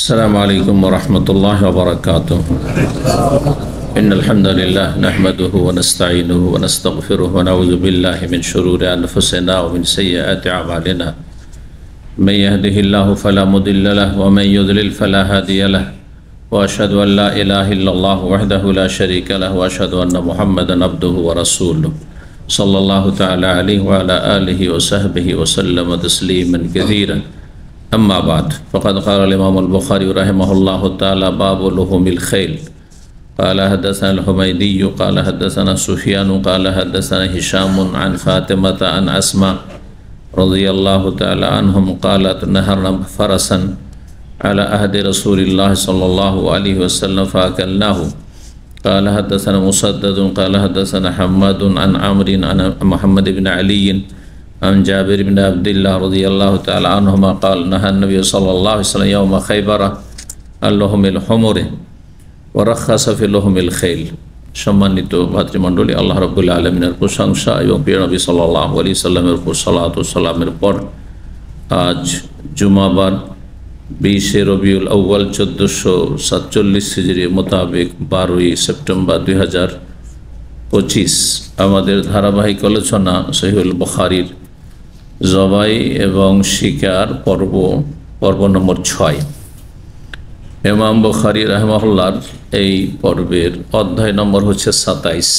السلام عليكم ورحمة الله وبركاته. إن الحمد لله نحمده ونستعينه ونستغفره ونعوذ بالله من شرور أنفسنا ومن سيئات أعمالنا. من يهده الله فلا مضل له ومن يضلل فلا هادي له، وأشهد أن لا إله إلا الله وحده لا شريك له، وأشهد أن محمدا عبده ورسوله صلى الله تعالى عليه وعلى آله وصحبه وسلم تسليما كثيرا. أما بعد، فقد قال الإمام البخاري رحمه الله تعالى: باب لحوم الخيل. قال حدثنا الحميدي قال حدثنا سفيان قال حدثنا هشام عن فاطمة عن أسماء رضي الله تعالى عنهم قالت: نهرنا فرسا على عهد رسول الله صلى الله عليه وسلم فأكلناه. قال حدثنا مسدد قال حدثنا حماد عن عمرو عن محمد بن علي عن جابر بن عبد الله رضي الله تعالى عنهما قال: نهى النبي صلى الله عليه وسلم يوم خيبر عن لحوم الحمر ورخص في لحوم الخيل. সম্মানিত ভাতৃমণ্ডলী, আল্লাহ রাব্বুল আলামিনের প্রশংসা এবং প্রিয় নবী সাল্লাল্লাহু আলাইহি সাল্লামের উপর সালাত ও সালামের পর আজ জুমাবার 20 রবিউল আউয়াল 1447 হিজরি মোতাবেক 12 সেপ্টেম্বর 2025 আমাদের ধারাবাহিক আলোচনা সহিহুল বুখারীর জবাই এবং শিকার পর্ব নম্বর 6। ইমাম বুখারী রাহিমাহুল্লাহর এই পর্বের অধ্যায় নম্বর হচ্ছে 27।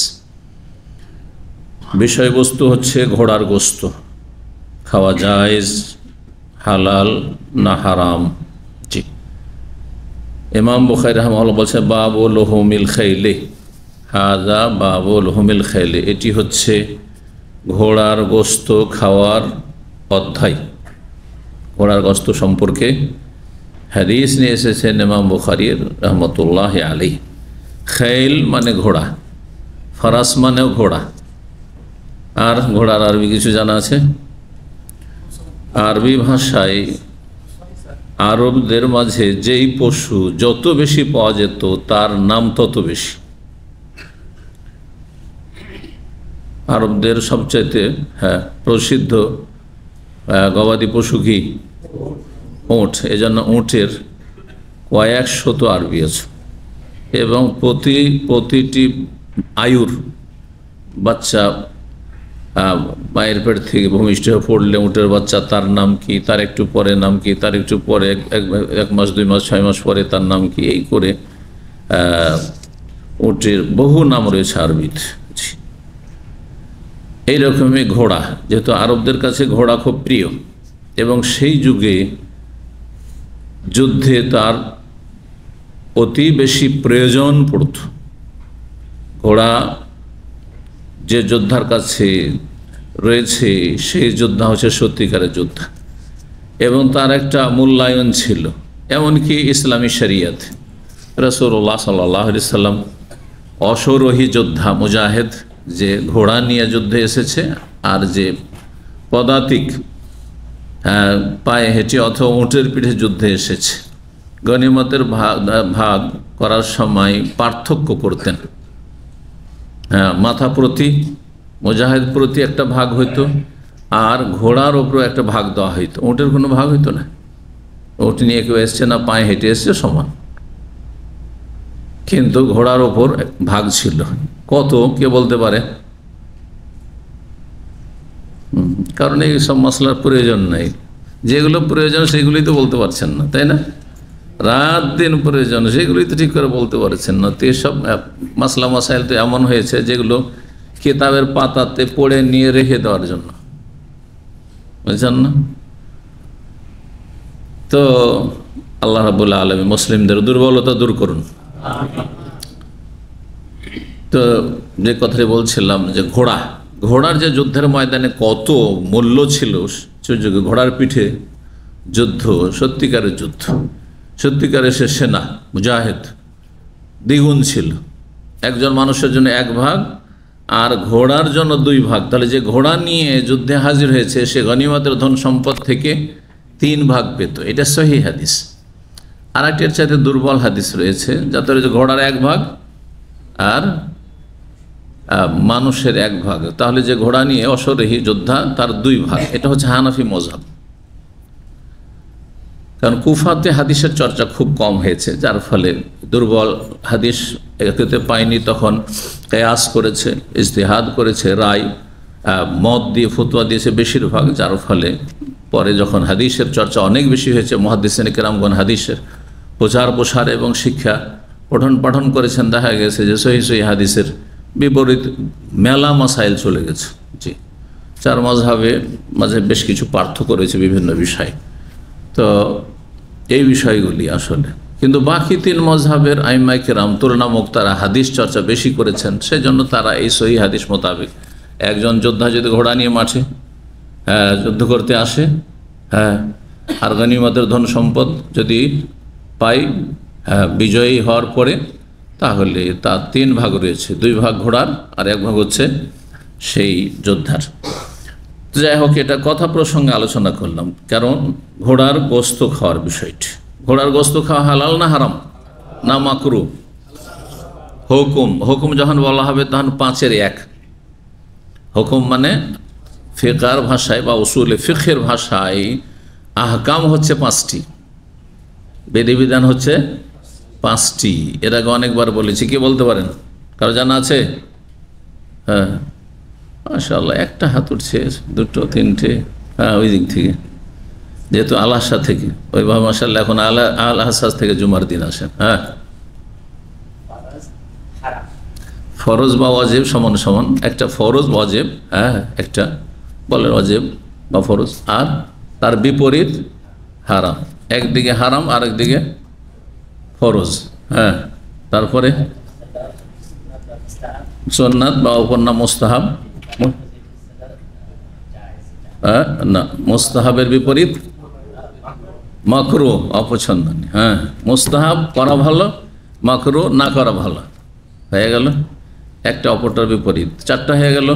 বিষয়বস্তু হচ্ছে ঘোড়ার গোশত খাওয়া জায়েজ, হালাল না হারাম। জি, ইমাম বুখারী রাহিমাহুল্লাহ বলছেন বাবু লুহুমিল খাইলি, হাযা বাবু লুহুমিল খাইলি, এটি হচ্ছে ঘোড়ার গোশত খাওয়ার অধ্যায়। ঘোড়ার গোশত সম্পর্কে হাদিস নিয়ে এসেছেন ইমাম বুখারী রাহমাতুল্লাহি আলাইহি। খাইল মানে ঘোড়া, ফারাস মানেও ঘোড়া। আর ঘোড়ার আরবি কিছু জানা আছে? আরবি ভাষায় আরবদের মাঝে যেই পশু যত বেশি পাওয়া যেত তার নাম তত বেশি। আরবদের সবচাইতে প্রসিদ্ধ গবাদি পশু কি? উট। এজন্য উটের কয়েক শত আরবি আছে এবং প্রতিটি আয়ুর বাচ্চা মায়ের পেট থেকে ভূমিষ্ঠ হয়ে পড়লে উটের বাচ্চা তার নাম কি, তার একটু পরে নাম কি, তার একটু পরে 1 মাস 2 মাস 6 মাস পরে তার নাম কি, এই করে উটের বহু নাম রয়েছে আরবিতে। এইরকমই ঘোড়া, যেহেতু আরবদের কাছে ঘোড়া খুব প্রিয় এবং সেই যুগে যুদ্ধে তার অতি বেশি প্রয়োজন পড়ত। ঘোড়া যে যোদ্ধার কাছে রয়েছে সেই যোদ্ধা হচ্ছে সত্যিকারের যোদ্ধা এবং তার একটা মূল্যায়ন ছিল। এমনকি ইসলামী শরিয়ত রাসূলুল্লাহ সাল্লাল্লাহু আলাইহি সাল্লাম অশ্বারোহী যোদ্ধা মুজাহিদ যে ঘোড়া নিয়ে যুদ্ধে এসেছে আর যে পদাতিক পায়ে হেঁটে অথবা উটের পিঠে যুদ্ধে এসেছে, গনিমতের ভাগ করার সময় পার্থক্য করতেন। মাথা প্রতি মুজাহিদ প্রতি একটা ভাগ হইতো আর ঘোড়ার ওপরও একটা ভাগ দেওয়া হইতো। উটের কোনো ভাগ হইতো না। উট নিয়ে কেউ এসছে না পায়ে হেঁটে এসছে সমান, কিন্তু ঘোড়ার ওপর ভাগ ছিল। কত কে বলতে পারে? কারণ এই সব মশলার প্রয়োজন নেই। যেগুলো প্রয়োজন সেগুলোই তো বলতে পারছেন না, তাই না? রাত দিন প্রয়োজন সেগুলোই তো ঠিক করে বলতে পারছেন না। তো এসব মশলা মশাইল তো এমন হয়েছে যেগুলো কিতাবের পাতাতে পড়ে নিয়ে রেখে দেওয়ার জন্য, বুঝছেন না? তো আল্লাহ রাব্বুল আলামিন মুসলিমদের দুর্বলতা দূর করুন। তো যে কথাটি বলছিলাম যে ঘোড়ার যে যুদ্ধের ময়দানে কত মূল্য ছিল সুযোগে, ঘোড়ার পিঠে যুদ্ধ সত্যিকারের যুদ্ধ, সত্যিকারের সে সেনা মুজাহিদ দ্বিগুণ ছিল। একজন মানুষের জন্য 1 ভাগ আর ঘোড়ার জন্য 2 ভাগ। তাহলে যে ঘোড়া নিয়ে যুদ্ধে হাজির হয়েছে সে গনিমতের ধন সম্পদ থেকে 3 ভাগ পেত। এটা সহিহ হাদিস। আর একটির চাইতে দুর্বল হাদিস রয়েছে, যাতে রয়েছে ঘোড়ার 1 ভাগ আর মানুষের 1 ভাগ। তাহলে যে ঘোড়া নিয়ে অশ্বারোহী যোদ্ধা তার 2 ভাগ। এটা হচ্ছে হানাফি মযহাব। কারণ কুফাতে হাদিসের চর্চা খুব কম হয়েছে, যার ফলে দুর্বল হাদিস এতে পায়নি, তখন কেয়াস করেছে, ইজতিহাদ করেছে, রায় মত দিয়ে ফতোয়া দিয়েছে বেশিরভাগ, যার ফলে পরে যখন হাদিসের চর্চা অনেক বেশি হয়েছে, মুহাদ্দিসিন কেরামগণ হাদিসের প্রচার প্রসার এবং শিক্ষা পঠন পাঠন করেছেন, দেখা গেছে যে সহি সহি হাদিসের বিপরীত মেলা মাসাইল চলে গেছে। জি, চার মাযহাবে মাঝে বেশ কিছু পার্থক্য রয়েছে বিভিন্ন বিষয়, তো এই বিষয়গুলি আসলে, কিন্তু বাকি তিন মাযহাবের আইম্মায়ে কেরাম তুলনামূলক তারা হাদিস চর্চা বেশি করেছেন, সেজন্য তারা এই সহি হাদিস মোতাবেক একজন যোদ্ধা যদি ঘোড়া নিয়ে মাঠে যুদ্ধ করতে আসে, আর গনিমতের ধন সম্পদ যদি পাই বিজয়ী হওয়ার পরে, তাহলে তার তিন ভাগ রয়েছে, দুই ভাগ ঘোড়ার আর এক ভাগ হচ্ছে সেই যোদ্ধার। যাই হোক, এটা কথা প্রসঙ্গে আলোচনা করলাম, কারণ ঘোড়ার গোস্ত খাওয়ার বিষয়টি, ঘোড়ার গোস্ত খাওয়া হালাল না হারাম না মাকরু? হুকুম যখন বলা হবে তখন পাঁচের এক। হুকুম মানে ফিকার ভাষায় বা উসুলে ফিকের ভাষায় আহকাম হচ্ছে পাঁচটি, বিধিবিধান হচ্ছে পাঁচটি। এর আগে অনেকবার বলেছি, কি বলতে পারেন? কারো জানা আছে? হ্যাঁ, মাশাআল্লাহ, একটা হাত উঠছে, দুটো তিনটে, ওই দিক থেকে, যেহেতু আল-হাসা থেকে, ওইভাবে মাশাআল্লাহ এখন আল-হাসা থেকে জুমার দিন আসেন। হ্যাঁ, ফরজ বা ওয়াজিব সমান সমান, একটা ফরজ ওয়াজিব, একটা বলেন ওয়াজিব বা ফরজ, আর তার বিপরীত হারাম, একদিকে হারাম আর একদিকে ফরজ। তারপরে সুন্নাত বা অপর নাম মুস্তাহাব, না, মুস্তাহাবের বিপরীত মাকরুহ, অপছন্দনীয়। মুস্তাহাব করা ভালো, মাকরুহ না করা ভালো, হয়ে গেল একটা অপরটার বিপরীত, চারটা হয়ে গেল।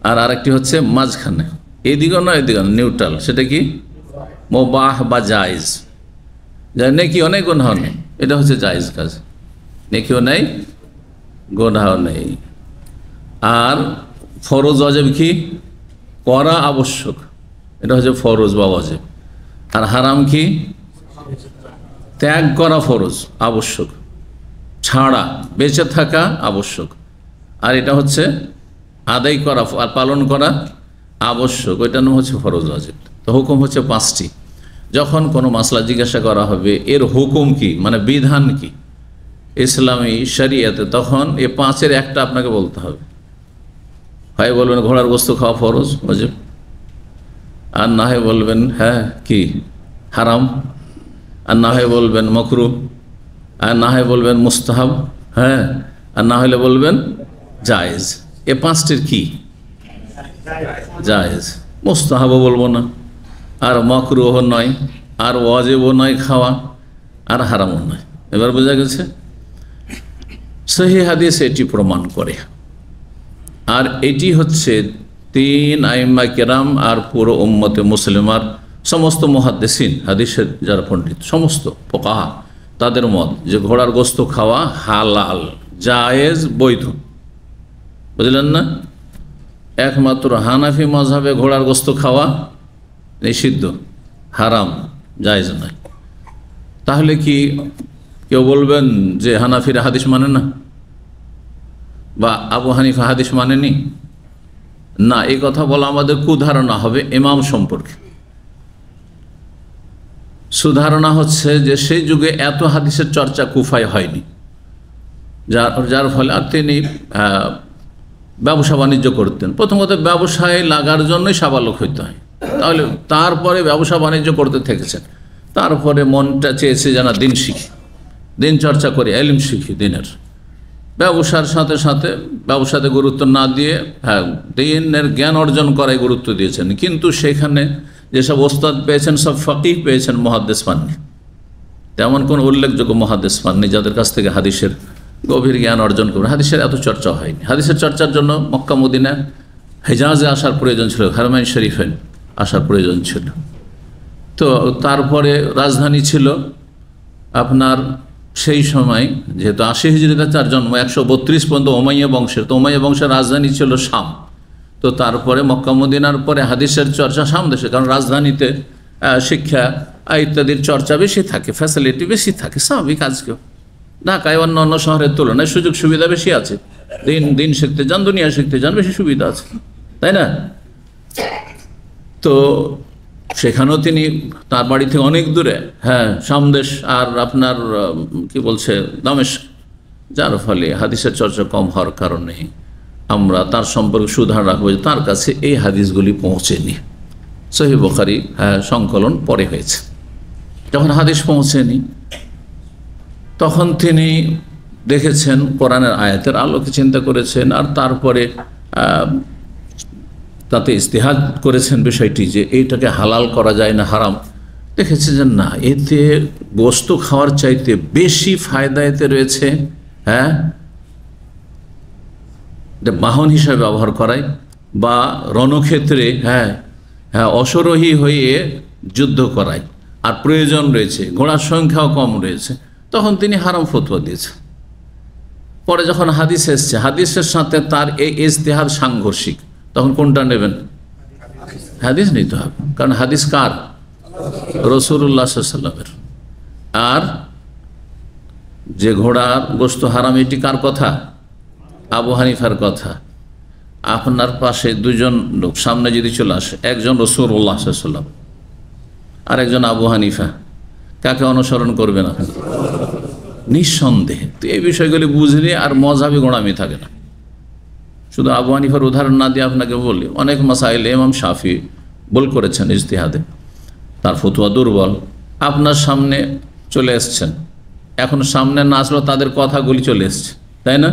আর আরেকটি হচ্ছে মাঝখানে, এদিকেও না এদিকেও না, নিউট্রাল, সেটা কি মুবাহ বা জায়েজ, নেকিও নেই গুনাহও নেই, এটা হচ্ছে জায়েজ কাজ, নেকিও নেই গুনাহও নেই। আর ফরজ ওয়াজিব কি করা আবশ্যক, এটা হচ্ছে ফরজ বা ওয়াজিব। আর হারাম কি ত্যাগ করা ফরজ আবশ্যক, ছাড়া বেঁচে থাকা আবশ্যক। আর এটা হচ্ছে আদায় করা আর পালন করা আবশ্যক, ওইটার নাম হচ্ছে ফরজ ওয়াজিব। তো হুকুম হচ্ছে পাঁচটি। যখন কোনো মাসলা জিজ্ঞাসা করা হবে এর হুকুম কি, মানে বিধান কি ইসলামী শরিয়তে, তখন এ পাঁচের একটা আপনাকে বলতে হবে। হয় বলবেন ঘোড়ার গোস্ত খাওয়া ফরজ ওয়াজিব, আর না হয় বলবেন কি হারাম, আর না হয় বলবেন মাকরুহ, আর না হয় বলবেন মুস্তাহাব, আর না হলে বলবেন জায়েজ। এ পাঁচটির কি জায়েজ, মুস্তাহাবও বলবো না, আর মাকরুহ নয়, আর ওয়াজিবও নয় খাওয়া, আর হারামও নয়। এবার বোঝা গেছে? সহি হাদিস এটি প্রমাণ করে। আর এটি হচ্ছে তিন আইম্মা কেরাম আর পুরো উম্মতে মুসলিমার সমস্ত মুহাদ্দিসিন, হাদিসের যারা পণ্ডিত, সমস্ত ফুকাহা, তাদের মত যে ঘোড়ার গোস্ত খাওয়া হালাল, জায়েজ, বৈধ। বুঝলেন না? একমাত্র হানাফি মাযহাবে ঘোড়ার গোস্ত খাওয়া নিষিদ্ধ, হারাম, জায়েজ নয়। তাহলে কি কেউ বলবেন যে হানাফিরা হাদিস মানে না, বা আবু হানিফা হাদিস মানেনি? না, এই কথা বলা আমাদের কুধারণা হবে ইমাম সম্পর্কে। সুধারণা হচ্ছে যে সেই যুগে এত হাদিসের চর্চা কুফায় হয়নি, যার ফলে আর তিনি ব্যবসা বাণিজ্য করতেন। প্রথমত ব্যবসায় লাগার জন্যই সাবালক হইতে হয়, তাহলে তারপরে ব্যবসা বাণিজ্য করতে থেকেছেন। তারপরে মনটা চেয়েছে যেন দিন শিখি, দিন চর্চা করি, ইলম শিখি দিনের। ব্যবসার সাথে সাথে ব্যবসাতে গুরুত্ব না দিয়ে দিনের জ্ঞান অর্জন করায় গুরুত্ব দিয়েছেন, কিন্তু সেখানে যেসব ওস্তাদ পেয়েছেন সব ফকিহ পেয়েছেন, মুহাদ্দিস পাননি। তেমন কোন উল্লেখযোগ্য মুহাদ্দিস পাননি যাদের কাছ থেকে হাদিসের গভীর জ্ঞান অর্জন করবেন। হাদিসের এত চর্চা হয়নি। হাদিসের চর্চার জন্য মক্কা মদিনা, হেজাজে আসার প্রয়োজন ছিল, হারমাইন শরীফে আসার প্রয়োজন ছিল। তো তারপরে রাজধানী ছিল আপনার সেই সময়, যেহেতু 80 হিজরিতে তার জন্ম, 132 পর্যন্ত উমাইয়া বংশের, তো উমাইয়া বংশের রাজধানী ছিল শাম। তো তারপরে মক্কা মদিনার পরে হাদিসের চর্চা শাম দেশে, কারণ রাজধানীতে শিক্ষা ইত্যাদির চর্চা বেশি থাকে, ফ্যাসিলিটি বেশি থাকে, স্বাভাবিক। আজকেও ঢাকায় অন্য অন্য শহরের তুলনায় সুযোগ সুবিধা বেশি আছে। দিন শিখতে যান, দুনিয়া শিখতে যান, বেশি সুবিধা আছে, তাই না? তো সেখানেও তিনি তার বাড়ি থেকে অনেক দূরে, সামদেশ আর আপনার কি বলছে দামেস্ক, যার ফলে হাদিসের চর্চা কম হওয়ার কারণে আমরা তার সম্পর্কে সুধারণা রাখবো যে তার কাছে এই হাদিসগুলি পৌঁছেনি। সহিহ বুখারী সংকলন পরে হয়েছে। যখন হাদিস পৌঁছেনি তখন তিনি দেখেছেন কোরআনের আয়াতের আলোকে চিন্তা করেছেন, আর তারপরে তাতে ইস্তেহাদ করেছেন বিষয়টি যে এইটাকে হালাল করা যায় না হারাম। দেখেছেন যে না, এতে গোস্ত খাওয়ার চাইতে বেশি ফায়দা এতে রয়েছে, বাহন হিসাবে ব্যবহার করায় বা রণক্ষেত্রে অশ্বারোহী হয়ে যুদ্ধ করায়, আর প্রয়োজন রয়েছে, ঘোড়ার সংখ্যাও কম রয়েছে, তখন তিনি হারাম ফতোয়া দিয়েছেন। পরে যখন হাদিস এসছে, হাদিসের সাথে তার এই ইজতিহাদ সাংঘর্ষিক, তখন কোনটা নেবেন? হাদিস নিতে হবে, কারণ হাদিস কার? রাসূলুল্লাহ সাল্লাল্লাহু আলাইহি ওয়াসাল্লামের। আর যে ঘোড়ার গোশত হারাম, এটি কার কথা? আবু হানিফার কথা। আপনার পাশে দুজন লোক সামনে যদি চলে আসে, একজন রাসূলুল্লাহ সাল্লাল্লাহু আলাইহি ওয়াসাল্লাম আর একজন আবু হানিফা, কাকে অনুসরণ করবেন আপনি? নিঃসন্দেহে। তো এই বিষয়গুলি বুঝলে আর মযহাবি গোঁড়ামি থাকে না। শুধু আবু হানিফার উদাহরণ না দিয়ে আপনাকে বলি, অনেক মাসাইলে ইমাম শাফি ভুল করেছেন ইজতিহাদে, তার ফতোয়া দুর্বল। আপনার সামনে চলে এসছেন, এখন সামনে না আসলেও তাদের কথাগুলি চলে এসছে, তাই না?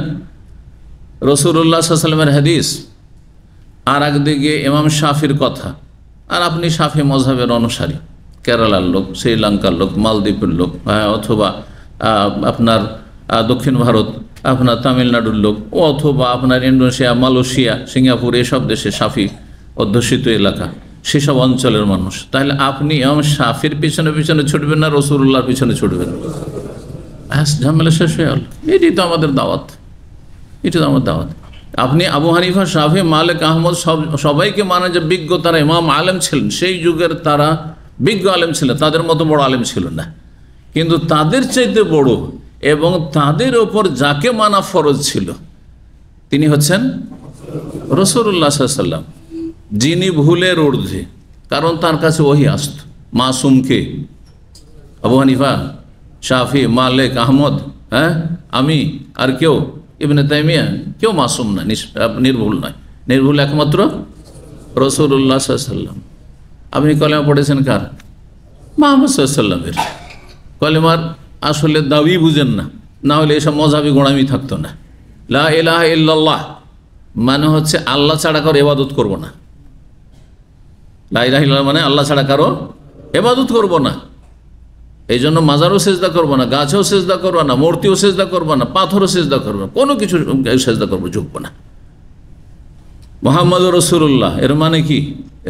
রাসূলুল্লাহ সাল্লাল্লাহু আলাইহি ওয়াসাল্লামের হাদিস, আর একদিকে ইমাম শাফির কথা, আর আপনি শাফি মযহাবের অনুসারী, কেরালার লোক, শ্রীলঙ্কার লোক, মালদ্বীপের লোক, অথবা আপনার দক্ষিণ ভারত, আপনার তামিলনাড়ুর লোক, অথবা আপনার ইন্দোনেশিয়া, মালয়েশিয়া, সিঙ্গাপুর, এসব দেশে শাফি অধ্যুষিত এলাকা, সেসব অঞ্চলের মানুষ। তাহলে আপনি ইমাম শাফির পিছনে পিছনে ছুটবেন না রাসূলুল্লাহর পিছনে ছুটবেন? ঝামেলা শেষ হয়ে গেল। এটি তো আমাদের দাওয়াত, এটি তো আমার দাওয়াত। আপনি আবু হানিফা, শাফি, মালিক, আহমদ সবাইকে মানে যে বিজ্ঞ, তারা ইমাম আলেম ছিলেন, সেই যুগের তারা বিজ্ঞ আলেম ছিলেন, তাদের মতো বড় আলেম ছিল না, কিন্তু তাদের চাইতে বড় এবং তাদের ওপর যাকে মানা ফরজ ছিল তিনি হচ্ছেন রাসূলুল্লাহ সাল্লাল্লাহু আলাইহি ওয়াসাল্লাম, যিনি ভুলের ঊর্ধ্বে, কারণ তার কাছে ওহী আসত। মাসুমকে আবু হানিফা, শাফি, মালিক, আহমদ, আমি আর কেউ, ইবনে তাইমিয়া, কেউ মাসুম না, নির্ভুল নয়। নির্ভুল একমাত্র রাসূলুল্লাহ সাল্লাল্লাহু আলাইহি ওয়াসাল্লাম। আপনি কলেমা পড়েছেন কার? মুহাম্মদ সাল্লাল্লাহু আলাইহি ওয়াসাল্লামের। কলেমার আসলে দাবি বুঝেন না, না হলে এসব মযহাবি গোঁড়ামি থাকতো না। লা ইলাহা ইল্লাল্লাহ মানে হচ্ছে আল্লাহ ছাড়া কারো ইবাদত করব না। লা ইলাহা ইল্লাল্লাহ মানে আল্লাহ ছাড়া কারো ইবাদত করব না। এই জন্য মাজারও সেজদা করবো না, গাছেও সেজদা করবো না, মূর্তিও সেজদা করবো না, পাথরও সেজদা করবো না, কোনো কিছু সেজদা করবো ঝুঁকবো না। মুহাম্মদ রাসূলুল্লাহ এর মানে কি?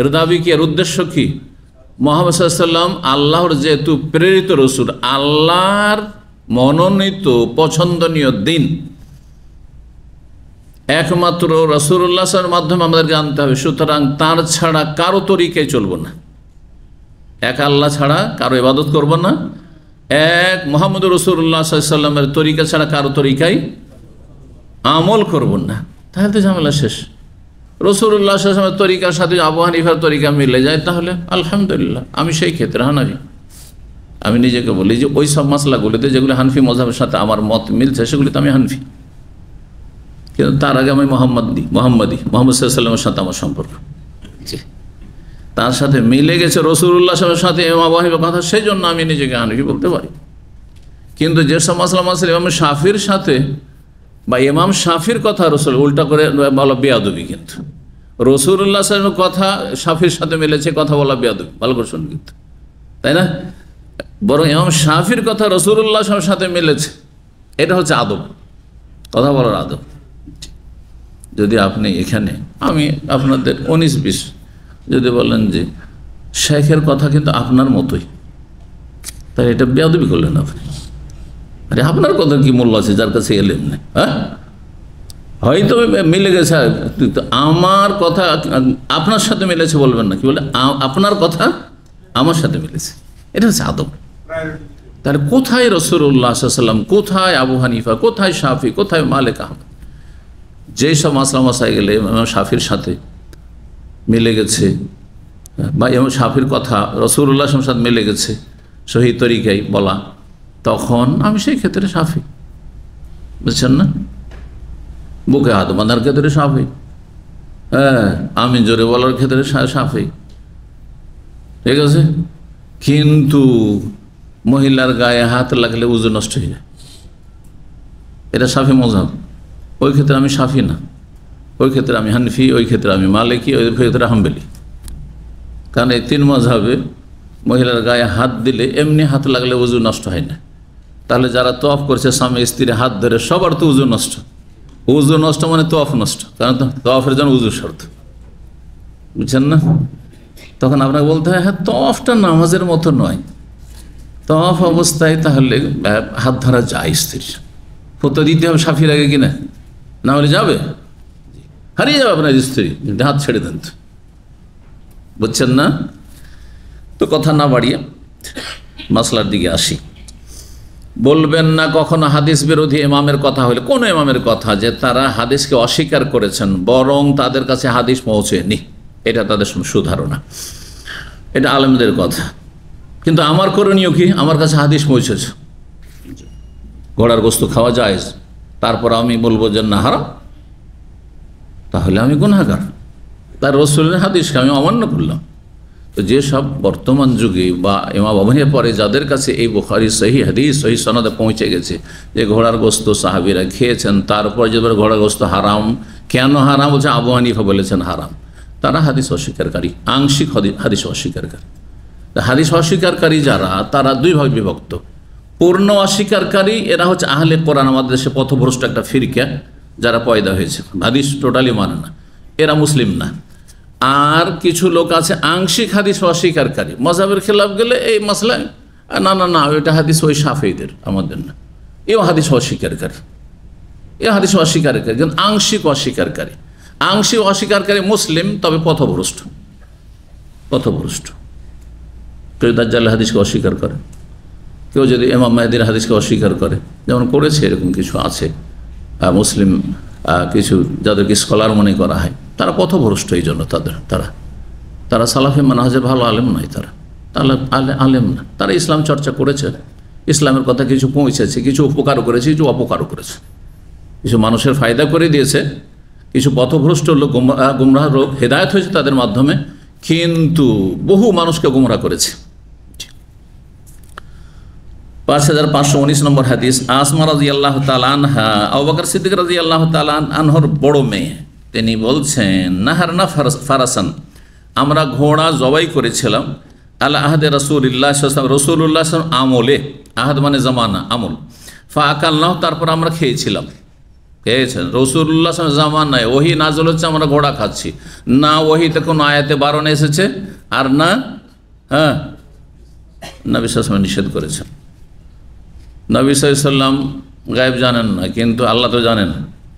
এর দাবি কি? এর উদ্দেশ্য কি? মুহাম্মদ সাল্লাল্লাহু আলাইহি ওয়াসাল্লাম আল্লাহর যেহেতু প্রেরিত রসুল, আল্লাহর মনোনীত পছন্দনীয় দিন একমাত্র রাসূলুল্লাহ সাল্লাল্লাহু আলাইহি ওয়াসাল্লামের মাধ্যমে আমাদেরকে জানতে হবে। সুতরাং তার ছাড়া কারো তরিকায় চলবো না, এক আল্লাহ ছাড়া কারো ইবাদত করব না, এক মুহাম্মদ রাসূলুল্লাহ সাল্লাল্লাহু আলাইহি ওয়াসাল্লামের তরিকা ছাড়া কারো তরিকায় আমল করব না। তাহলে তো ঝামেলা শেষ। রাসূলুল্লাহ সাল্লাল্লাহু আলাইহি ওয়াসাল্লামের তরিকার সাথে আবু হানিফার তরিকা মিলে যায়, তাহলে আলহামদুলিল্লাহ। আমি সেই ক্ষেত্রে হানাফি। আমি নিজেকে বলি যে ওই সব মাসলাগুলিতে যেগুলি হানফি মযহাবের সাথে আমার মত মিলছে, সেগুলিতে আমি হানফি, কিন্তু তার আগে আমি মোহাম্মদ সাল্লাল্লাহু আলাইহি ওয়াসাল্লামের সাথে আমার সম্পর্ক, তার সাথে মিলে গেছে রাসূলুল্লাহ সাল্লাল্লাহু আলাইহি ওয়াসাল্লামের সাথে ইমাম আবু হানিফার কথা, সেই জন্য আমি নিজেকে হানফি বলতে পারি। কিন্তু যেসব মাসলা ইমাম শাফির সাথে বা ইমাম শাফির কথা রাসূল উল্টা করে বলা বেয়াদবি। কিন্তু রাসূলুল্লাহ সাল্লাল্লাহু আলাইহি ওয়াসাল্লামের কথা শাফির সাথে মিলেছে, কথা বলা বেয়াদবি, ভালো করে শুনুন কিন্তু, তাই না? বরং ইমাম শাফির কথা রাসূলুল্লাহ সাল্লাল্লাহু আলাইহি ওয়াসাল্লামের সাথে মিলেছে, এটা হচ্ছে আদব, কথা বলার আদব। যদি আপনি এখানে আমি আপনাদের 19-20 যদি বলেন যে শেখের কথা কিন্তু আপনার মতোই, তাহলে এটা বেয়াদবি করলেন আপনি। আরে আপনার কথা কি মূল্য আছে যার কাছে এলেন না? হয়তো মিলে গেছে, আমার কথা আপনার সাথে মিলেছে বলবেন না, কি বলে আপনার কথা আমার সাথে মিলেছে। এটা হচ্ছে আদব। তাহলে কোথায় রাসূলুল্লাহ সাল্লাল্লাহু আলাইহি ওয়াসাল্লাম, কোথায় আবু হানিফা, কোথায় শাফি, কোথায় মালিক আহমদ? যেসব মাসলা মাসাইলে ইমাম শাফির সাথে মিলে গেছে বা ইমাম শাফির কথা রাসূলুল্লাহ সাল্লাল্লাহু আলাইহি ওয়াসাল্লাম সাথে মিলে গেছে সহি তরিকায় বলা, তখন আমি সেই ক্ষেত্রে শাফি। বুঝছেন না? বুকে হাত বাঁধার ক্ষেত্রে শাফি, হ্যাঁ, আমি জোরে বলার ক্ষেত্রে শাফি, ঠিক আছে। কিন্তু মহিলার গায়ে হাত লাগলে উযু নষ্ট হয়ে যায়, এটা শাফি মাযহাব। ওই ক্ষেত্রে আমি শাফি না, ওই ক্ষেত্রে আমি হানফি, ওই ক্ষেত্রে আমি মালিকি, ওই ক্ষেত্রে হাম্বলি। কারণ এই তিন মাযহাবে মহিলার গায়ে হাত দিলে এমনি হাত লাগলে উযু নষ্ট হয় না। তাহলে যারা তওয়াফ করছে স্বামী স্ত্রীর হাত ধরে, সবার তো উযু নষ্ট। উযু নষ্ট মানে তওয়াফ নষ্ট, কারণ তওয়াফের জন্য উযু শর্ত। বুঝছেন না? তখন আপনাকে বলতে হয়, হ্যাঁ তওয়াফটা নামাজের মতো নয়, তওয়াফ অবস্থায় তাহলে হাত ধরা যায় স্ত্রীর, ফতোয়া দিতে হবে শাফির আগে কিনা, না হলে যাবে, হারিয়ে যাবে আপনার স্ত্রী, হাত ছেড়ে দেন তো। বুঝছেন না? তো কথা না বাড়িয়ে মাসলার দিকে আসি। বলবেন না কখনো হাদিস বিরোধী ইমামের কথা হলে, কোন ইমামের কথা যে তারা হাদিসকে অস্বীকার করেছেন, বরং তাদের কাছে হাদিস পৌঁছেনি, এটা তাদের সুধারণা, এটা আলেমদের কথা। কিন্তু আমার করণীয় কি? আমার কাছে হাদিস পৌঁছেছে, ঘোড়ার গোশত খাওয়া যায়, তারপর আমি বলবো যে না হারাম, তাহলে আমি গুনাহগার। তার রাসূলের হাদিসকে আমি অমান্য করলাম। তো যেসব বর্তমান যুগে বা ইমাম আবুহানিফার পরে যাদের কাছে এই বুখারী সহিহ হাদিস সহিহ সনদে পৌঁছে গেছে যে ঘোড়ার গোশত সাহাবীরা খেয়েছেন, তারপর যে ঘোড়ার গোশত হারাম, কেন হারাম বলছে আবু হানিফা বলেছেন হারাম, তারা হাদিস অস্বীকারী, আংশিক হাদিস অস্বীকারী। হাদিস অস্বীকারী যারা, তারা দুই ভাগে বিভক্ত। পূর্ণ অস্বীকারী এরা হচ্ছে আহলে কোরআন, আমাদের দেশে পথভ্রষ্ট একটা ফিরকা যারা পয়দা হয়েছে, হাদিস টোটালি মানে না, এরা মুসলিম না। আর কিছু লোক আছে আংশিক হাদিস অস্বীকারী, মাযহাবের খেলাফ গেলে এই মাসলায় না না না ওইটা হাদিস ওই শাফিঈদের, আমাদের না, এও হাদিস অস্বীকারী, এ হাদিস অস্বীকারী, কিন্তু আংশিক অস্বীকারী। আংশিক অস্বীকারী মুসলিম, তবে পথভ্রষ্ট। কেউ দাজ্জালের হাদিসকে অস্বীকার করে, কেউ যদি ইমাম মাহদীর হাদিসকে অস্বীকার করে, যেমন করেছে এরকম কিছু আছে মুসলিম কিছু যাদেরকে স্কলার মনে করা হয়, তারা পথভ্রষ্ট। এই জন্য তারা সালাফি মানহাজের ভালো আলেম নয়, তারা আলেম না, তারা ইসলাম চর্চা করেছে, ইসলামের কথা কিছু পৌঁছেছে, কিছু উপকারও করেছে, কিছু অপকারও করেছে, কিছু মানুষের ফায়দা করে দিয়েছে, কিছু পথভ্রষ্ট লোক গুমরাহ লোক হেদায়েত হয়েছে তাদের মাধ্যমে, কিন্তু বহু মানুষকে গুমরাহ করেছে। 5519 নম্বর হাদিস। আসমা রাদিয়াল্লাহু তাআলা আনহা, আবু বকর সিদ্দিক রাদিয়াল্লাহু তাআলা আনহর বড় মেয়ে, তিনি বলছেন নাহারনা ফারাসান, আমরা ঘোড়া জবাই করেছিলাম, আলা আহদে রাসূলুল্লাহ সাল্লাল্লাহু আলাইহি ওয়াসাল্লাম, রাসূলুল্লাহ সাল্লাল্লাহু আলাইহি ওয়াসাল্লাম আমলে, আহদ মানে জামানা, আমল, ফাআকালনাহু, তারপর আমরা খেয়েছেন রাসূলুল্লাহ সাল্লাল্লাহু আলাইহি ওয়াসাল্লাম জামানায় ওহী নাযিল হচ্ছে, আমরা ঘোড়া খাচ্ছি না, ওহীতে কোনো আয়াতে বারণ এসেছে, আর না নবী সাল্লাল্লাহু আলাইহি ওয়াসাল্লাম নিষেধ করেছেন। নবী সাল্লাল্লাহু আলাইহি ওয়াসাল্লাম গায়েব জানেন না, কিন্তু আল্লাহ তো জানেন।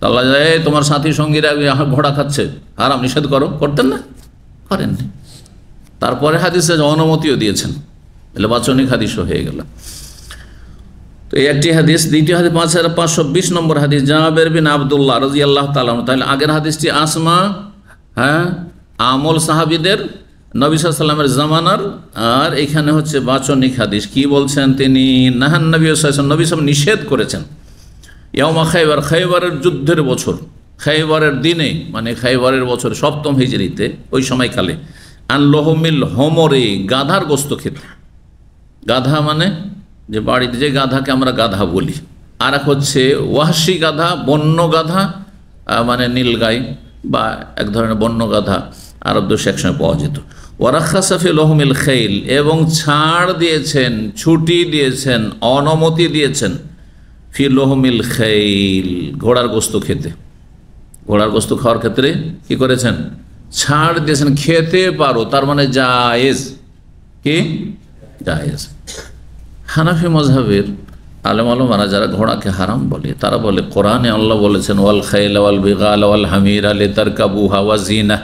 আল্লাহ যায় তোমার সাথী সঙ্গীরা ঘোড়া খাচ্ছে, হারাম, নিষেধ করতেন না, করেননি। তারপরে হাদিসে অনুমতিও দিয়েছেন, এলে বাচনিক হাদিসও হয়ে গেল। তো এই একটি হাদিস। দ্বিতীয় হাদিস 5520 নম্বর হাদিস, জাবের বিন আব্দুল্লাহ রাদিয়াল্লাহু তাআলা আনহু। তাহলে আগের হাদিসটি আসমা, আমল সাহাবীদের, নবী সাল্লাল্লাহু আলাইহি ওয়াসাল্লামের জামানার, আর এখানে হচ্ছে বাচনিক হাদিস। কি বলছেন তিনি? নাহান নবী সাল্লাল্লাহু আলাইহি ওয়াসাল্লাম, নবী সাল্লাল্লাহু আলাইহি ওয়াসাল্লাম নিষেধ করেছেন, ইয়াউমা খায়বার, খায়বারের যুদ্ধের বছর, খায়বারের দিনে, মানে খায়বারের বছর 7ম হিজরিতে, ওই সময়কালে, আন লহমিল হোমরে, গাধার গোস্ত খেতে। গাধা মানে যে বাড়িতে যে গাধাকে আমরা গাধা বলি, আর এক হচ্ছে ওয়াহশি গাধা, বন্য গাধা, মানে নীলগাই বা এক ধরনের বন্য গাধা, আরব দেশে একসময় পাওয়া যেত। ওয়ারাখাসা ফি লহমিল খাইল, এবং ছাড় দিয়েছেন, ছুটি দিয়েছেন, অনুমতি দিয়েছেন, ফি লহমিল খাইল, ঘোড়ার গোস্ত খেতে। ঘোড়ার গোস্ত খাওয়ার ক্ষেত্রে কি করেছেন? ছাড় দিয়েছেন, খেতে পারো, তার মানে জায়েজ, কি জায়েজ। হানাফি মাযহাবের আলেম ওলামারা যারা ঘোড়াকে হারাম বলে, তারা বলে কোরআনে আল্লাহ বলেছেন ওয়াল খাইল ওয়াল বিগাল ওয়াল হামিরা লিতারকাবুহা ওয়া জিনা।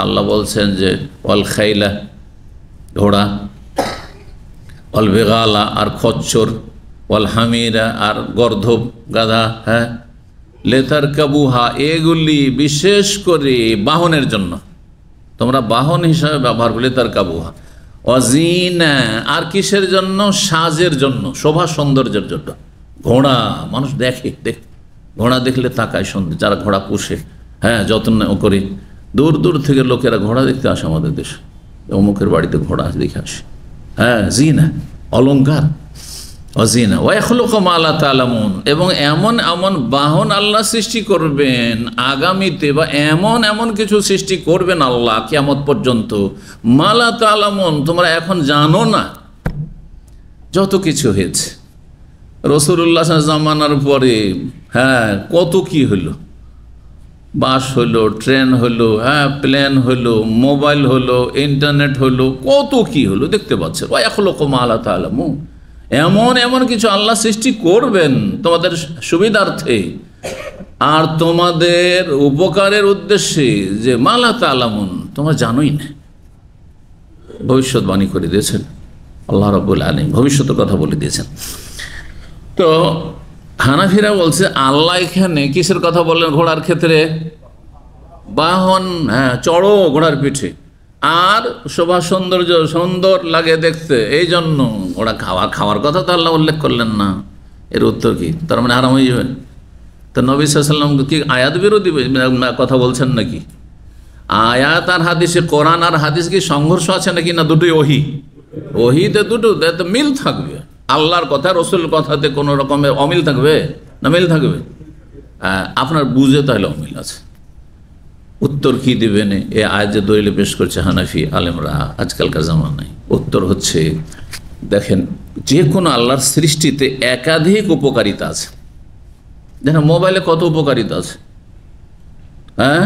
আল্লাহ বলছেন যে ওয়াল খাইলা, ঘোড়া, অল বেগালা আর খচ্চর, অল হামিরা আর গর্ধব গাধা, হ্যাঁ, লেতার কাবুহা, এগুলি বিশেষ করে বাহনের জন্য, তোমরা বাহন হিসাবে ব্যবহার করলে তার কাবুহা। অজিনা, আর কিসের জন্য? সাজের জন্য, শোভা সৌন্দর্যের জন্য। ঘোড়া মানুষ দেখে, ঘোড়া দেখলে তাকায় সুন্দর, যারা ঘোড়া পোষে, হ্যাঁ, যত্ন করে। দূর দূর থেকে লোকেরা ঘোড়া দেখতে আসে আমাদের দেশে, অমুকের বাড়িতে ঘোড়া দেখে আসে, হ্যাঁ, জিনা, অলঙ্কার। অজিনা ওয়াখলুকু মা লা তা'লামুন, এবং এমন এমন বাহন আল্লাহ সৃষ্টি করবেন আগামীতে, বা এমন এমন কিছু সৃষ্টি করবেন আল্লাহ কিয়ামত পর্যন্ত, মা লা তা'লামুন, তোমরা এখন জানো না। যত কিছু হয়েছে রাসূলুল্লাহ জামানার পরে, হ্যাঁ, কত কি হলো, বাস হলো, ট্রেন হলো, হ্যাঁ, প্লেন হলো, মোবাইল হলো, ইন্টারনেট হলো, কত কি হলো দেখতে পাচ্ছেন। ওয়াখলুকু মা লা তা'লামুন, এমন এমন কিছু আল্লাহ সৃষ্টি করবেন তোমাদের সুবিধার্থে আর তোমাদের উপকারের উদ্দেশ্যে, যে মা লা তা'লামুন, তোমরা জানোই না। ভবিষ্যৎবাণী করে দিয়েছেন আল্লাহ রাব্বুল আলামিন, ভবিষ্যতের কথা বলে দিয়েছেন। তো হানাফিরা বলছে আল্লাহ এখানে কিসের কথা বললেন? ঘোড়ার ক্ষেত্রে বাহন, হ্যাঁ, চড়ো ঘোড়ার পিঠে, আর শোভা সৌন্দর্য, সুন্দর লাগে দেখতে, এই জন্য। ওরা খাওয়ার কথা তো আল্লাহ উল্লেখ করলেন না। এর উত্তর কি? তার মানে হারাম হয়ে যাবে। তো নবী সাল্লাল্লাহু আলাইহি ওয়াসাল্লাম কি আয়াত বিরোধী কথা বলছেন নাকি? আয়াত আর হাদিসে, কোরআন আর হাদিস কি সংঘর্ষ আছে নাকি? না দুটোই ওহী, ওহীতে দুটো মিল থাকবে। আল্লাহর কথা রসুলের কথাতে কোনো রকমের অমিল থাকবে না মিল থাকবে? আপনার বুঝে তাহলে অমিল আছে। উত্তর কি দিবেন এ আয়াত যে দলিল পেশ করছে হানাফি আলেমরা আজকালকার জামানায়? উত্তর হচ্ছে, দেখেন, যে কোনো আল্লাহর সৃষ্টিতে একাধিক উপকারিতা আছে। দেখেন মোবাইলে কত উপকারিতা আছে, হ্যাঁ।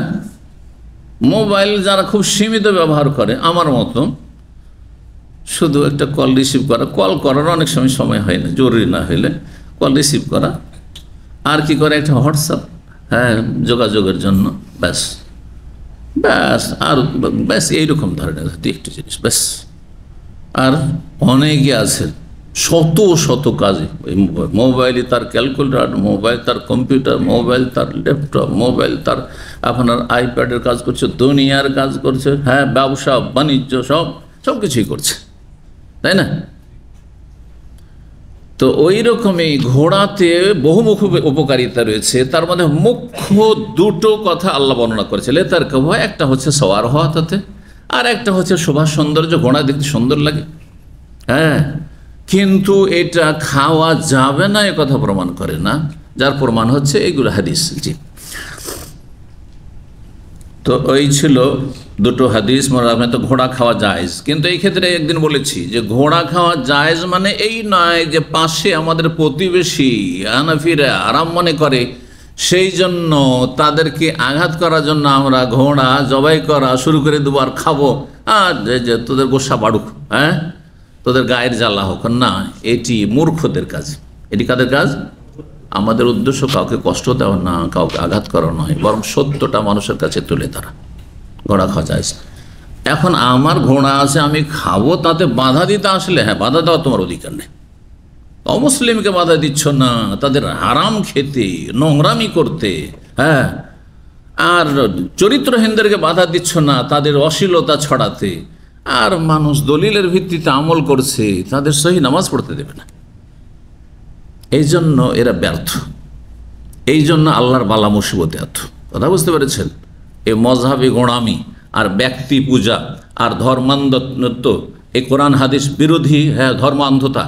মোবাইল যারা খুব সীমিত ব্যবহার করে, আমার মতো, শুধু একটা কল রিসিভ করা, কল করার অনেক সময় হয় না, জরুরি না হলে কল রিসিভ করা, আর কি করে একটা হোয়াটসঅ্যাপ, হ্যাঁ, যোগাযোগের জন্য, ব্যাস ব্যাস, আর ব্যাস এইরকম ধরনের একটি জিনিস, ব্যাস। আর অনেকে আছে শত শত কাজে, মোবাইলে তার ক্যালকুলেটর, মোবাইল তার কম্পিউটার, মোবাইল তার ল্যাপটপ, মোবাইল তার আপনার আইপ্যাডের কাজ করছে, দুনিয়ার কাজ করছে, হ্যাঁ, ব্যবসা বাণিজ্য সব কিছুই করছে, তাই না? তো ওই রকমই ঘোড়াতে বহুমুখ উপকারিতা রয়েছে। তার মধ্যে মুখ্য দুটো কথা আল্লাহ বর্ণনা করেছে। লেতার কাবুহা, একটা হচ্ছে সওয়ার হওয়া তাতে, আর একটা হচ্ছে শোভা সৌন্দর্য, ঘোড়া দেখতে সুন্দর লাগে, হ্যাঁ। কিন্তু এটা খাওয়া যাবে না এ কথা প্রমাণ করে না, যার প্রমাণ হচ্ছে এইগুলো হাদিস। জি, তো ওই ছিল দুটো হাদিস। মনে রাখবেন, তো ঘোড়া খাওয়া জায়েজ, কিন্তু এই ক্ষেত্রে একদিন বলেছি যে ঘোড়া খাওয়া জায়েজ মানে এই নয় যে পাশে আমাদের প্রতিবেশী হানাফিরা আরাম মনে করে, সেই জন্য তাদেরকে আঘাত করার জন্য আমরা ঘোড়া জবাই করা শুরু করে দেবো আর খাবো, আর যে তোদের গোসা বাড়ুক, হ্যাঁ, তোদের গায়ের জ্বালা হোক না। এটি মূর্খদের কাজ। এটি কাদের কাজ? আমাদের উদ্দেশ্য কাউকে কষ্ট দেওয়া না, কাউকে আঘাত করা নয়, বরং সত্যটা মানুষের কাছে তুলে ধরা। ঘোড়া খাওয়া যায়। এখন আমার ঘোড়া আছে, আমি খাবো, তাতে বাধা দিতে আসলে, হ্যাঁ, বাধা দেওয়া তোমার অধিকার নেই। অমুসলিমকে বাধা দিচ্ছ না তাদের হারাম খেতে, নোংরামি করতে, হ্যাঁ, আর চরিত্রহীনদেরকে বাধা দিচ্ছ না তাদের অশ্লীলতা ছড়াতে। আর মানুষ দলিলের ভিত্তিতে আমল করছে, তাদের সহি নামাজ পড়তে দেবে না। এই জন্য এরা ব্যর্থ, এই জন্য আল্লাহর বালা মুসিবতে এত। কথা বুঝতে পেরেছেন? এ মজহাবি গোড়ামি আর ব্যক্তি পূজা আর ধর্মান্ধত্ব, এই কোরআন হাদিস বিরোধী, হ্যাঁ, ধর্মান্ধতা,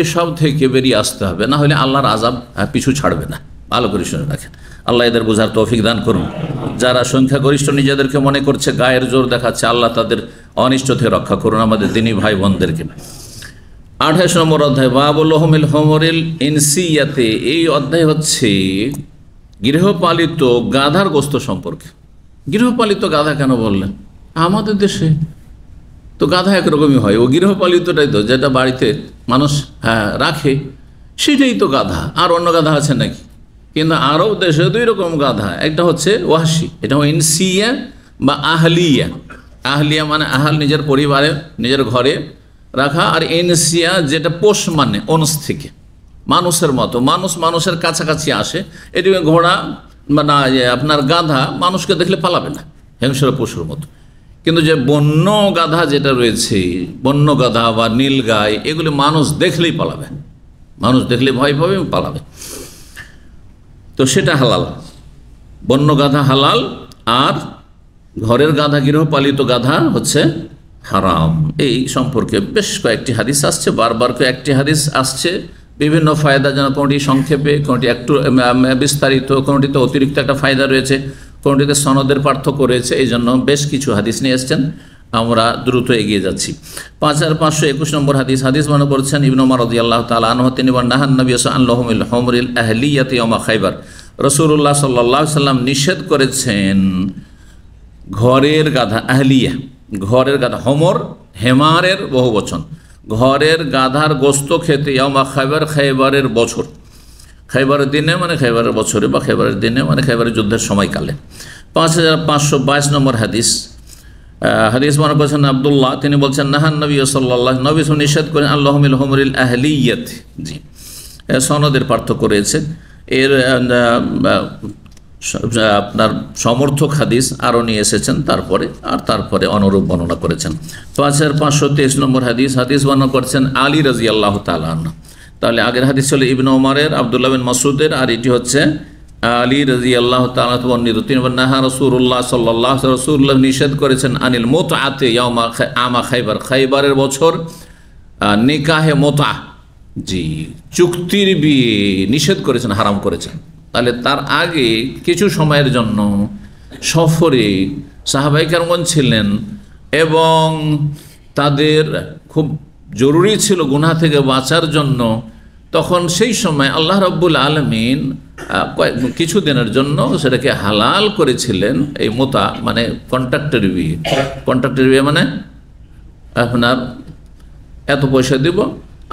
এসব থেকে বেরিয়ে আসতে হবে, না হলে আল্লাহর আযাব পিছু ছাড়বে না। ভালো করে শুনে রাখেন। আল্লাহ এদের বোঝার তৌফিক দান করুন। যারা সংখ্যাগরিষ্ঠ নিজেদেরকে মনে করছে, গায়ের জোর দেখাচ্ছে, আল্লাহ তাদের অনিষ্ট থেকে রক্ষা করুন, আমাদের দিনী ভাই বোনদেরকে। 28 নম্বর অধ্যায়, বাবুল লহমিল হমরিল ইনসিয়াতে। এই অধ্যায় হচ্ছে গৃহপালিত গাধার গোস্ত সম্পর্কে। গৃহপালিত গাধা কেন বললেন? আমাদের দেশে তো গাধা একরকমই হয়, ও গৃহপালিতটাই তো, যেটা বাড়িতে মানুষ, হ্যাঁ, রাখে, সেটাই তো গাধা। আর অন্য গাধা আছে নাকি? কিন্তু আরব দেশে 2 রকম গাধা, একটা হচ্ছে ওয়াহশি, এটা ইনসিয়া বা আহলিয়া। আহলিয়া মানে আহাল, নিজের পরিবারে, নিজের ঘরে রাখা, আর ইনসিয়া যেটা পোষ মানে অনস থেকে, মানুষের মতো, মানুষের কাছাকাছি আসে। এটি ঘোড়া মানে আপনার গাধা মানুষকে দেখলে পালাবে না, হিংস্র পশুর মতো। কিন্তু যে বন্য গাধা যেটা রয়েছে, বন্য গাধা বা নীল গাই, এগুলি মানুষ দেখলেই পালাবে, মানুষ দেখলে ভয় পাবে এবং পালাবে। তো সেটা হালাল, বন্য গাধা হালাল, আর ঘরের গাধা, গৃহপালিত গাধা হচ্ছে হারাম। এই সম্পর্কে বেশ কয়েকটি হাদিস আসছে, বারবার কয়েকটি হাদিস আসছে, বিভিন্ন ফায়দা, যেন কোনটি সংক্ষেপে, কোনটি একটু বিস্তারিত, কোনটিতে অতিরিক্ত একটা ফায়দা রয়েছে, কোনটিতে সনদের পার্থক্য রয়েছে। এই জন্য বেশ কিছু হাদিস নিয়ে এসছেন, আমরা দ্রুত এগিয়ে যাচ্ছি। 5521 নম্বর হাদিস, হাদিস মনে করছেন ইবনে ওমর রাদিয়াল্লাহু তাআলা আনহু, তিনি বলেন, নাহান নবী সাল্লাল্লাহু আলাইহি ওয়াসাল্লাম হুমরিল আহলিয়াতি ইয়াওমা খায়বার। রাসূলুল্লাহ সাল্লাল্লাহু আলাইহি ওয়াসাল্লাম নিষেধ করেছেন ঘরের গাধা, আহলিয়া ঘরের গাধা, হোমর হেমারের বহু বচন, ঘরের গাধার গোস্ত খেতে ইয়ামা খায়বার, খায়বারের বছর, খায়বারের দিনে মানে খায়বারের বছরে, বা খায়বারের দিনে মানে খায়বারের যুদ্ধের সময়কালে। 5522 নম্বর হাদিস, হাদিস মনে করছেন আব্দুল্লাহ, তিনি বলছেন, নাহান নবী সাল্লাল্লাহু, নবী নিষেধ করেন আল্লাহুমিল হুমরিল আহলিয়াত। জি, সনদের পার্থক্য রয়েছে। এর আপনার সমর্থক হাদিস আরও নিয়ে এসেছেন তারপরে অনুরূপ বর্ণনা করেছেন। 5523 নম্বর হাদিস, হাদিস বর্ণনা করছেন আলী রাদিয়াল্লাহু তাআলা আনহু। তাহলে আগের হাদিস ছিল ইবনে ওমরের, আব্দুল্লাহ বিন মাসউদের, আর এটি হচ্ছে আলী রাদিয়াল্লাহু তাআলা বর্ণিত। তিনি বলেন, নাহা রাসূলুল্লাহ সাল্লাল্লাহু আলাইহি ওয়াসাল্লাম, রাসূলুল্লাহ নিষেধ করেছেন আনিল মুতআতি ইয়ামা আমা খায়বার, খায়বারের বছর নিকাহে মুতআ, জি চুক্তির বিয়ে নিষেধ করেছেন, হারাম করেছেন। তাহলে তার আগে কিছু সময়ের জন্য সফরে সাহাবায়ে কেরামগণ ছিলেন এবং তাদের খুব জরুরি ছিল গুনাহ থেকে বাঁচার জন্য, তখন সেই সময় আল্লাহ রাব্বুল আলামিন কিছু দিনের জন্য সেটাকে হালাল করেছিলেন। এই মোতা মানে কন্ট্রাক্টের বিয়ে, কন্ট্রাক্টের বিয়ে মানে আপনার এত পয়সা দিব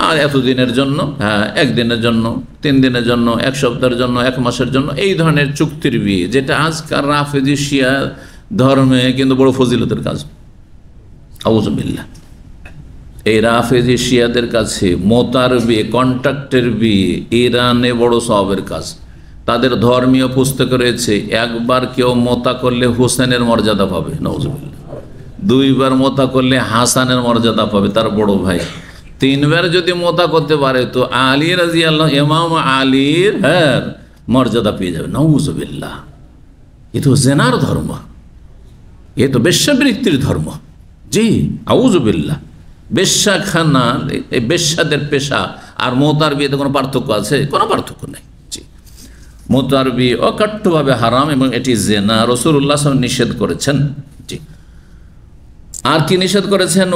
আর এত দিনের জন্য, হ্যাঁ 1 দিনের জন্য, 3 দিনের জন্য, 1 সপ্তাহের জন্য, 1 মাসের জন্য, এই ধরনের চুক্তির বিয়ে, যেটা আজকাল রাফেজি শিয়া ধর্মে কিন্তু বড় ফজিলতের কাজ। আউযুবিল্লাহ, এই রাফেজি শিয়াদের কাছে মোতার বিয়ে, কন্ট্রাক্টের বিয়ে ইরানে বড় সওয়াবের কাজ। তাদের ধর্মীয় পুস্তকে রয়েছে, একবার কেউ মোতা করলে হুসেনের মর্যাদা পাবে, নাউযুবিল্লাহ। 2 বার মোতা করলে হাসানের মর্যাদা পাবে, তার বড় ভাই। 3 বার যদি মোতা করতে পারে তো আলী রাদিয়াল্লাহু, ইমাম আলীর মর্যাদা পেয়ে যাবে, নাউযুবিল্লাহ। এ তো জেনার ধর্ম, এ তো বেশ্যাবৃত্তির ধর্ম। জি, আউযুবিল্লাহ। বেশ্যাখানা, এই বেশ্যাদের পেশা আর মোতার বিয়েতে কোনো পার্থক্য আছে? কোনো পার্থক্য নেই। জি, মোতার বিয়ে অকাট্যভাবে হারাম এবং এটি জেনা, রাসূলুল্লাহ সাল্লাল্লাহু আলাইহি ওয়াসাল্লাম নিষেধ করেছেন। জি, আর কি নিষেধ করেছেন?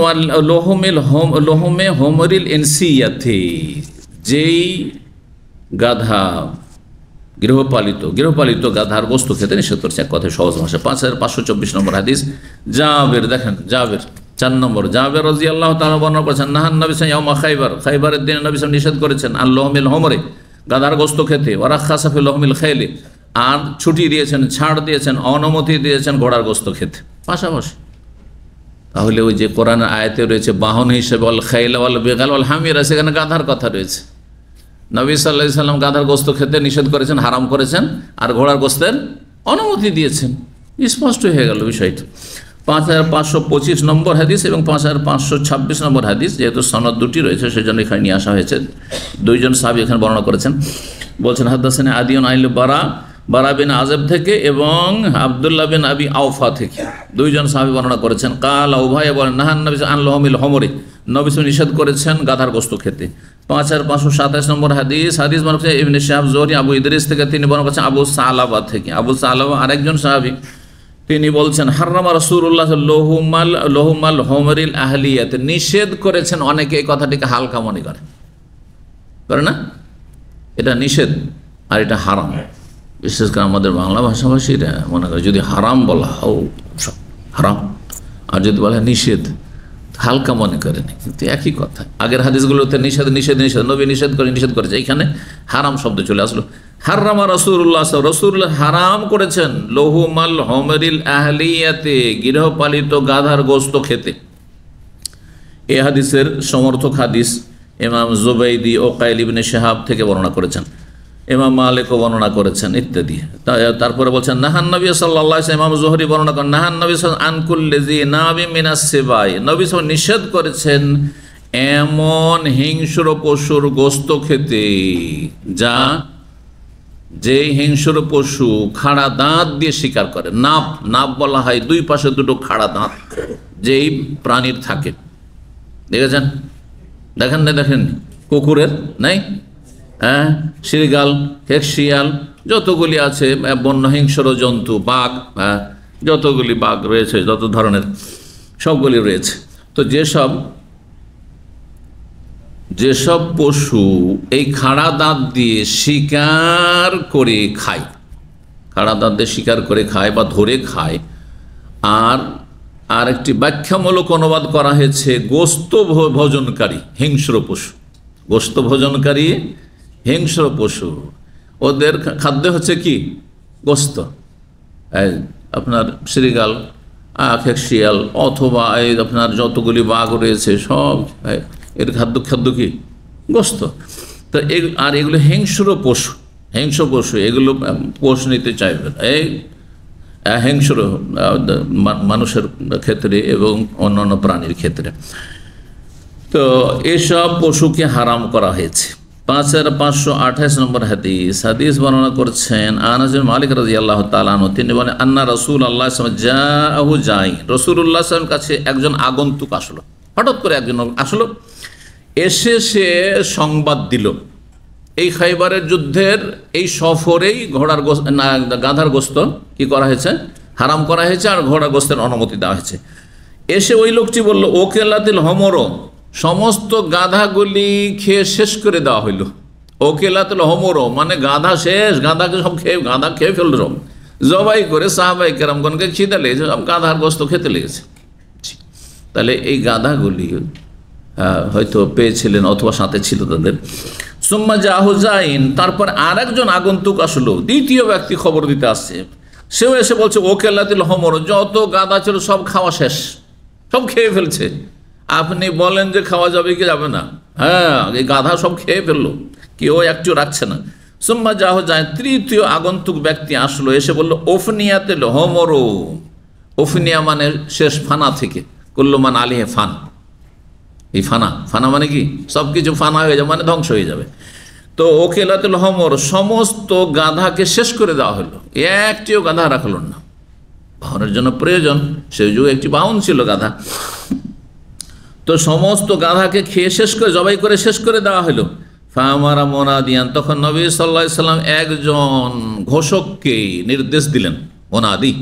লোহমে হোমরিল ইনসিয়াতি, যেই গাধা গৃহপালিত গাধার গোস্ত খেতে নিষেধ করেছে, এক কথায় সহজ ভাষা। 5524 নম্বর হাদিস, জাবের, দেখেন জাবের 4 নম্বর, জাবের রাদিয়াল্লাহু তাআলা বর্ণনা করেছেন, নাহান নবী সাল্লাল্লাহু আলাইহি ওয়াসাল্লাম খায়বার, খায়বারের দিনে নবী সাল্লাল্লাহু আলাইহি ওয়াসাল্লাম নিষেধ করেছেন আল্লাহুমিল হোমরে, গাধার গোস্ত খেতে, ওয়া রাখাসা ফিল লোহমিল খাইলি, আর ছুটি দিয়েছেন, ছাড় দিয়েছেন, অনুমতি দিয়েছেন ঘোড়ার গোস্ত খেতে পাশাপাশি। তাহলে ওই যে কোরআনের আয়াতে রয়েছে বাহন হিসেবে অল খাইলা ওয়াল বিগাল ওয়াল হামিরা, সেখানে গাধার কথা রয়েছে। নবী সাল্লাল্লাহু আলাইহি ওয়াসাল্লাম গাধার গোস্ত খেতে নিষেধ করেছেন, হারাম করেছেন, আর ঘোড়ার গোস্তের অনুমতি দিয়েছেন। স্পষ্ট হয়ে গেল বিষয়টা। 5525 নম্বর হাদিস এবং 5526 নম্বর হাদিস, যেহেতু সনদ দুটি রয়েছে সেজন্য এখানে নিয়ে আসা হয়েছে। 2 জন সাহাবী এখানে বর্ণনা করেছেন। বলছেন, হাদাসানা আদিউন আইল বারা বিন আজব থেকে এবং আব্দুল্লাহ বিন আবি আওফা থেকে 2 জন সাহাবী বর্ণনা করেছেন। কাল উভয়ে বলেন, নাহান নবী আন লহমিল হোমরি, নবী নিষেধ করেছেন গাধার গোস্ত খেতে। 5527 নম্বর হাদিস, হাদিস বর্ণনা করেছেন ইবনে শিহাব জুহরি আবু ইদরিস থেকে, তিনি বর্ণনা করেছেন আবু সালাবা থেকে। আবু সালাবা আরেকজন সাহাবী, তিনি বলছেন, হাররামা রাসূলুল্লাহ লোহুমাল হোমরিল আহলিয়াত, নিষেধ করেছেন। অনেকে এই কথাটিকে হালকা মনে করে না, এটা নিষেধ আর এটা হারাম। বিশেষ করে আমাদের বাংলা ভাষাভাষীরা মনে করে যদি হারাম বলা হারাম, আর যদি বলা নিষেধ হালকা মনে করেনি, কিন্তু একই কথা। আগের হাদিসগুলোতে নিষেধ নিষেধ নিষেধ, নবী নিষেধ করেছে, এখানে হারাম শব্দ চলে আসলো। হাররামা রাসূলুল্লাহ, রাসূলুল্লাহ হারাম করেছেন লহুমাল হোমরিল আহলিয়াতে, গৃহপালিত গাধার গোস্ত খেতে। এই হাদিসের সমর্থক হাদিস ইমাম জুবাইদি ও কাইল ইবনে শাহাব থেকে বর্ণনা করেছেন, ইমাম মালিকও বর্ণনা করেছেন ইত্যাদি। তারপরে বলছেন নাহান নবী সাল্লাল্লাহু আলাইহি ওয়াসাল্লাম, ইমাম জোহরি বর্ণনা করেন নাহান নবী আন কুল্লি জি নাবি মিনাস সিবাই, নবী সাল্লাল্লাহু নিষেধ করেছেন এমন হিংস্র পশুর গোশত খেতে যা যেই হিংস্র পশু খাড়া দাঁত দিয়ে শিকার করে। নাপ বলা হয় দুই পাশে দুটো খাড়া দাঁত যেই প্রাণীর থাকে। দেখেছেন? দেখেন না? দেখেন কুকুরের নাই? হ্যাঁ, শৃগাল, হেক্সিয়াল, যতগুলি আছে বন্য হিংস্র জন্তু, বাঘ, যতগুলি বাঘ রয়েছে, যত ধরনের সবগুলি রয়েছে। তো যেসব পশু এই খাড়া দাঁত দিয়ে শিকার করে খায়, খাড়া দাঁত দিয়ে শিকার করে খায় বা ধরে খায়, আর একটি ব্যাখ্যামূলক অনুবাদ করা হয়েছে গোশত ভোজনকারী হিংস্র পশু। গোশত ভোজনকারী হিংস্র পশু, ওদের খাদ্য হচ্ছে কি? গোশত। আপনার শৃগাল, খেকশিয়াল অথবা এই আপনার যতগুলি বাঘ রয়েছে সব এর খাদ্য কি? গোশত। তো আর এগুলো হিংস্র পশু, এগুলো পোষ নিতে চাইবে না এই হিংস্র মানুষের ক্ষেত্রে এবং অন্যান্য প্রাণীর ক্ষেত্রে। তো এসব পশুকে হারাম করা হয়েছে। 5528 নম্বর হাদিস বর্ণনা করছেন আনাস বিন মালিক রাদিয়াল্লাহু তাআলা আনহু, তিনি বলেন আন্না রাসূলুল্লাহ সাল্লাল্লাহু আলাইহি ওয়াসাল্লাম জাআহু জাইন, রাসূলুল্লাহ সাল্লাল্লাহু আলাইহি ওয়াসাল্লামের কাছে একজন আগন্তুক আসলো। হঠাৎ করে একজন আসলো, এসে সে সংবাদ দিল এই খাইবারের যুদ্ধের এই সফরেই ঘোড়ার গোশত, গাধার গোশত কি করা হয়েছে? হারাম করা হয়েছে, আর ঘোড়ার গোশতের অনুমতি দেওয়া হয়েছে। এসে ওই লোকটি বলল ওকেলাতিল হমরো, সমস্ত গাধাগুলি খেয়ে শেষ করে দেওয়া হইল। ওকেলাতুল হমরো মানে গাধা শেষ, গাধাকে সব গাধা খেয়ে ফেলল, সব জবাই করে সাহাবায়ে কেরামগণকে খিদে লেগেছে, সব গাধার গোশত খেতে লেগেছে। তাহলে এই গাধাগুলি হয়তো পেয়েছিলেন অথবা সাথে ছিল তাদের। সুম্মা জাহু জাইন, তারপর আর একজন আগন্তুক আসলো, দ্বিতীয় ব্যক্তি খবর দিতে আসছে। সেও এসে বলছে ওকেলাতুল হমরো, যত গাধা ছিল সব খাওয়া শেষ, সব খেয়ে ফেলছে। আপনি বলেন যে খাওয়া যাবে কি যাবে না? হ্যাঁ, এই গাধা সব খেয়ে ফেললো, কেউ একটু রাখছে না। সুম্মা যাহ যায়, তৃতীয় আগন্তুক ব্যক্তি আসলো, এসে বললো ওফনিয়াতেল হোমরো, ওফনিয়া মানে শেষ, ফানা থেকে, কুল্লুমান আলিহে ফান। এই ফানা মানে কি? সব কিছু ফানা হয়ে যাবে মানে ধ্বংস হয়ে যাবে। তো ওকেলাতুল হোমর, সমস্ত গাধাকে শেষ করে দেওয়া হলো, একটিও গাধা রাখলো না। বাহনের জন্য প্রয়োজন, সেই যুগে একটি বাহন ছিল গাধা। তো সমস্ত গাধাকে খেয়ে শেষ করে, জবাই করে শেষ করে দেওয়া হলো। ফামারা মোনাদিয়ান, তখন নবী সাল্লাল্লাহু আলাইহি সাল্লাম একজন ঘোষককে নির্দেশ দিলেন, মোনাদি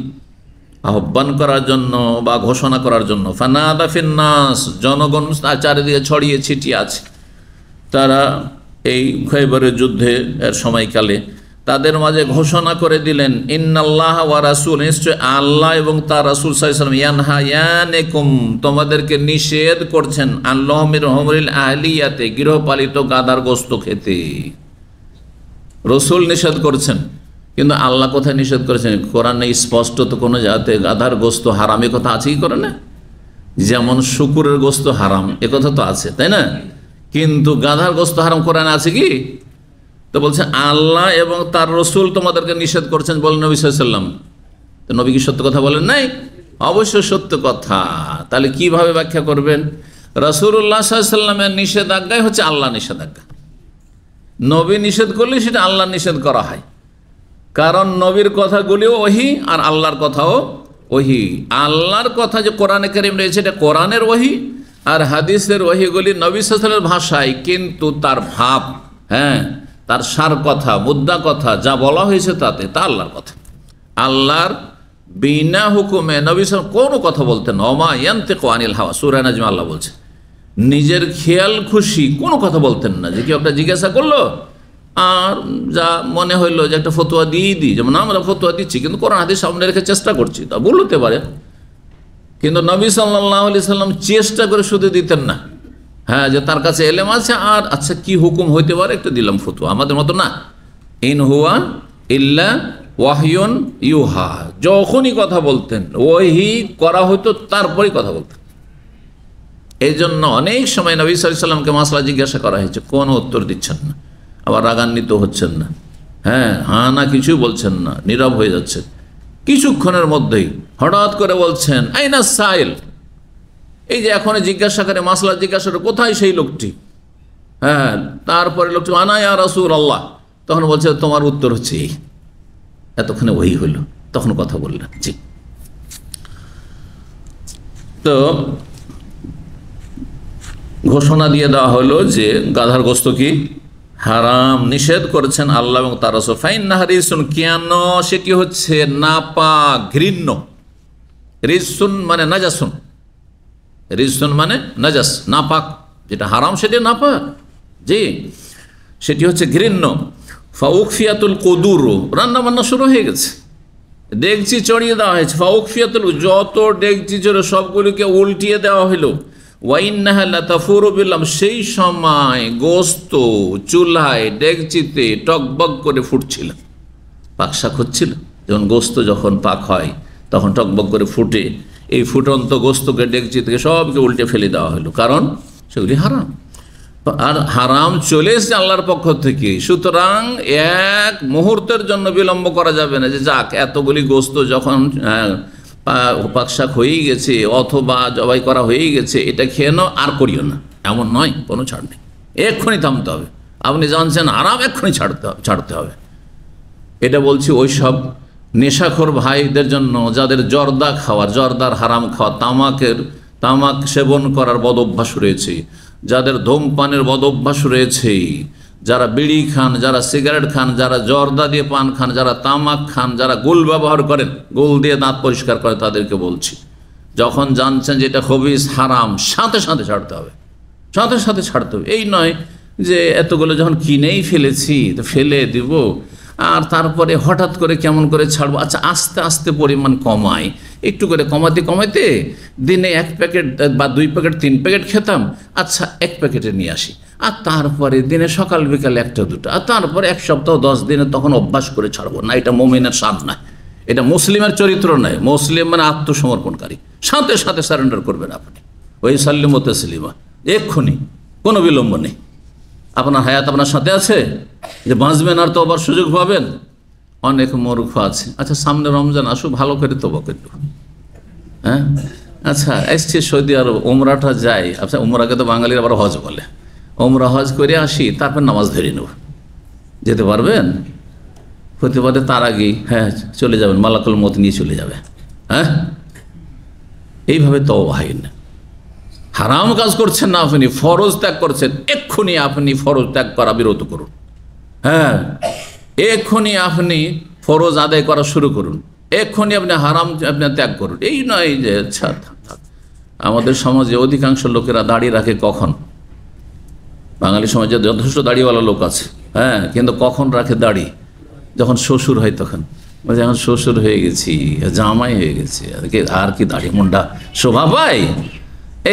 আহ্বান করার জন্য বা ঘোষণা করার জন্য। ফানাদা ফিন্নাস, জনগণ চারিদিকে ছড়িয়ে ছিটিয়ে আছে, তারা এই খৈবরের যুদ্ধে এর সময়কালে তাদের মাঝে ঘোষণা করে দিলেন ইন্নাল্লাহ ওয়া রাসূল, নিশ্চয় আল্লাহ এবং তার রাসূল সাল্লাল্লাহু আলাইহি ওয়াসাল্লাম ইয়ানহায়ানিকুম, তোমাদেরকে নিষেধ করছেন আল্লাহমির হমরিল আহলিয়াতে, গৃহপালিত গাধার গোশত খেতে। রাসূল নিষেধ করছেন, কিন্তু আল্লাহ কোথায় নিষেধ করেছেন? কোরআনে স্পষ্ট তো কোনো জায়গাতে গাধার গোশত হারাম এ কথা আছে কি করে না? যেমন শুকুরের গোশত হারাম এ কথা তো আছে, তাই না? কিন্তু গাধার গোশত হারাম কোরআনে আছে কি? তো বলছে আল্লাহ এবং তার রসুল তোমাদেরকে নিষেধ করছেন, বলেন নবী সাল্লাল্লাহু আলাইহি ওয়াসাল্লাম। তো নবী কি সত্য কথা বলেন নাই? অবশ্যই সত্য কথা। তাহলে কিভাবে ব্যাখ্যা করবেন? রাসূলুল্লাহ সাল্লাল্লাহু আলাইহি ওয়াসাল্লামের নিষেধাজ্ঞাই হচ্ছে আল্লাহ নিষেধাজ্ঞা। নবী নিষেধ করলে সেটা আল্লাহ নিষেধ করা হয়, কারণ নবীর কথাগুলিও ওহী আর আল্লাহর কথাও ওহী। আল্লাহর কথা যে কোরআনে কারীম রয়েছে এটা কোরআনের ওহী, আর হাদিসের ওহীগুলি নবী সাল্লাল্লাহু আলাইহি ওয়াসাল্লামের ভাষায়, কিন্তু তার ভাব, হ্যাঁ, তার সার কথা, মুদ্রা কথা যা বলা হয়েছে তাতে তা আল্লাহর কথা। আল্লাহর বিনা হুকুমে নবী সাল্লাল্লাহু আলাইহি ওয়াসাল্লাম কোনো কথা বলতেন, ওমা ইয়ানতিকু আনিল হাওয়া, সূরা নাজমে আল্লাহ বলছে, নিজের খেয়াল খুশি কোনো কথা বলতেন না। যে কেউ একটা জিজ্ঞাসা করলো আর যা মনে হইলো যে একটা ফতোয়া দিয়ে দিই, যেমন আমরা ফতোয়া দিচ্ছি কিন্তু কোরআন হাদিস সামনে রেখে চেষ্টা করছি, তা বলতে পারে, কিন্তু নবী সাল্লাল্লাহু আলাইহি সাল্লাম চেষ্টা করে শুধু দিতেন না। হ্যাঁ, যে তার কাছে এলেম আছে আর আচ্ছা কি হুকুম হইতে পারে একটু দিলাম ফতোয়া, আমাদের মতো না। ইন হুয়া ইল্লা ওয়াহয়ুন ইউহা, যখনই কথা বলতেন ওহি করা হইতো তারপরেই কথা বলতেন। এই জন্য অনেক সময় নবী সাল্লাল্লাহু আলাইহি ওয়াসাল্লামকে মাসলা জিজ্ঞাসা করা হয়েছে, কোনো উত্তর দিচ্ছেন না, আবার রাগান্বিত হচ্ছেন না, হ্যাঁ না কিছুই বলছেন না, নীরব হয়ে যাচ্ছে। কিছুক্ষণের মধ্যেই হঠাৎ করে বলছেন আইনা সাইল, এই যে এখন জিজ্ঞাসা করে মাসলা জিজ্ঞাসা করে কোথায় সেই লোকটি, তারপরে লোকটি আনা ইয়া রাসূলুল্লাহ, তখন বলছে তোমার উত্তর হচ্ছে এই। এতক্ষণে ওই হইল, তখন কথা বললেন। জি, তো ঘোষণা দিয়ে দেওয়া হলো যে গাধার গোস্ত কি হারাম, নিষেধ করেছেন আল্লাহ এবং তার রাসূল। ফাইন্নাহা রিজসুন, কেন সেটি হচ্ছে নাপাক, ঘৃণ্য। রিজসুন মানে নাজাসুন, রিজসুন মানে নাজাস, নাপাক। যেটা হারাম সেটি নাপাক, জি, সেটি হচ্ছে ঘৃণ্য। ফাউকফিয়াতুল কুদুর, রান্না বান্না শুরু হয়ে গেছে, ডেকচি চড়িয়ে দেওয়া হয়েছে। ফাউকফিয়াতুল, যত ডেকচি চড়ে সবগুলিকে উল্টিয়ে দেওয়া হলো। ওয়াইন্নাহা লাতাফুরু বিল্লাম, সেই সময় গোস্ত চুলায় ডেকচিতে টকবক করে ফুটছিল, পাকশাক হচ্ছিল। যেমন গোস্ত যখন পাক হয় তখন টকবক করে ফুটে, এই ফুটন্ত গোস্তকে ডেকচি থেকে সবকে উল্টে ফেলে দেওয়া হলো, কারণ সেগুলি হারাম। আর হারাম চলে এসেছে আল্লাহর পক্ষ থেকে, সুতরাং এক মুহূর্তের জন্য বিলম্ব করা যাবে না যে যাক এতগুলি গোস্ত যখন পাকশাক হয়েই গেছে অথবা জবাই করা হয়েই গেছে, এটা খেয়ে নাও আর করিও না, এমন নয়, কোনো ছাড় নেই, এক্ষুনি থামতে হবে। আপনি জানছেন হারাম, এক্ষুনি ছাড়তে হবে। এটা বলছি ওই সব নেশাখোর ভাইদের জন্য যাদের জর্দা খাওয়ার, জর্দার হারাম খাওয়া, তামাক সেবন করার বদ অভ্যাস রয়েছে, যাদের ধূমপানের বদ অভ্যাস রয়েছে, যারা বিড়ি খান, যারা সিগারেট খান, যারা জর্দা দিয়ে পান খান, যারা তামাক খান, যারা গোল ব্যবহার করেন, গোল দিয়ে দাঁত পরিষ্কার করে, তাদেরকে বলছি যখন জানছেন যে এটা খবিস হারাম, সাথে সাথে ছাড়তে হবে, সাথে সাথে ছাড়তে হবে। এই নয় যে এতগুলো যখন কিনেই ফেলেছি তো ফেলে দিব আর তারপরে হঠাৎ করে কেমন করে ছাড়বো। আচ্ছা, আস্তে আস্তে পরিমাণ কমাই, একটু করে কমাতে কমাতে দিনে 1 প্যাকেট বা 2 প্যাকেট 3 প্যাকেট খেতাম, আচ্ছা 1 প্যাকেটে নিয়ে আসি, আর তারপরে দিনে সকাল বিকাল 1টা 2টা, আর তারপরে 1 সপ্তাহ 10 দিনে তখন অভ্যাস করে ছাড়বো না। এটা মুমিনের শান নয়, এটা মুসলিমের চরিত্র নয়। মুসলিম মানে আত্মসমর্পণকারী, সাথে সাথে সারেন্ডার করবেন আপনি, ওই সাল্লিমু তাসলিমা, এক্ষুনি, কোনো বিলম্ব নেই। আপনার হায়াত আপনার সাথে আছে যে বাঁচবেন আর তওবার সুযোগ পাবেন? অনেক মূর্খ আছে। আচ্ছা, সামনে রমজান আসুক, ভালো করে তওবা করব, আচ্ছা এসছি সৌদি আরব, উমরাটা যাই, আচ্ছা উমরাকে তো বাঙালির আবার হজ বলে, উমরা হজ করে আসি, তারপর নামাজ ধরে নেব। যেতে পারবেন? হতে পারে তার আগেই চলে যাবেন, মালাকুল মত নিয়ে চলে যাবে। এইভাবে তওবা হয় না। হারাম কাজ করছেন না আপনি, ফরজ ত্যাগ করছেন, এক্ষুনি আপনি ফরজ ত্যাগ করা বিরত করুন। এক্ষুনি আপনি ফরজ আদায় করা শুরু করুন, এক্ষুনি আপনি হারাম ত্যাগ করুন। এই নয় যে আচ্ছা আমাদের সমাজে অধিকাংশ লোকেরা দাড়ি রাখে কখন? বাঙালি সমাজে যথেষ্ট দাড়িওয়ালা লোক আছে, কিন্তু কখন রাখে দাড়ি? যখন শ্বশুর হয় তখন। এখন শ্বশুর হয়ে গেছি, জামাই হয়ে গেছে, আর কি দাড়ি মুন্ডা শোভা পায়?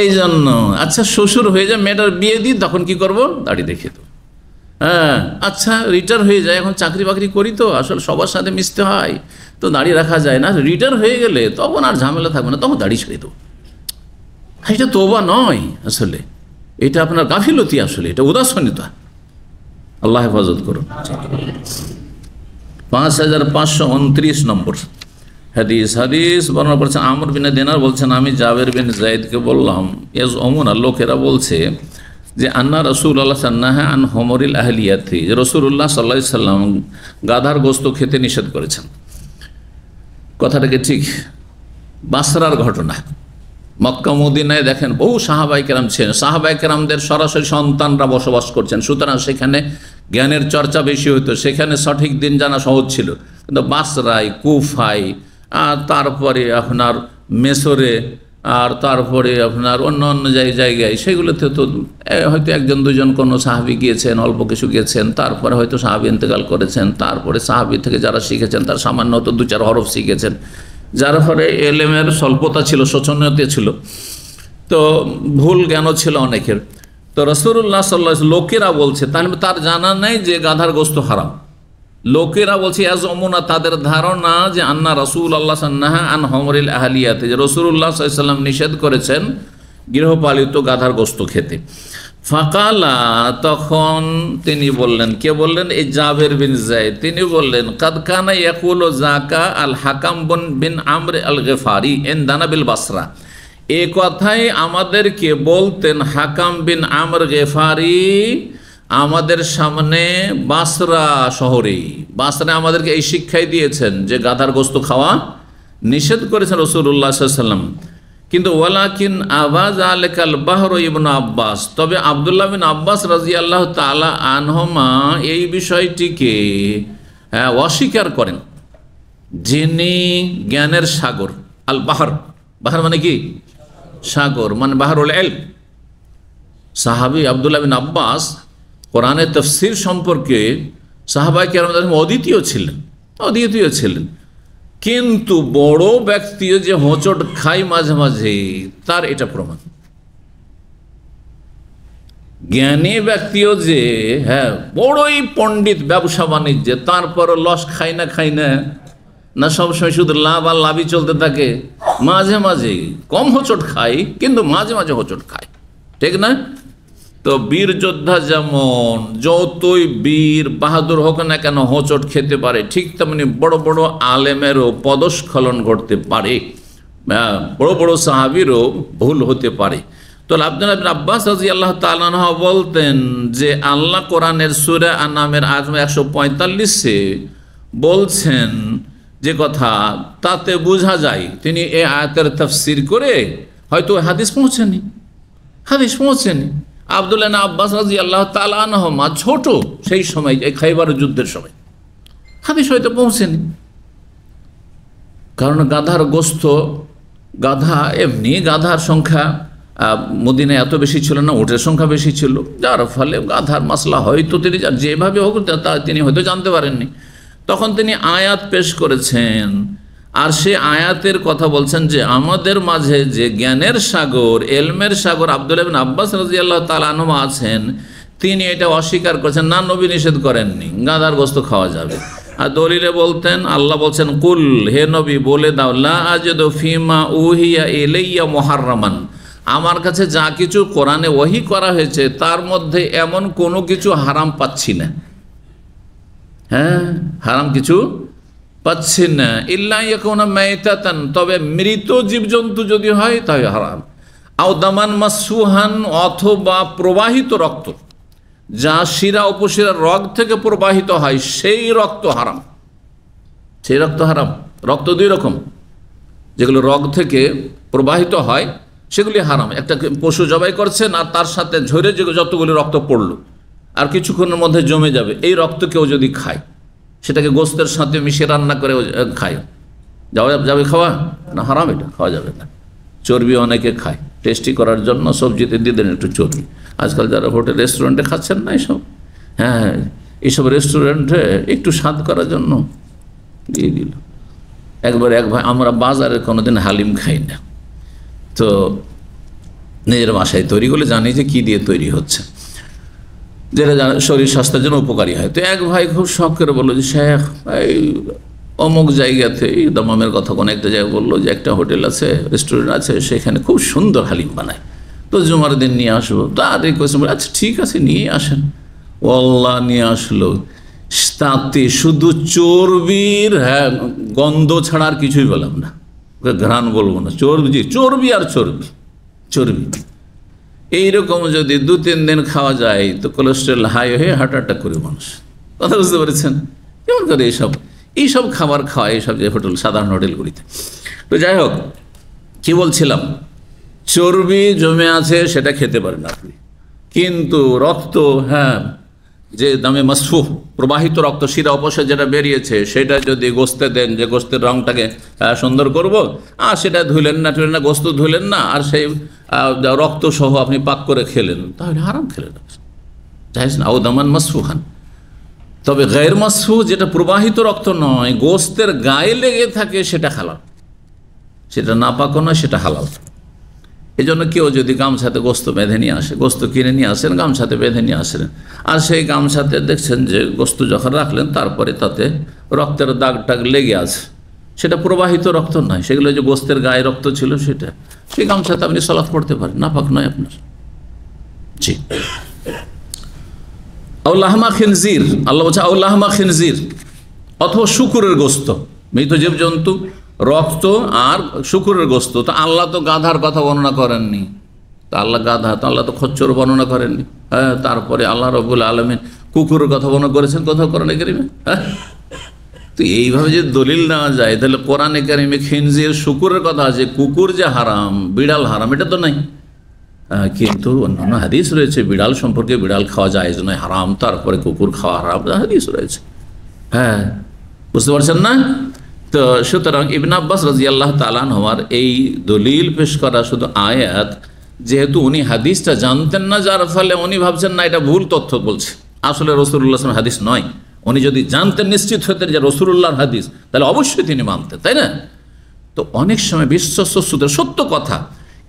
এই জন্য আচ্ছা শ্বশুর হয়ে যায়, মেয়েটার বিয়ে দিই, তখন কি করব? দাড়ি দেখে তো। আচ্ছা রিটায়ার হয়ে যায়, এখন চাকরি বাকরি করি তো আসলে সবার সাথে মিশতে হয়, তো দাড়ি রাখা যায় না। রিটায়ার হয়ে গেলে তখন আর ঝামেলা থাকবে না, তখন দাড়ি ছেড়ে দেবো। এটা তোবা নয়, আসলে এটা আপনার গাফিলতি, আসলে এটা উদাসীনতা। আল্লাহ হেফাজত করুন। 5529 নম্বর হাদিস বর্ণনা করেছেন আমর বিন দিনার বলছেন, আমি জাবের বিন যায়েদকে বললাম, ইয়াজউমুনা, লোকেরা বলছে যে আন্না রাসূলুল্লাহ সান্নাহা আন হুমরিল আহলিয়াতি, যে রাসূলুল্লাহ সাল্লাল্লাহু আলাইহি সাল্লাম গাধার গোস্ত খেতে নিষেধ করেছেন। কথাটাকে ঠিক বাসরার ঘটনা, মক্কা মদিনায় দেখেন বহু সাহাবায়ে কেরাম ছিলেন, সাহাবায়ে কেরামদের সরাসরি সন্তানরা বসবাস করছেন, সুতরাং সেখানে জ্ঞানের চর্চা বেশি হতো, সেখানে সঠিক দিন জানা সহজ ছিল। কিন্তু বাসরায়, কুফায়, আর তারপরে আপনার মেসরে, আর তারপরে আপনার অন্য অন্য জায়গায়, সেগুলোতে তো হয়তো 1-2 কোনো সাহাবি গিয়েছেন, অল্প কিছু গিয়েছেন, তারপরে হয়তো সাহাবি ইন্তেকাল করেছেন, তারপরে সাহাবি থেকে যারা শিখেছেন তার সামান্য হয়তো 2-4 হরফ শিখেছেন, যার ফলে এলেমের স্বল্পতা ছিল, শোচনীয়তা ছিল, তো ভুল জ্ঞানও ছিল অনেকের। তো রাসূলুল্লাহ সাল্লাল্লাহু আলাইহি, লোকেরা বলছে, তাহলে তার জানা নেই যে গাধার গোস্ত হারাম। লোকেরা বলছে ইয়াজউমুনা, তাদের ধারণা যে আন্না রাসূলুল্লাহ সান্নাহা আন হুমরিল আহলিয়াতি, যে রাসূলুল্লাহ সাল্লাল্লাহু আলাইহি ওয়াসাল্লাম নিষেধ করেছেন গৃহপালিত গাধার গোস্ত খেতে। ফাকালা, তখন তিনি বললেন, কে বললেন? এই জাবের বিন যায়েদ। তিনি বললেন, কাদ কানা ইয়াকুলু যাকা আল হাকাম বিন আমর আল গিফারি ইনদানা বিল বাসরা। এই কথাই আমাদেরকে বলতেন হাকাম বিন আমর গিফারি আমাদের সামনে বাসরা শহরে। বাসরা আমাদেরকে এই শিক্ষাই দিয়েছেন যে গাধার গোস্ত খাওয়া নিষেধ করেছেন রাসূলুল্লাহ সাল্লাল্লাহু আলাইহি ওয়াসাল্লাম। কিন্তু ওয়ালাকিন আবাজ আলেকাল বাহর ইবনে আব্বাস, তবে আব্দুল্লাহ বিন আব্বাস রাদিয়াল্লাহু তাআলা আনহুমা এই বিষয়টিকে অস্বীকার করেন। যিনি জ্ঞানের সাগর, আল বাহর, বাহর মানে কি? সাগর, মানে বাহরুল ইলম। সাহাবী আব্দুল্লাহ বিন আব্বাস কোরআনের তাফসীর সম্পর্কে সাহাবায়ে কেরামদের অদ্বিতীয় ছিলেন, কিন্তু বড় ব্যক্তিও যে হোঁচট খায় মাঝে মাঝে, তার এটা প্রমাণ। জ্ঞানী ব্যক্তিও যে বড়ই পণ্ডিত ব্যবসা বাণিজ্যে, তারপর লস খায় না সবসময় শুধু লাভ আর লাভই চলতে থাকে, মাঝে মাঝে কম হোঁচট খায় কিন্তু মাঝে মাঝে হোঁচট খায়, ঠিক না? তো বীর যোদ্ধা যেমন যতই বীর বাহাদুর হোক না কেন হোঁচট খেতে পারে, ঠিক তেমনি বড় বড় আলেমেরও পদস্খলন ঘটতে পারে, বড় বড় সাহাবীরও ভুল হতে পারে। তো আব্দুল্লাহ বিন আব্বাস রাদিয়াল্লাহু তাআলা আনহু বলতেন যে আল্লাহ কোরআনের সূরা আনামের 145-এ বলছেন যে কথা, তাতে বোঝা যায় তিনি এই আয়াতের তাফসীর করে হয়তো হাদিস পৌঁছেনি। আব্দুল্লাহ বিন আব্বাস রাদিয়াল্লাহু তাআলা আনহুমা ছোট সেই সময়, এই খাইবারের যুদ্ধের সময়, হাদিস হয়তো পৌঁছেনি। কারণ গাধার গোস্ত, এমনি গাধার সংখ্যা মদিনায় এত বেশি ছিল না, উটের সংখ্যা বেশি ছিল, যার ফলে গাধার মাসলা হয়তো তিনি যেভাবে হোক তিনি হয়তো জানতে পারেননি। তখন তিনি আয়াত পেশ করেছেন, আর সে আয়াতের কথা বলছেন যে আমাদের মাঝে যে জ্ঞানের সাগর, এলমের সাগর আব্দুল্লাহ বিন আব্বাস রাদিয়াল্লাহু তাআলা আনহু আছেন, তিনি এটা অস্বীকার করেছেন। না, নবী নিষেধ করেননি, গাধার গোস্ত খাওয়া যাবে। আর দলিলে বলতেন, আল্লাহ বলছেন, কুল, হে নবী বলে দাও, লা আজিদু ফিমা উহিয়া ইলাইয়া মুহাররামান, আমার কাছে যা কিছু কোরআনে ওহী করা হয়েছে তার মধ্যে এমন কোনো কিছু হারাম পাচ্ছি না। হারাম কিছু পাচ্ছি না। ইল্লা ইয়াকুনা মাইতাতান, তবে মৃত জীবজন্তু যদি হয় তাহলে হারাম। আও দামান মাসফুহান, অথবা প্রবাহিত রক্ত, যা শিরা উপশিরার রগ থেকে প্রবাহিত হয় সেই রক্ত হারাম। রক্ত দুই রকম, যেগুলো রগ থেকে প্রবাহিত হয় সেগুলি হারাম। একটা পশু জবাই করছেন আর তার সাথে ঝরে যতগুলি রক্ত পড়লো আর কিছুক্ষণের মধ্যে জমে যাবে, এই রক্ত কেউ যদি খায়, সেটাকে গোস্তের সাথে মিশিয়ে রান্না করে খায়, যাবে খাওয়া না? হারাম, এটা খাওয়া যাবে না। চর্বি অনেকে খায়, টেস্টি করার জন্য সবজিতে দিয়ে দেন একটু চর্বি। আজকাল যারা হোটেল রেস্টুরেন্টে খাচ্ছেন না এইসব, এইসব রেস্টুরেন্টে একটু স্বাদ করার জন্য দিয়ে দিল। একবার এক ভাই, আমরা বাজারে কোনোদিন হালিম খাই না, তো নিজের বাসায় তৈরি করলে জানি যে কি দিয়ে তৈরি হচ্ছে, যেটা শরীর স্বাস্থ্যের জন্য উপকারী হয়। তো এক ভাই খুব শখ করে বললো যে শেখ, এই অমুক জায়গাতে, দমামের কথা কোনো একটা জায়গায় বললো যে একটা হোটেল আছে, রেস্টুরেন্ট আছে, সেখানে খুব সুন্দর হালিম বানায়, তো জুমার দিন নিয়ে আসবো। তার রিকোয়েস্ট, আচ্ছা ঠিক আছে নিয়ে আসেন। ওয়াল্লাহ নিয়ে আসলো, তাতে শুধু চর্বির গন্ধ ছাড়া আর কিছুই বললাম না, ঘ্রাণ বলবো না, চর্বি আর চর্বি। এইরকম যদি 2-3 দিন খাওয়া যায় তো কোলেস্ট্রল হাই হয়ে হার্ট অ্যাটাক করে মানুষ। কথা বুঝতে পেরেছেন? কেমন করে এইসব খাবার খাওয়া, এইসব যে হোটেল, সাধারণ হোটেলগুলিতে। তো যাই হোক, কি বলছিলাম, চর্বি জমে আছে সেটা খেতে পারেন আপনি, কিন্তু রক্ত, যে দামে মাসফুহ, প্রবাহিত রক্ত, শিরা অপসয় যেটা বেরিয়েছে, সেটা যদি গোস্তে দেন, যে গোস্তের রংটাকে সুন্দর করব, আর সেটা ধুলেন না, গোস্ত ধুলেন না, আর সেই রক্ত সহ আপনি পাক করে খেলেন, তাহলে হারাম খেলেন, জায়েজ না। ও দামান মাসফুহান। তবে গায়ের মাসফুহ, যেটা প্রবাহিত রক্ত নয়, গোস্তের গায়ে লেগে থাকে, সেটা হালাল, সেটা নাপাকও নয়, সেটা হালাল। এই জন্য কেউ যদি গামছাতে গোস্ত বেঁধে নিয়ে আসে, গোস্ত কিনে নিয়ে আসেন, গামছাতে বেঁধে নিয়ে আসেন, আর সেই গামছাতে দেখছেন যে গোস্ত যখন রাখলেন তারপরে তাতে রক্তের দাগ টাগ লেগে আছে, সেটা প্রবাহিত রক্ত নয়, সেগুলো যে গোস্তের গায়ে রক্ত ছিল সেটা, সেই গামছাতে আপনি সালাত পড়তে পারেন, নাপাক নয় আপনার। জি। আউলাহমা খিনজির, আল্লাহ বলছে আউলাহমা খিনজির, অথবা শুকুরের গোস্ত, মৃত জীবজন্তু, রক্ত আর শুকুরের গোস্ত। তো আল্লাহ তো গাধার কথা বর্ণনা করেননি, তা আল্লাহ গাধা, তো আল্লাহ তো খচ্চর বর্ণনা করেননি। হ্যাঁ, তারপরে আল্লাহ রাব্বুল আলামিন কুকুরের কথা বর্ণনা করেছেন কোথাও কোরআনে কারিমে? হ্যাঁ, তো এইভাবে যে দলিল নেওয়া যায়, তাহলে কোরআনে কারিমে খিনজির শুকুরের কথা আছে, কুকুর যে হারাম, বিড়াল হারাম, এটা তো নাই। কিন্তু অন্যান্য হাদিস রয়েছে বিড়াল সম্পর্কে, বিড়াল খাওয়া জায়েজ নয়, হারাম, তারপরে কুকুর খাওয়া হারাম, হাদিস রয়েছে। হ্যাঁ, বুঝতে পারছেন না? তো সুতরাং ইবনে আব্বাস রাদিয়াল্লাহু তাআলা আনহুর এই দলিল পেশ করা শুধু আয়াত, যেহেতু উনি হাদিসটা জানতেন না, যার ফলে উনি ভাবছেন না এটা ভুল তথ্য বলছে, আসলে রাসূলুল্লাহ সাল্লাল্লাহু আলাইহি ওয়াসাল্লাম হাদিস নয়। উনি যদি জানতেন, নিশ্চিত হতেন যে রাসূলুল্লাহর হাদিস, তাহলে অবশ্যই তিনি মানতেন, তাই না? তো অনেক সময় বিশ্বস্ত সূত্রে সত্য কথা,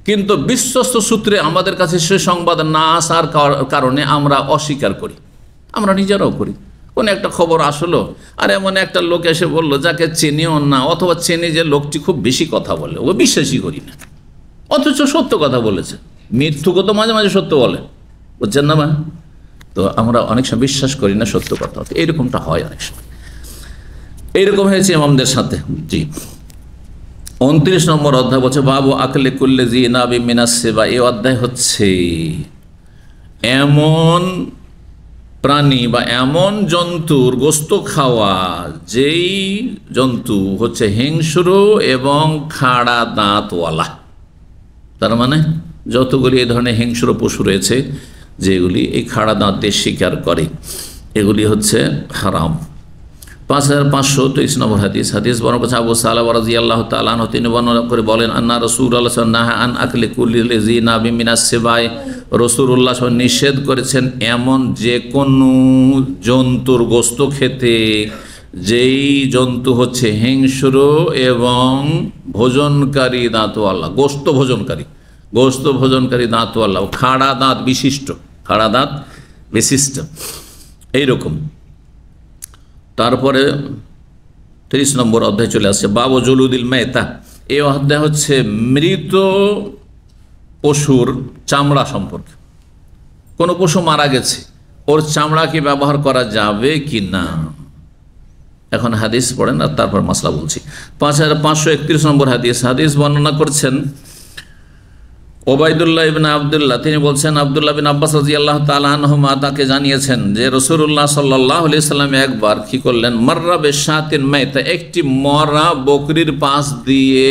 কিন্তু বিশ্বস্ত সূত্রে আমাদের কাছে সে সংবাদ না আসার কারণে আমরা অস্বীকার করি, আমরা নিজেরাও করি। কোন একটা খবর আসলো, আর এমন একটা লোক এসে বললো যাকে চিনিও না, অথবা চিনি যে লোকটি খুব বেশি কথা বলে, ও বিশ্বাসই করি না, অথচ সত্য কথা বলেছে। মৃত্যুকে তো মাঝে মাঝে সত্য বলে, বুঝছেন না? তো আমরা অনেক সময় বিশ্বাস করি না সত্য কথা, এইরকমটা হয় অনেক সময়। এইরকম হয়েছে ইমামদের সাথে। জি। 29 নম্বর অধ্যায় বলছে বাবু আকলে কুল্লে জি নাবি মিনাস সেবা। এই অধ্যায় হচ্ছে এমন প্রাণী বা এমন জন্তুর গোস্ত খাওয়া, যেই জন্তু হচ্ছে হিংস্র এবং খাড়া দাঁতওয়ালা। তার মানে যতগুলি এই ধরনের হিংস্র পশু রয়েছে, যেগুলি এই খাড়া দাঁত দিয়ে শিকার করে, এগুলি হচ্ছে হারাম। 5523 নম্বর হাদিস, হাদিস বর্ণনা করছে আবু সালামা রাদিয়াল্লাহু তাআলা আনহু, তিনি বর্ণনা করে বলেন আন্না রাসূলুল্লাহ সাল্লাল্লাহু আলাইহি ওয়াসাল্লাম নাহা আন আকলি কুল্লি জি নাবি মিনাস সিবাই। রাসূলুল্লাহ সাল্লাল্লাহু আলাইহি ওয়াসাল্লাম নিষেধ করেছেন এমন যে কোনো জন্তুর গোস্ত খেতে, যেই জন্তু হচ্ছে হিংস্র এবং ভোজনকারী দাঁতওয়ালা, গোস্ত ভোজনকারী দাঁতওয়ালা, খাড়া দাঁত বিশিষ্ট এইরকম। তারপরে 30 নম্বর অধ্যায় চলে আসছে বাবু জুলুদিল মেতা। এই অধ্যায় হচ্ছে মৃত পশুর চামড়া সম্পর্কে। কোনো পশু মারা গেছে, ওর চামড়া কি ব্যবহার করা যাবে কি না, এখন হাদিস পড়েন আর তারপর মাসলা বলছি। 5531 নম্বর হাদিস বর্ণনা করছেন ওবায়দুল্লাহ ইবনে আব্দুল্লাহ, তিনি বলছেন আব্দুল্লাহ বিন আব্বাস রাদিয়াল্লাহু তাআলা আনহুমা তাকে জানিয়েছেন যে রাসূলুল্লাহ সাল্লাল্লাহু আলাইহি সাল্লাম একবার কি করলেন, মাররা বিশাতিন মাইতা, একটি মরা বকরির পাশ দিয়ে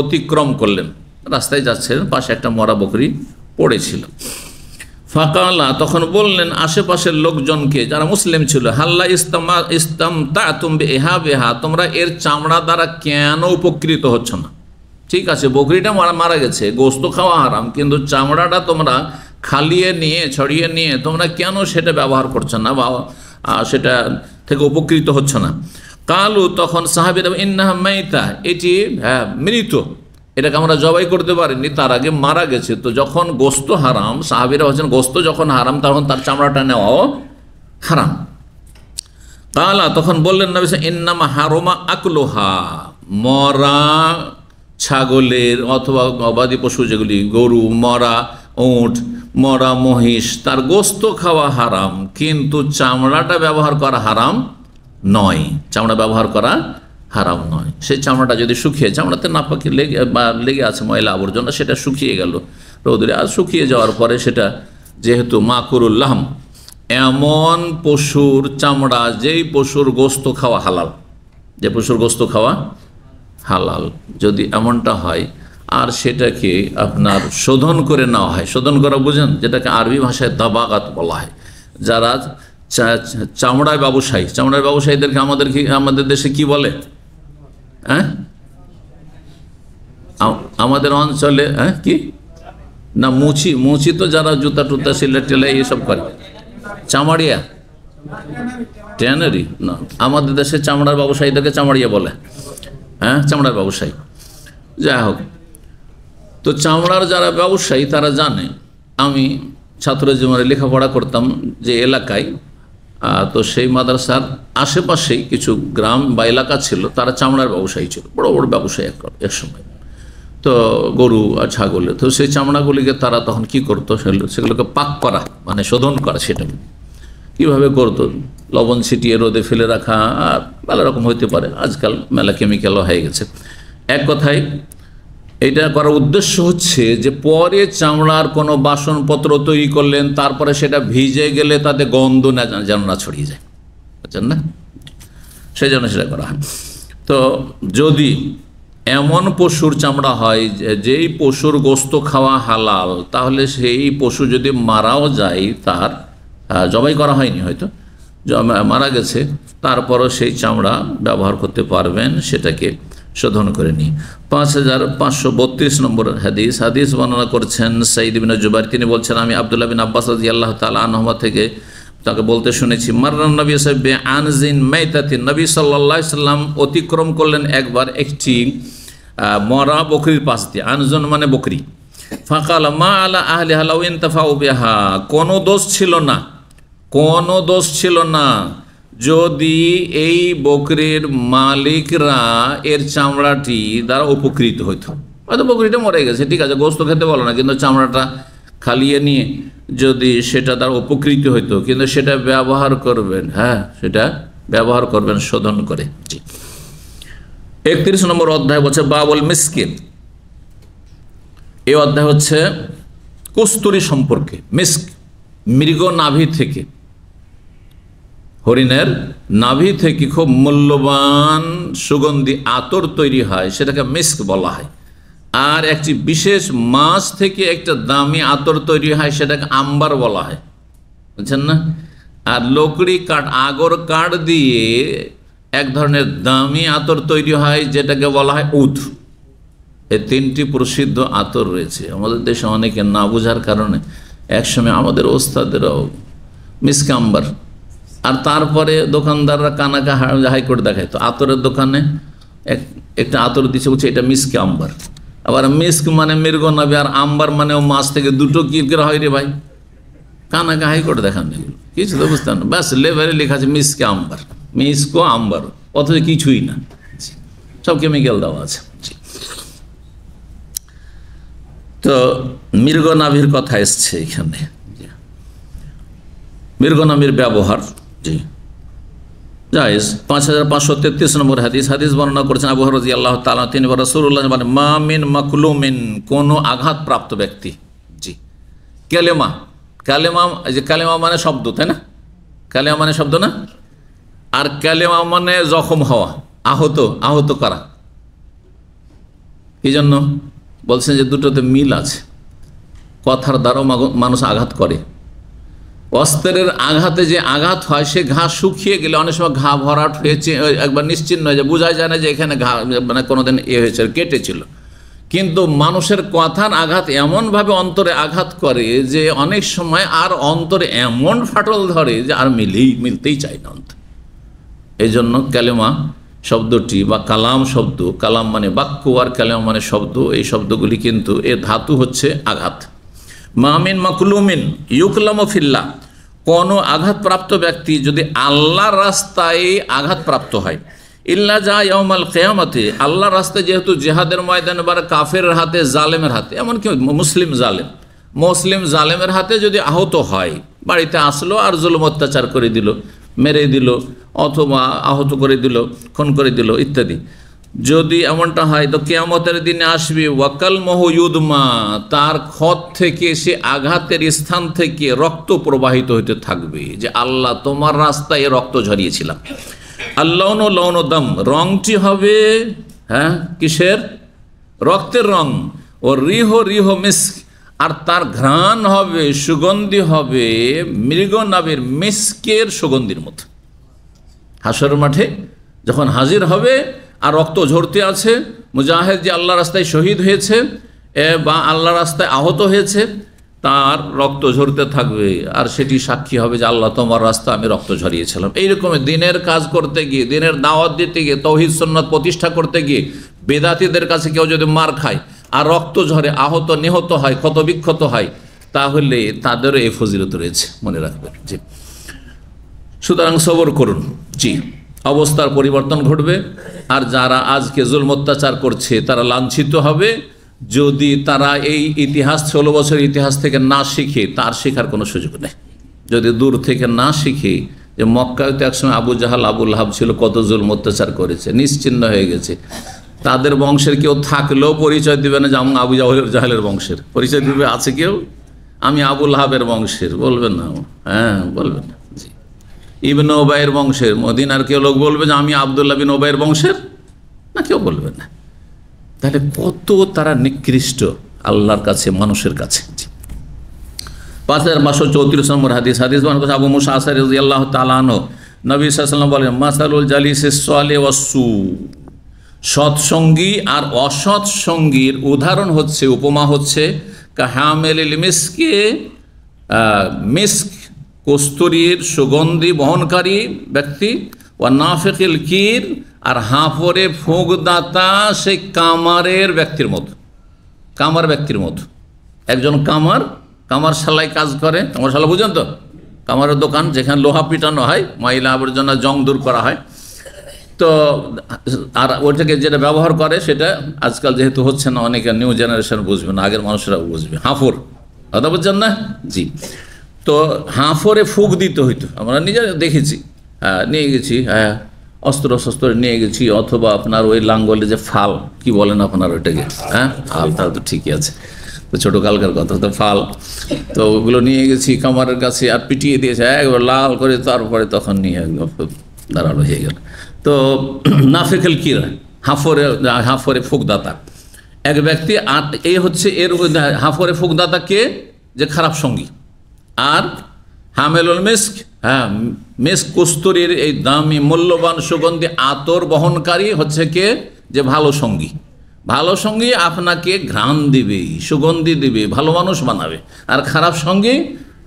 অতিক্রম করলেন। রাস্তায় যাচ্ছেন, পাশে একটা মরা বকরি পড়েছিল। ফাকালা, তখন বললেন আশেপাশের লোকজনকে যারা মুসলিম ছিল, হাল্লা ইস্তামতাতুম বিহা, তোমরা এর চামড়া দ্বারা কেন উপকৃত হচ্ছ না? ঠিক আছে, বকরিটা মারা গেছে, গোস্ত খাওয়া হারাম, কিন্তু চামড়াটা তোমরা ছড়িয়ে নিয়ে তোমরা কেন সেটা ব্যবহার করছো না বা সেটা থেকে উপকৃত হচ্ছ না? কালু, তখন সাহাবীরা, ইন্নাহা মাইতা, এটি মৃত, এটাকে আমরা জবাই করতে পারিনি, তার আগে মারা গেছে। তো যখন গোস্ত হারাম, সাহাবীরা হচ্ছেন গোস্ত যখন হারাম, তখন তার চামড়াটা নেওয়াও হারাম। কালা, তখন বললেন নবী ইন্নামা হারমা আকলুহা, মরা ছাগলের অথবা গবাদি পশু যেগুলি, গরু, মরা উট, মরা মহিষ, তার গোস্ত খাওয়া হারাম, কিন্তু চামড়াটা ব্যবহার করা হারাম নয়। সেই চামড়াটা যদি শুকিয়ে, চামড়াতে নাপাকি লেগে আছে ময়লা আবর্জনা, সেটা শুকিয়ে গেল রোদে, আর শুকিয়ে যাওয়ার পরে সেটা যেহেতু মাকুরুল্লাহম, এমন পশুর চামড়া যেই পশুর গোস্ত খাওয়া হালাল, যদি এমনটা হয় আর সেটাকে আপনার শোধন করে নেওয়া হয়, শোধন করা বুঝেন, যেটাকে আরবি ভাষায় দাবাগাত বলা হয়। যারা চামড়ায় ব্যবসায়ীদেরকে আমাদের দেশে কি বলে? আমাদের অঞ্চলে কি না, মুচি তো যারা জুতা টুতা সিলেট টেলে এইসব করে, চামড়িয়া, ট্যানারি না, আমাদের দেশে চামড়ার ব্যবসায়ীদেরকে চামড়িয়া বলে। চামড়ার ব্যবসায়ী, যাই হোক, তো চামড়ার যারা ব্যবসায়ী তারা জানে। আমি ছাত্র জীবনে লেখাপড়া করতাম যে এলাকায়, তো সেই মাদ্রাসার আশেপাশেই কিছু গ্রাম বা এলাকা ছিল, তারা চামড়ার ব্যবসায়ী ছিল, বড় বড় ব্যবসায়ী এক সময়। তো গরু আর ছাগলের, তো সেই চামড়াগুলিকে তারা তখন কি করতো, সেগুলোকে পাক করা মানে শোধন করা। সেটাকে কীভাবে করতো, লবণ ছিটিয়ে রোদে ফেলে রাখা, আর মেলা রকম হইতে পারে, আজকাল মেলা কেমিক্যালও হয়ে গেছে। এক কথায় এটা করার উদ্দেশ্য হচ্ছে যে পরে চামড়ার কোনো বাসনপত্র তৈরি করলেন, তারপরে সেটা ভিজে গেলে তাতে গন্ধ না যেন না ছড়িয়ে যায়, বুঝছেন না, সেই জন্য সেটা করা হয়। তো যদি এমন পশুর চামড়া হয় যেই পশুর গোস্ত খাওয়া হালাল, তাহলে সেই পশু যদি মারাও যায়, তার জবাই করা হয়নি, হয়তো মারা গেছে, তারপরও সেই চামড়া ব্যবহার করতে পারবেন, সেটাকে শোধন করে নিয়ে। 5532 নম্বর হাদিস বর্ণনা করছেন সাইদ বিন জুবাইর। তিনি বলছেন, আমি আব্দুল্লাহ বিন আব্বাস রাদিয়াল্লাহু তাআলা আনহুমা থেকে তাকে বলতে শুনেছি, মাররান নবী সাহেবে আনজিন মাইতাতিন, নবী সাল্লাল্লাহু আলাইহি সাল্লাম অতিক্রম করলেন একবার একটি মরা বকরির পাশ দিয়ে। আনজন মানে বকরি। ফাকাল মা আলা আহলিহা লাউ ইনতাফাউ বিহা, কোনো দোষ ছিল না, কোনো দোষ ছিল না যদি এই বকরির মালিকরা এর চামড়াটি দ্বারা উপকৃত হইতো। হয়তো বকরিটা মরে গেছে, ঠিক আছে, গোস্ত খেতে বলো না, কিন্তু চামড়াটা খালিয়ে নিয়ে যদি সেটা দ্বারা উপকৃত হইতো, কিন্তু সেটা ব্যবহার করবেন, হ্যাঁ সেটা ব্যবহার করবেন শোধন করে। জি, 31 নম্বর অধ্যায় বলছে বাবুল মিসকিন। এই অধ্যায় হচ্ছে কস্তুরী সম্পর্কে। মিস্ক মৃগ নাভি থেকে, হরিণের নাভি থেকে খুব মূল্যবান সুগন্ধি আতর তৈরি হয়, সেটাকে মিস্ক বলা হয়। আর একটি বিশেষ মাছ থেকে একটা দামি আতর তৈরি হয়, সেটাকে আম্বার বলা হয়, বুঝছেন না। আর লকড়ি কাঠ, আগর কাঠ দিয়ে এক ধরনের দামি আতর তৈরি হয়, যেটাকে বলা হয় উদ। এই তিনটি প্রসিদ্ধ আতর রয়েছে। আমাদের দেশে অনেকে না বোঝার কারণে একসময় আমাদের ওস্তাদেরও মিস্ক আম্বার, আর তারপরে দোকানদাররা কানাকা হাইকোর্ট দেখায়, তো আতরের দোকানে একটা আতর দিচ্ছে, বলছে এটা মিস্ক আম্বার। আবার মিস্ক মানে মৃগ নাভি, আর আম্বার মানে মাছ থেকে, দুটো কি করে হয় রে ভাই, কানাকা হাইকোর্ট দেখান এগুলো, কিছু তো বুঝতে না। ব্যাস লেবারে লেখা আছে মিস্ক আম্বার, মিস্ক আম্বার, অথচ কিছুই না, সব কেমিক্যাল দেওয়া আছে। তো মৃগ নাভির কথা এসছে এখানে, মৃগ নাভির ব্যবহার। জি জায়েজ। 5533 নম্বর হাদিস বর্ণনা করেছেন আবু হুরায়রা রাদিয়াল্লাহু তাআলা, তিনি রাসূলুল্লাহ বলেন, মা মিন মাকলুমিন, কোন আঘাতপ্রাপ্ত ব্যক্তি। জি, কালেমা, কালেমা, যে কালেমা মানে শব্দ, তাই না, কালেমা মানে শব্দ না, আর কালেমা মানে জখম হওয়া, আহত করা। এই জন্য বলছেন যে দুটোতে মিল আছে, কথার দ্বারাও মানুষ আঘাত করে। অস্ত্রের আঘাতে যে আঘাত হয়, সে ঘা শুকিয়ে গেলে অনেক সময় ঘা ভরাট হয়েছে, একবার নিশ্চিন্ন হয়ে যায়, বোঝা যায় না যে এখানে ঘা মানে কোনোদিন হয়েছে, কেটেছিল। কিন্তু মানুষের কথার আঘাত এমনভাবে অন্তরে আঘাত করে যে অনেক সময় আর অন্তরে এমন ফাটল ধরে যে আর মিলতেই চায় না অন্তর। এই জন্য কালেমা শব্দটি বা কালাম শব্দ, কালাম মানে বাক্য আর কালেমা মানে শব্দ, এই শব্দগুলি কিন্তু এর ধাতু হচ্ছে আঘাত। মামিন মাকলুমিন ইউকলাম ফিল্লাহ, কোনো আঘাতপ্রাপ্ত ব্যক্তি যদি আল্লাহর রাস্তায় আঘাতপ্রাপ্ত হয়, ইল্লা যা ইয়াউমাল কিয়ামতে, আল্লাহর রাস্তায় যেহেতু জিহাদের ময়দানে বা কাফের হাতে, জালেমের হাতে, এমনকি মুসলিম জালেমের হাতে যদি আহত হয়, বাড়িতে আসলো আর জুলুম অত্যাচার করে দিল, মেরে দিল, অথবা আহত করে দিল, খুন করে দিল ইত্যাদি, যদি এমনটা হয়, তো কিয়ামতের দিনে আসবে ওয়াকাল মহুয়ুদমা, তার ক্ষত থেকে, সে আঘাতের স্থান থেকে রক্ত প্রবাহিত হতে থাকবে, যে আল্লাহ তোমার রাস্তায় রক্ত ঝরিয়েছিলাম। আল্লাহ লৌন দম, রংটি হবে, হ্যাঁ কিসের, রক্তের রং। ও রিহ মিস্ক, আর তার ঘ্রাণ হবে, সুগন্ধি হবে মৃগ নাভির মিস্কের সুগন্ধির মতো। হাসর মাঠে যখন হাজির হবে আর রক্ত ঝরতে আছে, মুজাহিদ যে আল্লাহ রাস্তায় শহীদ হয়েছে বা আল্লাহ রাস্তায় আহত হয়েছে, তার রক্ত ঝরতে থাকবে, আর সেটি সাক্ষী হবে যে আল্লাহ তোমার রাস্তা আমি রক্ত ঝরিয়েছিলাম। এইরকম দিনের কাজ করতে গিয়ে, দিনের দাওয়াত দিতে গিয়ে, তৌহিদ সুন্নাত প্রতিষ্ঠা করতে গিয়ে বেদাতীদের কাছে কেউ যদি মার খায় আর রক্ত ঝরে, আহত নিহত হয়, ক্ষত বিক্ষত হয়, তাহলে তাদেরও এই ফজিলত রয়েছে, মনে রাখবেন। জি, সুতরাং সবর করুন। জি, অবস্থার পরিবর্তন ঘটবে। আর যারা আজকে জুলম অত্যাচার করছে তারা লাঞ্ছিত হবে যদি তারা এই ইতিহাস 16 বছর ইতিহাস থেকে না শিখে, তার শেখার কোনো সুযোগ নেই। যদি দূর থেকে না শিখে যে মক্কায় তো একসময় আবু জাহাল আবু লাহাব ছিল, কত জুলম অত্যাচার করেছে, নিশ্চিহ্ন হয়ে গেছে। তাদের বংশের কেউ থাকলেও পরিচয় দিবে না যে আমি আবু জাহালের বংশের। পরিচয় দিবে আছে কেউ? আমি আবু লাহাবের বংশের, বলবেন না? হ্যাঁ, বলবেন না। জি, ইবনে ওবাইয়ের বংশের। মদিনার কেউ লোক বলবে যে আমি আবদুল্লাহ বিন ওবাইয়ের বংশের? না, কেউ বলবে না। তাহলে কত তারা নিকৃষ্ট আল্লাহর কাছে, মানুষের কাছে। 5534 নম্বর হাদিস আবু মুসা আশআরী রাদিয়াল্লাহু তাআলা আনহু, নবী সাল্লাল্লাহু আলাইহি ওয়াসাল্লাম বলেন, মাসালুল জালিসিস সালিহ ওয়াস সু, সৎসঙ্গী আর অসৎ সঙ্গীর উদাহরণ হচ্ছে, উপমা হচ্ছে, কাহামেলিল মিসকে, মিস্ক কস্তুরীর সুগন্ধি বহনকারী ব্যক্তি, ওয়া নাফিকিল কির, আর হাঁফরে ফুঁকদাতা সেই কামারের ব্যক্তির মতো। কামার ব্যক্তির মতো। একজন কামার শালাই কাজ করে। কামার শালা বুঝেন তো? কামারের দোকান, যেখানে লোহা পিটানো হয়, ময়লা আবর্জনা জং দূর করা হয়। তো আর ওইটাকে যেটা ব্যবহার করে সেটা আজকাল যেহেতু হচ্ছে না, অনেকে নিউ জেনারেশন বুঝবে না, আগের মানুষরা বুঝবে। হাঁফর, কথা বুঝছেন না? জি। তো হাঁফরে ফুঁক দিতে হইতো, আমরা নিজে দেখেছি। হ্যাঁ, নিয়ে গেছি। হ্যাঁ, অস্ত্র শস্ত্র নিয়ে গেছি, অথবা আপনার ওই লাঙ্গলে যে ফাল, কি বলেন আপনার ওইটাকে? হ্যাঁ, ফাল, তাহলে তো ঠিকই আছে। তো ছোটোকালকার কথা তো ফাল, তো ওগুলো নিয়ে গেছি কামারের কাছে, আর পিটিয়ে দিয়েছে একবার লাল করে, তারপরে তখন নিয়ে একদম দাঁড়ানো হয়ে গেল। তো নাফিকুল কির, হাঁফরে ফুঁকদাতা এক ব্যক্তি। আর এই হচ্ছে এর হাঁফরে ফুঁকদাতা কে? যে খারাপ সঙ্গী। আর হামেলুল মিস্ক, হ্যাঁ, মিস্ক কস্তুরীর এই দামি মূল্যবান সুগন্ধি আতর বহনকারী হচ্ছে কে? যে ভালো সঙ্গী। ভালো সঙ্গী আপনাকে ঘ্রাণ দিবে, সুগন্ধি দিবে, ভালো মানুষ বানাবে। আর খারাপ সঙ্গী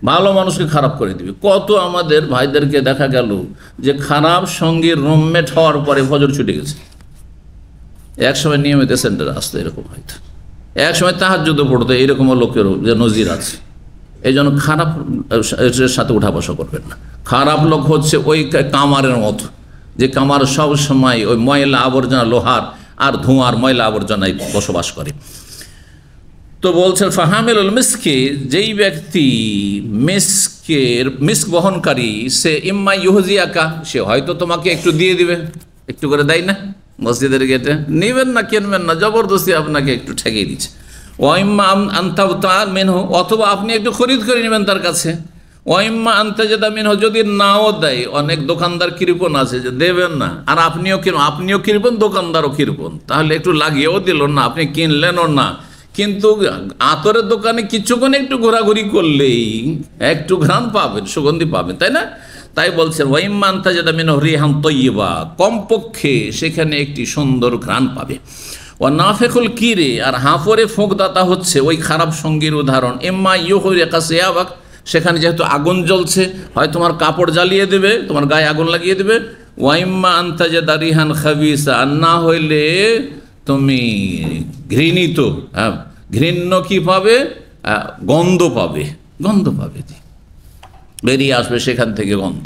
ভালো মানুষকে খারাপ করে দিবে। কত আমাদের ভাইদেরকে দেখা গেল যে খারাপ সঙ্গীর রুমমেট হওয়ার পরে ফজর ছুটে গেছে। একসময় নিয়মিত সেন্টারে আসতো এরকম, হয়তো একসময় তাহাজ্জুদও পড়তো, এরকমও লোকেরও যে নজির আছে। এই জন্য খারাপ সাথে উঠা বসা করবেন না। খারাপ লোক হচ্ছে ওই কামারের মতো, যে কামার সব সময় ওই ময়লা আবর্জনা, লোহার আর ধোঁয়ার ময়লা আবর্জনায় বসবাস করে। তো বলছেন ফাহামিলুল মিসকে, যেই ব্যক্তি মিস্ক বহনকারী, সে ইম্মা ইউহজিয়াকা, সে হয়তো তোমাকে একটু দিয়ে দিবে, একটু করে দেয় না মসজিদের গেটে, নিবেন না, কিনবেন না, জবরদস্তি আপনাকে একটু ঠেকিয়ে দিচ্ছে। ওয়াইম্মা আনতা মিনহু, অথবা আপনি একটু খরিদ করে নেবেন তার কাছে। ওয়াইম্মা আনতাজাদা মিনহু, যদি নাও দেয়, অনেক দোকানদার কৃপণ আছে যে দেবেন না, আর আপনিও কৃপণ, দোকানদারও কৃপণ, তাহলে একটু লাগিয়েও দিল না, আপনি কিনলেনও না। কিন্তু আতরের দোকানে কিছুক্ষণ একটু ঘোরাঘুরি করলেই একটু ঘ্রাণ পাবেন, সুগন্ধি পাবেন, তাই না? তাই বলছেন ওয়াইম্মা আনতাজাদা মিনহু রিহান তাইয়্যিবা, কমপক্ষে সেখানে একটি সুন্দর ঘ্রাণ পাবে। ও নাফিকুল কিরে, আর হাঁফরে ফুঁকদাতা হচ্ছে ওই খারাপ সঙ্গীর উদাহরণ। ইম্মা ইউহরিকা সিয়াবাক, সেখানে যেহেতু আগুন জ্বলছে, হয় তোমার কাপড় জ্বালিয়ে দেবে, তোমার গায়ে আগুন লাগিয়ে দেবে। ওয়াইম্মা আনতাজাদা রিহান খাবিসা, আর না হইলে তুমি ঘৃণিত, ঘৃণ্য কি পাবে? গন্ধ পাবে, গন্ধ পাবে, বেরিয়ে আসবে সেখান থেকে গন্ধ।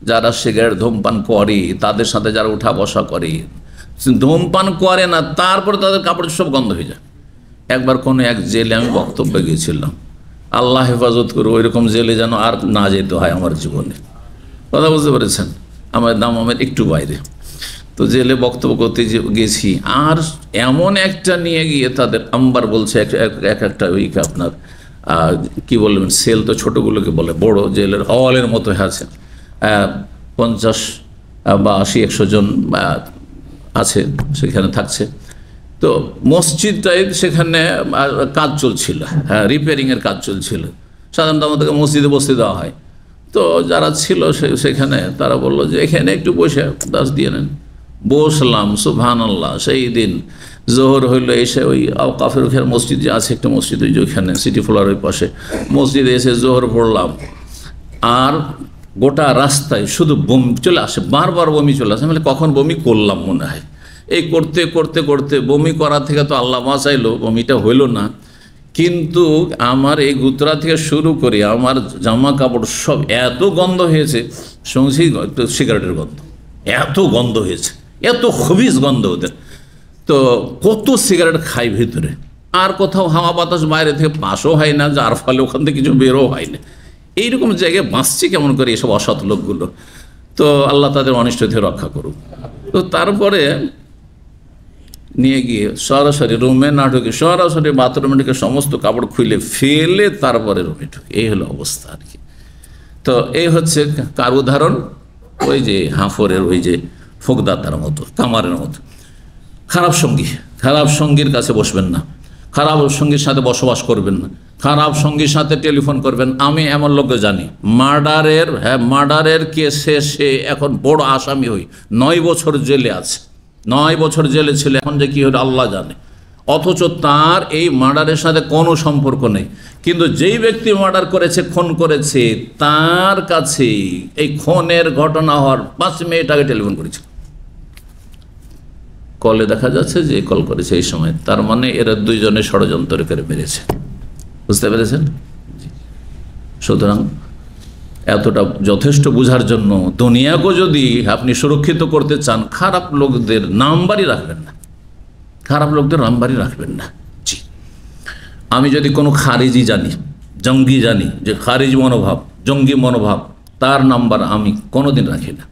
যারা সিগারেট ধূমপান করে, তাদের সাথে যারা উঠা বসা করে, ধূমপান করে না, তারপর তাদের কাপড় সব গন্ধ হয়ে যায়। একবার কোনো এক জেলে আমি বক্তব্য গিয়েছিলাম, আল্লাহ হেফাজত করে ওইরকম জেলে যেন আর না যেতে হয় আমার জীবনে, কথা বুঝতে পেরেছেন? আমার দামামের একটু বাইরে। তো জেলে বক্তব্য করতে গেছি, আর এমন একটা নিয়ে গিয়ে তাদের আম্বার বলছে, এক একটা উইক আপনার কি বলবেন, সেল তো ছোটোগুলোকে বলে, বড় জেলের হওয়ালের মতো আছে, 50 বা 80-100 জন আছে সেখানে থাকছে। তো মসজিদটাই সেখানে কাজ চলছিল, হ্যাঁ, রিপেয়ারিংয়ের কাজ চলছিল। সাধারণত আমাদেরকে মসজিদে বসতে দেওয়া হয়। তো যারা ছিল সেখানে তারা বললো যে এখানে একটু বসে দাস দিয়ে নেন। বসলাম, সুবহানাল্লাহ। সেই দিন জোহর হইলো, এসে ওই আওকাফের ওখানে মসজিদ যে আছে, একটা মসজিদ ওই যে ওইখানে সিটি ফ্লোর ওই পাশে, মসজিদে এসে জোহর পড়লাম। আর গোটা রাস্তায় শুধু বমি চলে আসে, বারবার বমি চলে আসে। মানে কখন বমি করলাম মনে হয়। এই করতে করতে করতে বমি করা থেকে তো আল্লাহ বাঁচাইলো, বমিটা হইল না, কিন্তু আমার এই গুতরা থেকে শুরু করে আমার জামা কাপড় সব এত গন্ধ হয়েছে, শুনছি সিগারেটের গন্ধ, এত গন্ধ হয়েছে, এত খবিজ গন্ধ ওদের। তো কত সিগারেট খাই ভিতরে, আর কোথাও হাওয়া বাতাস বাইরে থেকে পাসও হয় না, যার ফলে ওখান থেকে কিছু বেরো হয় না। এইরকম জায়গায় বাঁচছে কেমন করে এসব অসৎ লোকগুলো? তো আল্লাহ তাদের অনিষ্ট থেকে রক্ষা করুক। তো তারপরে নিয়ে গিয়ে সরাসরি রুমে না ঢুকে সরাসরি বাথরুমে ঢুকে সমস্ত কাপড় খুলে ফেলে তারপরে রুমে ঢুকে, এই হলো অবস্থা আর কি। তো এই হচ্ছে কার উদাহরণ? ওই যে হাফরের ওই যে ফোকদাতার মতো, কামারের মতো। খারাপ সঙ্গী, খারাপ সঙ্গীর কাছে বসবেন না, খারাপ সঙ্গীর সাথে বসবাস করবেন না, খারাপ সঙ্গীর সাথে টেলিফোন করবেন। আমি এমন লোককে জানি, মার্ডারের কেসে সে এখন বড় আসামি হই, 9 বছর জেলে আছে, 9 বছর জেলে ছিল, এখন যে কি হলো আল্লাহ জানে। অথচ তার এই মার্ডারের সাথে কোনো সম্পর্ক নেই, কিন্তু যেই ব্যক্তি মার্ডার করেছে, খুন করেছে, তার কাছে এই খুনের ঘটনা হওয়ার 5 মিনিট আগে টেলিফোন করেছে। কলে দেখা যাচ্ছে যে কল করেছে এই সময়, তার মানে এরা দুইজনে ষড়যন্ত্র করে মেরেছে। বুঝতে পেরেছেন? সুতরাং এতটা যথেষ্ট বুঝার জন্য, দুনিয়াকে যদি আপনি সুরক্ষিত করতে চান, খারাপ লোকদের নাম্বারই রাখবেন না, খারাপ লোকদের নাম্বারই রাখবেন না। জি, আমি যদি কোনো খারিজি জানি, জঙ্গি জানি, যে খারিজ মনোভাব, জঙ্গি মনোভাব, তার নাম্বার আমি কোনোদিন রাখি না,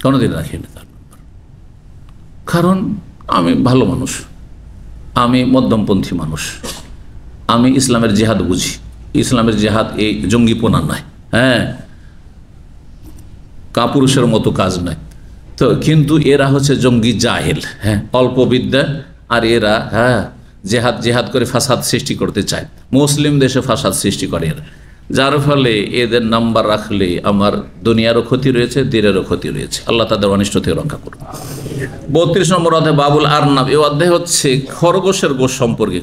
কোনোদিন রাখি না তার নাম্বার। কারণ আমি ভালো মানুষ, আমি মধ্যমপন্থী মানুষ, আমি ইসলামের জেহাদ বুঝি। ইসলামের জেহাদ এই জঙ্গিপনা নয়, হ্যাঁ, কাপুরুষের মতো কাজ নয়। তো কিন্তু এরা হচ্ছে জঙ্গি জাহেল, হ্যাঁ, অল্প বিদ্যা, আর এরা জেহাদ করে ফাসাদ সৃষ্টি করতে চায়, মুসলিম দেশে ফাসাদ সৃষ্টি করে এরা। যার ফলে এদের নাম্বার রাখলে আমার দুনিয়ারও ক্ষতি রয়েছে, দিনেরও ক্ষতি রয়েছে। আল্লাহ তাদের অনিষ্ট থেকে রক্ষা করুন। 32 নম্বর অধ্যায় বাবুল আরনাব। এই অধ্যায় হচ্ছে খরগোশের গোশ সম্পর্কে।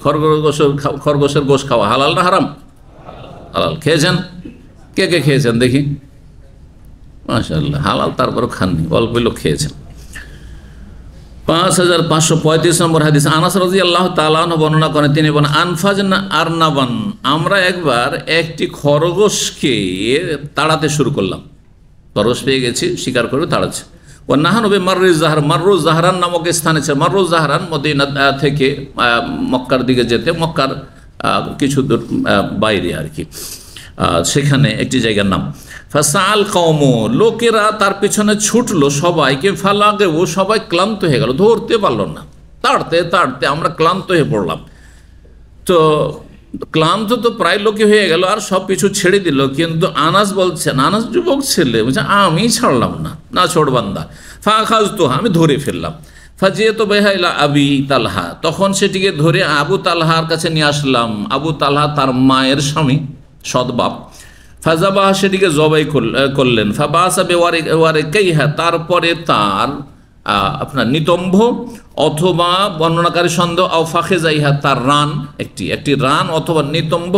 খরগোশের গোশ খাওয়া হালাল না হারাম? হালাল। খেয়েছেন? কে কে খেয়েছেন দেখি? মাশাআল্লাহ, হালাল তারপরও খাননি, অল্প লোক খেয়েছেন। 5535 নম্বর হাদিস। আনাস রাদিয়াল্লাহু তাআলা আনহু বর্ণনা করেন, তিনি বলেন, আনফাজনা আরনাবান, আমরা একবার একটি খরগোশকে তাড়াতে শুরু করলাম। খরগোশ পেয়ে গেছি, শিকার করে তাড়াচ্ছে। ও নাহানবে মাররুজ জাহর, মাররুজ জাহরান নামক স্থানে ছিল। মাররুজ জাহরান মদিনা থেকে মক্কার দিকে যেতে, মক্কার কিছু দূর বাইরে আর কি, সেখানে একটি জায়গার নাম। ফাসাল কওম, লোকেরা তার পিছনে ছুটলো সবাইকে, ফালাগে, ও সবাই ক্লান্ত হয়ে গেল, ধরতে পারলো না, তাড়তে তাড়তে আমরা ক্লান্ত হয়ে পড়লাম। তো ক্লান্ত তো প্রায় লোকে হয়ে গেল, আর সব কিছু ছেড়ে দিল। কিন্তু আনাস বলছেন, আনাস যুবক ছেলে, বলছে আমি ছাড়লাম না, না ছোড়বান্দা। ফাখাজ তো, আমি ধরে ফেললাম। ফাজিয়ে তো বেহাইলা আবি তালহা, তখন সেটিকে ধরে আবু তালহার কাছে নিয়ে আসলাম। আবু তালহা তার মায়ের স্বামী, সৎবাপ। ফাজাবাহ, সেটিকে জবাই করলেন। ফাবাসা বেওয়ারে কাইহা, তারপরে তার আপনার নিতম্ভ অথবা বর্ণনাকারী সন্দেহ আও ফাঁকে যাইহা, তার রান, একটি রান অথবা নিতম্ভ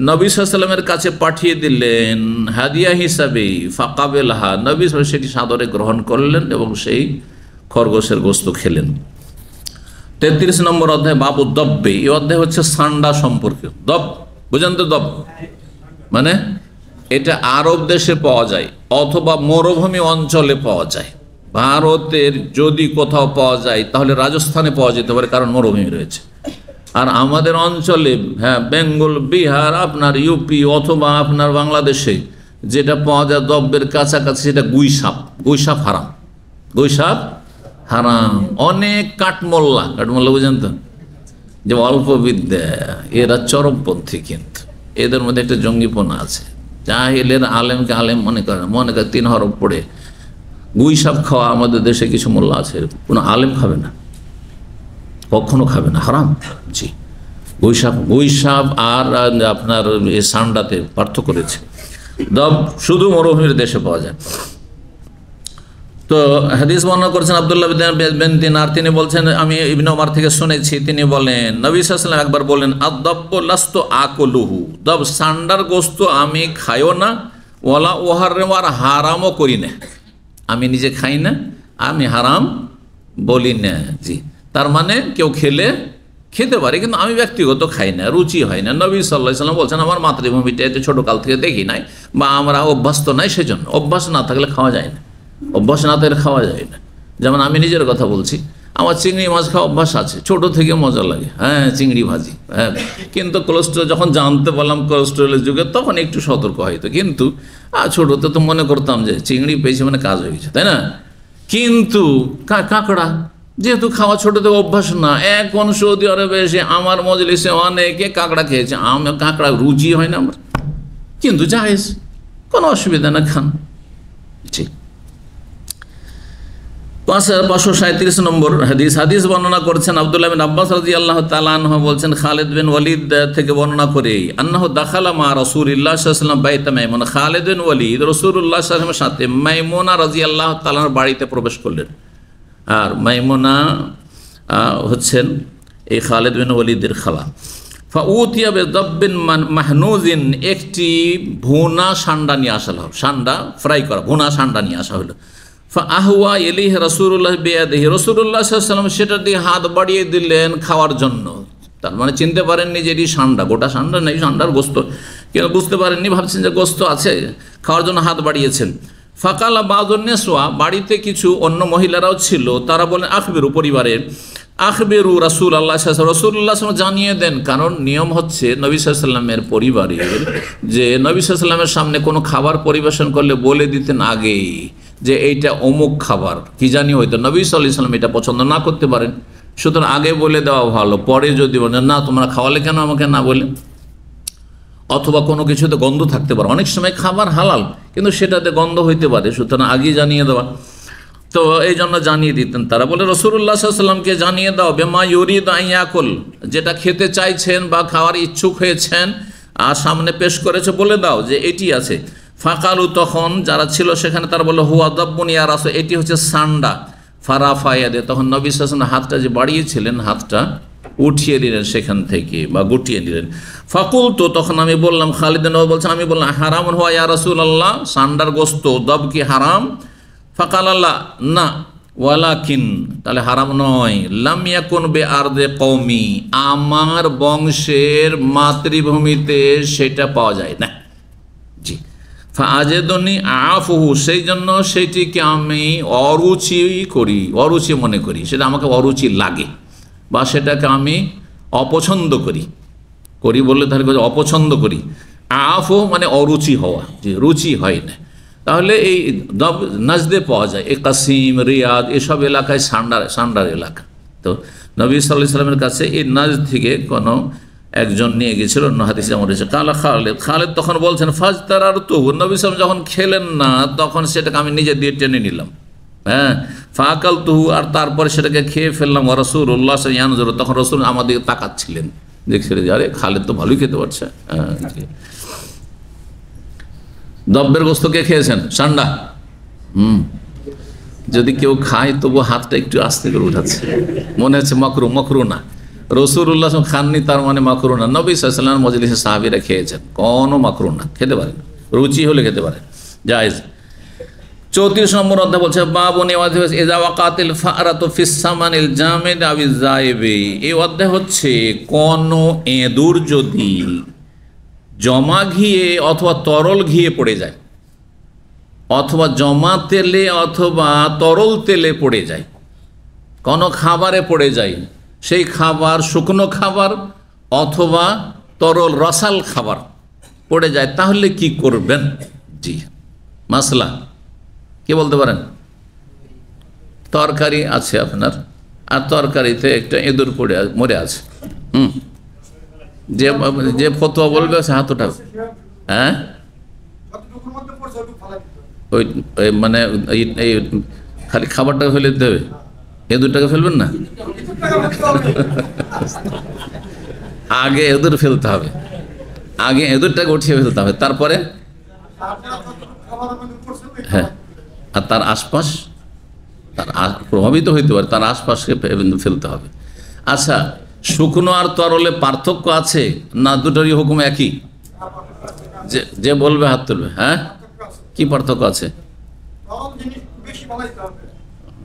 নবী সাল্লাল্লাহু আলাইহি ওয়াসাল্লামের কাছে পাঠিয়ে দিলেন হাদিয়া হিসাবে। ফাকাবেলহা, নবী সাল্লাল্লাহু আলাইহি ওয়াসাল্লাম সেটি সাদরে গ্রহণ করলেন এবং সেই খরগোশের গোশত খেলেন। 33 নম্বর অধ্যায় বাবু দব্বে। এই অধ্যায় হচ্ছে সান্ডা সম্পর্কে। দব বুঝেন তো? দব মানে এটা আরব দেশে পাওয়া যায় অথবা মরুভূমি অঞ্চলে পাওয়া যায়। ভারতের যদি কোথাও পাওয়া যায় তাহলে রাজস্থানে পাওয়া যেতে পারে, কারণ মরুভূমি রয়েছে। আর আমাদের অঞ্চলে, হ্যাঁ, বেঙ্গল, বিহার, আপনার ইউপি অথবা আপনার বাংলাদেশে যেটা পাওয়া যায় দব্বের কাছাকাছি, সেটা গুইসাপ। গুইসাপ হারাম, গুইসাপ হারাম। অনেক কাঠমোল্লা বুঝেন তো, যে অল্প বিদ্যা, এরা চরমপন্থী, কিন্তু এদের মধ্যে একটা জঙ্গিপনা আছে। জাহেলের আলেমকে আলেম মনে করে 3 হরফ পড়ে। গুইসাপ খাওয়া আমাদের দেশে কিছু মোল্লা আছে, কোনো আলেম খাবে না, কখনো খাবে না, হারাম। জি, গুইসাপ আর আপনার এই সান্ডাতে পার্থক্য করেছে। দব শুধু মরুভূমির দেশে পাওয়া যায়। তো হাদিস বর্ণনা করেছেন আব্দুল্লাহ বিন দিনার, তিনি বলছেন, আমি ইবনে ওমর থেকে শুনেছি, তিনি বলেন নবী সাল্লাল্লাহু আলাইহি ওয়াসাল্লাম একবার বলেন, আদ-দাব্বু লাস্তু আকুলুহু, দব সান্ডার গোশত আমি খাইও না, ওয়ালা ওহাররিমু, আর হারামও করি না। আমি নিজে খাই না, আমি হারাম বলি না। জি, তার মানে কেউ খেলে খেতে পারি, কিন্তু আমি ব্যক্তিগত খাই না, রুচি হয় না। নবী সাল্লাল্লাহু আলাইহি ওয়াসাল্লাম বলছেন আমার মাতৃভূমিটা এতে ছোটো কাল থেকে দেখি নাই, বা আমরা অভ্যস্ত নাই, সেজন্য। অভ্যাস না থাকলে খাওয়া যায় না, অভ্যাস না থাকলে খাওয়া যায় না। যেমন আমি নিজের কথা বলছি, আমার চিংড়ি মাছ খাওয়া অভ্যাস আছে, ছোট থেকে মজা লাগে, হ্যাঁ চিংড়ি ভাজি, হ্যাঁ। কিন্তু কোলেস্ট্রল যখন জানতে পারলাম কোলেস্ট্রলের যুগে, তখন একটু সতর্ক হয়তো। কিন্তু ছোটোতে তো মনে করতাম যে চিংড়ি পেয়েছি মানে কাজ হয়ে গেছে, তাই না? কিন্তু কাঁকড়া যেহেতু খাওয়া ছোটো থেকে অভ্যাস না, এখন সৌদি আরবে এসে আমার মজলিসে অনেকে কাঁকড়া খেয়েছে, আমার কাঁকড়া রুচি হয় না আমার, কিন্তু জায়েজ, কোনো অসুবিধা না, খান। ঠিক। 537 নম্বর হাদিস বর্ণনা করেছেন আব্দুল্লাহ বিন আব্বাস রাদিয়াল্লাহু তাআলা আনহু বলছেন, খালিদ বিন ওয়ালিদ থেকে বর্ণনা করে, আন্নাহু দাখালা মা রাসূলিল্লাহ সাল্লাল্লাহু আলাইহি ওয়াসাল্লাম বাইতা মাইমুনা। খালিদ বিন ওয়ালিদ রাসূলুল্লাহ সাল্লাল্লাহু আলাইহি ওয়াসাল্লামের সাথে মাইমুনা রাদিয়াল্লাহু তাআলার বাড়িতে প্রবেশ করলেন। আর মাইমুনা হচ্ছেন এই খালিদ বিন ওয়ালিদের খালা। ফাউতিয়া বিদাব্বিন মাহনুজিন, একটি ভুনা সান্ডা নিয়ে আসা হলো, সান্ডা ফ্রাই করা ভুনা সান্ডা নিয়ে আসা হলো। আহওয়া এলিহ রাসূলুল্লাহ বিয়াদিহি, রাসূলুল্লাহ সাল্লাল্লাহু আলাইহি ওয়াসাল্লাম সেটার দিয়ে হাত বাড়িয়ে দিলেন খাওয়ার জন্য। তার মানে চিনতে পারেননি যে এটি সান্ডা, গোটা সান্ডা নেই, সান্ডার গোস্ত, কেন বুঝতে পারেননি, ভাবছেন যে গোস্ত আছে, খাওয়ার জন্য হাত বাড়িয়েছেন। ফাকালা বাযুন নিসওয়া, বাড়িতে কিছু অন্য মহিলারাও ছিল, তারা বলেন আখবিরু, পরিবারের আখবিরু রাসূলুল্লাহ সাল্লাল্লাহু আলাইহি ওয়াসাল্লাম, জানিয়ে দেন। কারণ নিয়ম হচ্ছে নবী সাল্লাল্লাহু আলাইহি ওয়াসাল্লামের পরিবারের, যে নবী সাল্লাল্লাহু আলাইহি ওয়াসাল্লামের সামনে কোনো খাবার পরিবেশন করলে বলে দিতেন আগেই যে এইটা অমুক খাবার, কি জানি হয়তো নবী সাল্লাল্লাহু আলাইহি ওয়াসাল্লাম এটা পছন্দ না করতে পারেন, সুতরাং আগে বলে দেওয়া ভালো। পরে যদি বলেন না তোমরা খাওয়ালে কেন আমাকে না বলে, অথবা কোনো কিছুতে গন্ধ থাকতে পারে, অনেক সময় খাবার হালাল কিন্তু সেটাতে গন্ধ হইতে পারে, সুতরাং আগেই জানিয়ে দেওয়া। তো এই জন্য জানিয়ে দিতেন তারা। বলে রাসূলুল্লাহ সাল্লাল্লাহু আলাইহি ওয়াসাল্লামকে জানিয়ে দাও বিমা ইউরিদ আন ইয়াকুল, যেটা খেতে চাইছেন বা খাওয়ার ইচ্ছুক হয়েছেন আর সামনে পেশ করেছে, বলে দাও যে এটি আছে। ফাকালু, তখন যারা ছিল সেখানে তারা বলল হুয়া দাব্বুন ইয়া রাসূল, এটি হচ্ছে সান্ডা। ফারাফা ইয়াদে, তখন নবী সাল্লাল্লাহু আলাইহি ওয়াসাল্লাম হাতটা যে বাড়িয়েছিলেন, হাতটা উঠিয়ে দিলেন সেখান থেকে বা গুটিয়ে দিলেন। ফাকুলতু, তখন আমি বললাম, খালিদ বিন ওয়ালিদ বলছেন, আমি বললাম হারামুন হুয়া ইয়া রাসূলুল্লাহ, সান্ডার গোস্ত দব কি হারাম? ফাকাল আল্লাহ, না, ওয়ালাকিন, তাহলে হারাম নয়, লাম ইয়াকুন বে আরদে কওমি, আমার বংশের মাতৃভূমিতে সেটা পাওয়া যায় না। জি। ফাআজেদনি আফুহু, সেই জন্য সেটিকে আমি অরুচি করি, অরুচি মনে করি, সেটা আমাকে অরুচি লাগে, বা সেটাকে আমি অপছন্দ করি, করি বললে তাহলে অপছন্দ করি। আফু মানে অরুচি হওয়া, যে রুচি হয় না। তাহলে এই নাজদে পাওয়া যায়, এই কাসিম, রিয়াদ, এসব এলাকায় সান্ডার এলাকা। তো নবী সাল্লাল্লাহু আলাইহি ওয়াসাল্লামের কাছে এই নাজদ থেকে কোনো একজন নিয়ে গেছিল, অন্য হাদিসে যেমন রয়েছে। কালা খালিদ তখন বলছেন, ফাজতারারতু, নবী সাল্লাল্লাহু যখন খেলেন না তখন সেটাকে আমি নিজে দিয়ে টেনে নিলাম, হ্যাঁ। ফাকালতুহু, আর তারপরে সেটাকে খেয়ে ফেললাম। ওয়া রাসূলুল্লাহ সাল্লাল্লাহু আলাইহি ওয়াসাল্লাম, তখন রাসূল আমার দিকে তাকাচ্ছিলেন, দেখছিলেন যে আরে খালিদ তো ভালোই খেতে পারছে। দব্বের গোস্ত কে খেয়েছেন? সান্ডা। যদি কেউ খায় তবু হাতটা একটু আস্তে করে উঠাচ্ছে, মনে হচ্ছে মকরু না। রাসূলুল্লাহ খাননি তার মানে মাকরু না। নবী সাল্লাল্লাহু আলাইহি ওয়াসাল্লাম মজলিসে সাহাবীরা খেয়েছেন, কোনো মাকরু না, খেতে পারেন, রুচি হলে খেতে পারেন, জায়েজ। 34 নম্বর অধ্যায় বলছে বাবুনি ইযা ওয়াকাতিল ফারাতু ফিস সামানিল জামিদ আবিজ যায়বি। এই অধ্যায় হচ্ছে কোন এঁদুর যদি জমা ঘিয়ে অথবা তরল ঘিয়ে পড়ে যায়, অথবা জমা তেলে অথবা তরল তেলে পড়ে যায়, কোনো খাবারে পড়ে যায়, সেই খাবার শুকনো খাবার অথবা তরল রসাল খাবার পড়ে যায়, তাহলে কি করবেন? জি, মাসলা কি বলতে পারেন? তরকারি আছে আপনার, আর তরকারিতে একটা ইঁদুর মরে আছে, যে ফতোয়া বলবে সে হাত ওঠাবে, হ্যাঁ, ওই মানে এই খালি খাবারটাকে ফেলে দিতে হবে, ইঁদুরটাকে ফেলবেন না, আগে ইঁদুর ফেলতে হবে, আগে ইঁদুরটাকে উঠিয়ে ফেলতে হবে, তারপরে হ্যাঁ, আর তার আশপাশ তার প্রভাবিত হইতে পারে, তার আশপাশকে ফেলতে হবে। আচ্ছা, শুকনো আর তরলে পার্থক্য আছে না দুটোরই হুকুম একই? যে বলবে হাত তুলবে। হ্যাঁ, কি পার্থক্য আছে?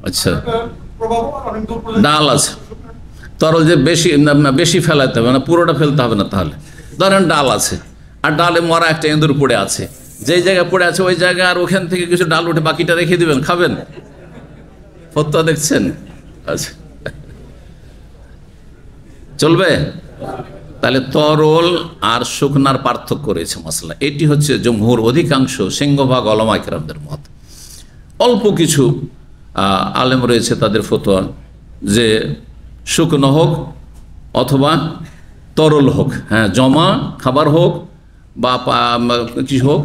আচ্ছা, ডাল আছে, তরল যে বেশি ফেলাতে হবে না, পুরোটা ফেলতে হবে না। তাহলে ধরেন ডাল আছে, আর ডালে মরা একটা এঁদুর পড়ে আছে, যেই জায়গায় পড়ে আছে ওই জায়গায় আর ওখান থেকে কিছু ডাল উঠে বাকিটা রেখে দিবেন, খাবেন? ফতোয়া দেখছেন? আচ্ছা, চলবে? তাহলে তরল আর শুকনার পার্থক্য রয়েছে মশলা। এটি হচ্ছে জমহুর অধিকাংশ সিংহভাগ উলামায়ে কেরামদের মত। অল্প কিছু আলেম রয়েছে তাদের ফতোয়া যে শুকনো হোক অথবা তরল হোক, হ্যাঁ, জমা খাবার হোক বা কিছু হোক,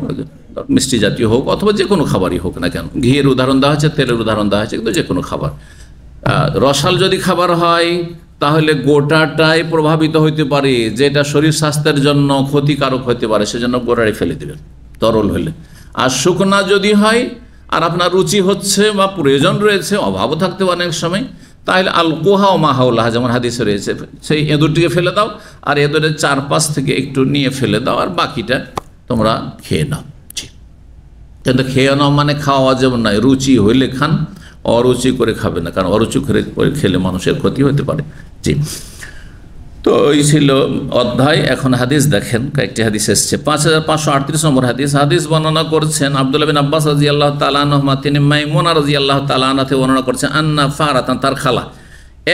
মিষ্টি জাতীয় হোক, অথবা যে কোনো খাবারই হোক না কেন। ঘিয়ের উদাহরণ দেওয়া হয়েছে, তেলের উদাহরণ দেওয়া হয়েছে, কিন্তু যে কোনো খাবার। রসাল যদি খাবার হয় তাহলে গোটাটাই প্রভাবিত হইতে পারে, যেটা শরীর স্বাস্থ্যের জন্য ক্ষতিকারক হতে পারে, সেজন্য গোড়ায় ফেলে দেবেন তরল হলে। আর শুকনা যদি হয় আর আপনার রুচি হচ্ছে বা প্রয়োজন রয়েছে, অভাবও থাকতে পারে অনেক সময়, তাহলে আল কোহা ও মাহাউল্লাহ, যেমন হাদিসে রয়েছে, সেই এঁদুরটিকে ফেলে দাও, আর এঁদুরের চারপাশ থেকে একটু নিয়ে ফেলে দাও, আর বাকিটা তোমরা খেয়ে নাও। কিন্তু খেয়ে নাও মানে খাওয়া যেমন নয়, রুচি হইলে খান, অরুচি করে খাবে না, কারণ অরুচি করে খেলে মানুষের ক্ষতি হতে পারে। জি, তো এই ছিল অধ্যায়। এখন হাদিস দেখেন, কয়েকটি হাদিস এসছে। 5538 নম্বর হাদিস। হাদিস বর্ণনা করছেন আব্দুল্লাহ বিন আব্বাস রাদিয়াল্লাহু তাআলা আনহুমা, তিনি মাইমুনা রাদিয়াল্লাহু তাআলা আনহা থেকে বর্ণনা করছেন, আন্না ফারাতান, তার খালা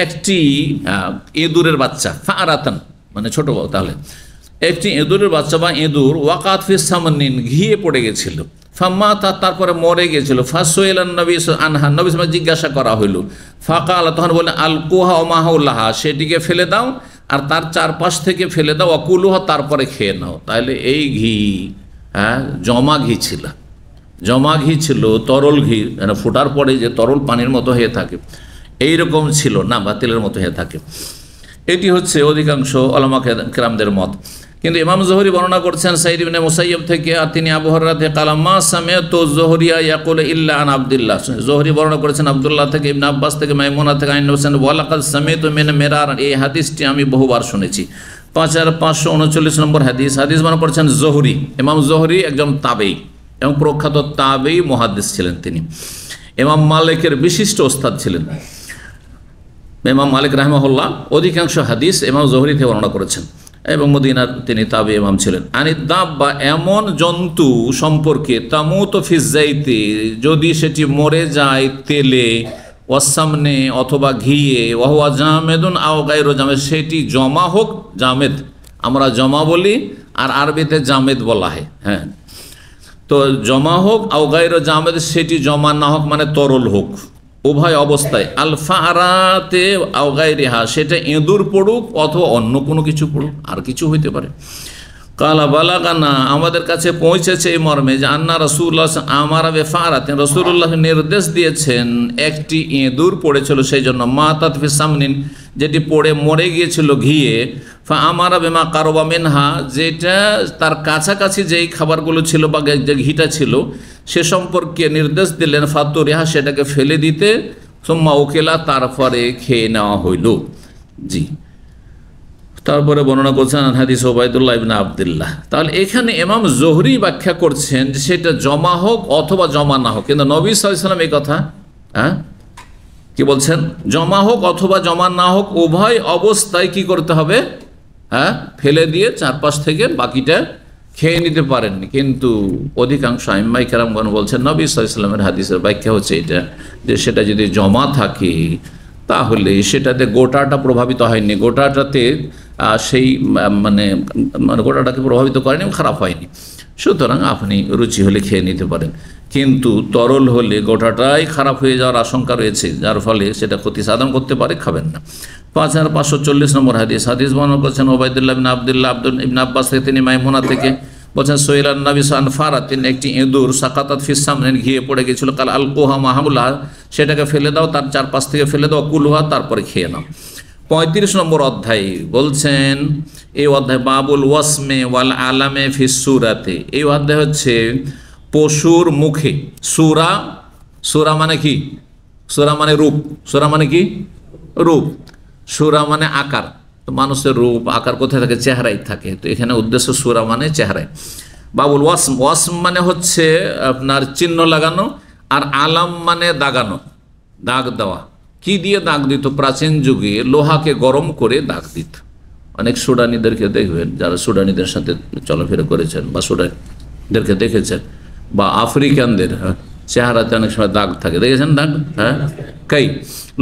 একটি ইঁদুরের বাচ্চা, ফারাতান মানে ছোট, তাহলে একটি ইঁদুরের বাচ্চা বা ইঁদুর ওয়াকাত ফিস সামনিন, ঘিয়ে পড়ে গেছিল, ফাম্মা তারপরে মরে গিয়েছিল, ফাসুইলান নবী আনহা, নবী সাল্লাল্লাহু আলাইহি জিজ্ঞাসা করা হইল, ফাকাল, তখন বলে আল কুহা ও মাহাউল্লাহা, সেটিকে ফেলে দাও আর তার চারপাশ থেকে ফেলে দাও, অকুলুহা, তারপরে খেয়ে নাও। তাহলে এই ঘি, হ্যাঁ, জমা ঘি ছিল, জমা ঘি ছিল, তরল ঘি, মানে ফোটার পরে যে তরল পানির মতো হয়ে থাকে এইরকম ছিল না, বা তেলের মতো হয়ে থাকে। এটি হচ্ছে অধিকাংশ উলামা কেরামদের মত। কিন্তু ইমাম জোহরি বর্ণনা করছেন সাঈদ ইবনে মুসাইয়্যিব থেকে, আর তিনি আবু হুরায়রা থেকে, কালা মা সামিআতু যুহরিয়া ইয়াকুলু ইল্লা আন আব্দুল্লাহ, জোহরি বর্ণনা করেছেন আব্দুল্লাহ থেকে, ইবনে আব্বাস থেকে, মাইমুনা থেকে, আন হোসেন ওয়ালাকাদ সামিআতু মিন মিরার, এই হাদিসটি আমি বহুবার শুনেছি। 5539 নম্বর হাদিস। হাদিস বর্ণনা করেছেন জোহরি, ইমাম জোহরি একজন তাবেঈ এবং প্রখ্যাত তাবেঈ মুহাদ্দিস ছিলেন। তিনি ইমাম মালিকের বিশিষ্ট ওস্তাদ ছিলেন। ইমাম মালিক রাহিমাহুল্লাহ অধিকাংশ হাদিস ইমাম জোহরি থেকে বর্ণনা করেছেন, এবং মদিনার তিনি তাবে ইমাম ছিলেন। আনিদ দাব্বা, এমন জন্তু সম্পর্কে, তামুতু ফিজ যাইতি, যদি সেটি মরে যায় তেলে, ওয়াসামনে অথবা ঘিয়ে, ওয়াহুয়া জামেদুন আও গায়রু জামেদ, সেটি জমা হোক, জামেদ আমরা জমা বলি আর আরবিতে জামেদ বলা হয়, হ্যাঁ, তো জমা হোক, আও গায়রু জামেদ, সেটি জমা না হোক মানে তরল হোক, উভয় অবস্থায়, আল ফারাতে আও গায়রিহা, সেটা ইঁদুর পড়ুক অথবা অন্য কোনো কিছু পড়ুক, আর কিছু হইতে পারে। কালা বালাগানা, আমাদের কাছে পৌঁছেছে এই মর্মে যে আন্না রাসূলুল্লাহ আমারা বেফারাতে, রাসূলুল্লাহ নির্দেশ দিয়েছেন, একটি ইঁদুর পড়েছিল, সেই জন্য মাতাত ফি সামনিন, যেটি পড়ে মরে গিয়েছিল ঘিয়ে, ফা আমারা বেমা কারবা মিনহা, যেটা তার কাছাকাছি যেই খাবারগুলো ছিল বা যে ঘিটা ছিল সে সম্পর্কে নির্দেশ দিলেন, ফাতুরিহা, সেটাকে ফেলে দিতে, সুম্মা উকিলা, তারপরে খেয়ে নেওয়া হইল। জি, তারপরে বর্ণনা করছেন হাদিস ওবায়দুল্লাহ ইবনে আব্দুল্লাহ। তাহলে এখানে ইমাম জোহরি ব্যাখ্যা করছেন যে সেটা জমা হোক অথবা জমা না হোক, কিন্তু নবী সাল্লাল্লাহু আলাইহি ওয়াসাল্লাম এই কথা কি বলছেন, জমা হোক অথবা জমা না হোক উভয় অবস্থায় কি করতে হবে, ফেলে দিয়ে চারপাশ থেকে বাকিটা খেয়ে নিতে পারেননি। কিন্তু অধিকাংশ আইম্মাই কেরামগণ বলছেন নবী সাল্লাল্লাহু আলাইহি ওয়াসাল্লামের হাদিসের ব্যাখ্যা হচ্ছে এটা, যে সেটা যদি জমা থাকে তাহলে সেটাতে গোটাটা প্রভাবিত হয়নি, গোটাটাতে সেই মানে গোটাটাকে প্রভাবিত করেনি, খারাপ হয়নি, সুতরাং আপনি রুচি হলে খেয়ে নিতে পারেন। কিন্তু তরল হলে গোটাটাই খারাপ হয়ে যাওয়ার আশঙ্কা রয়েছে, যার ফলে সেটা ক্ষতি সাধন করতে পারে, খাবেন না। 5540 নম্বর হাদিস। হাদিস বর্ণনা করছেন ওবায়দুল্লাহ ইবনে আব্দুল্লাহ ইবনে আব্বাস থেকে, তিনি মাইমুনা থেকে বলছেন, সোহেলান নবী সান ফারাতিন, একটি ইঁদুর, সাকাতাত ফিস সামনিন, ঘিয়ে পড়ে গেছিল, কাল আল কুহা মাহামুল্লাহ, সেটাকে ফেলে দাও, তার চারপাশ থেকে ফেলে দাও, কুলুহা, তারপরে খেয়ে নাও। 35 নম্বর অধ্যায় বলছেন, এই অধ্যায় বাবুল ওয়াসমে ওয়াল আলামে ফিস সুরাতে, এই অধ্যায় হচ্ছে পশুর মুখে সুরা, সুরা মানে কি, সুরা মানে রূপ, সুরা মানে কি রূপ, সুরা মানে আকার, তো মানুষের রূপ আকার কোথায় থাকে, চেহারায় থাকে, তো এখানে উদ্দেশ্য সুরা মানে চেহারায়। বাবুল ওয়াসম, ওয়াসম মানে হচ্ছে আপনার চিহ্ন লাগানো, আর আলাম মানে দাগানো, দাগ দেওয়া, কি দিয়ে দাগ দিত? প্রাচীন যুগে লোহাকে গরম করে দাগ দিত। অনেক সুডানিদেরকে দেখবেন, যারা সুডানিদের সাথে চলাফেরা করেছেন বা সুডানিদেরকে দেখেছেন, বা আফ্রিকানদের চেহারাতে অনেক সময় দাগ থাকে, দেখেছেন দাগ? হ্যাঁ,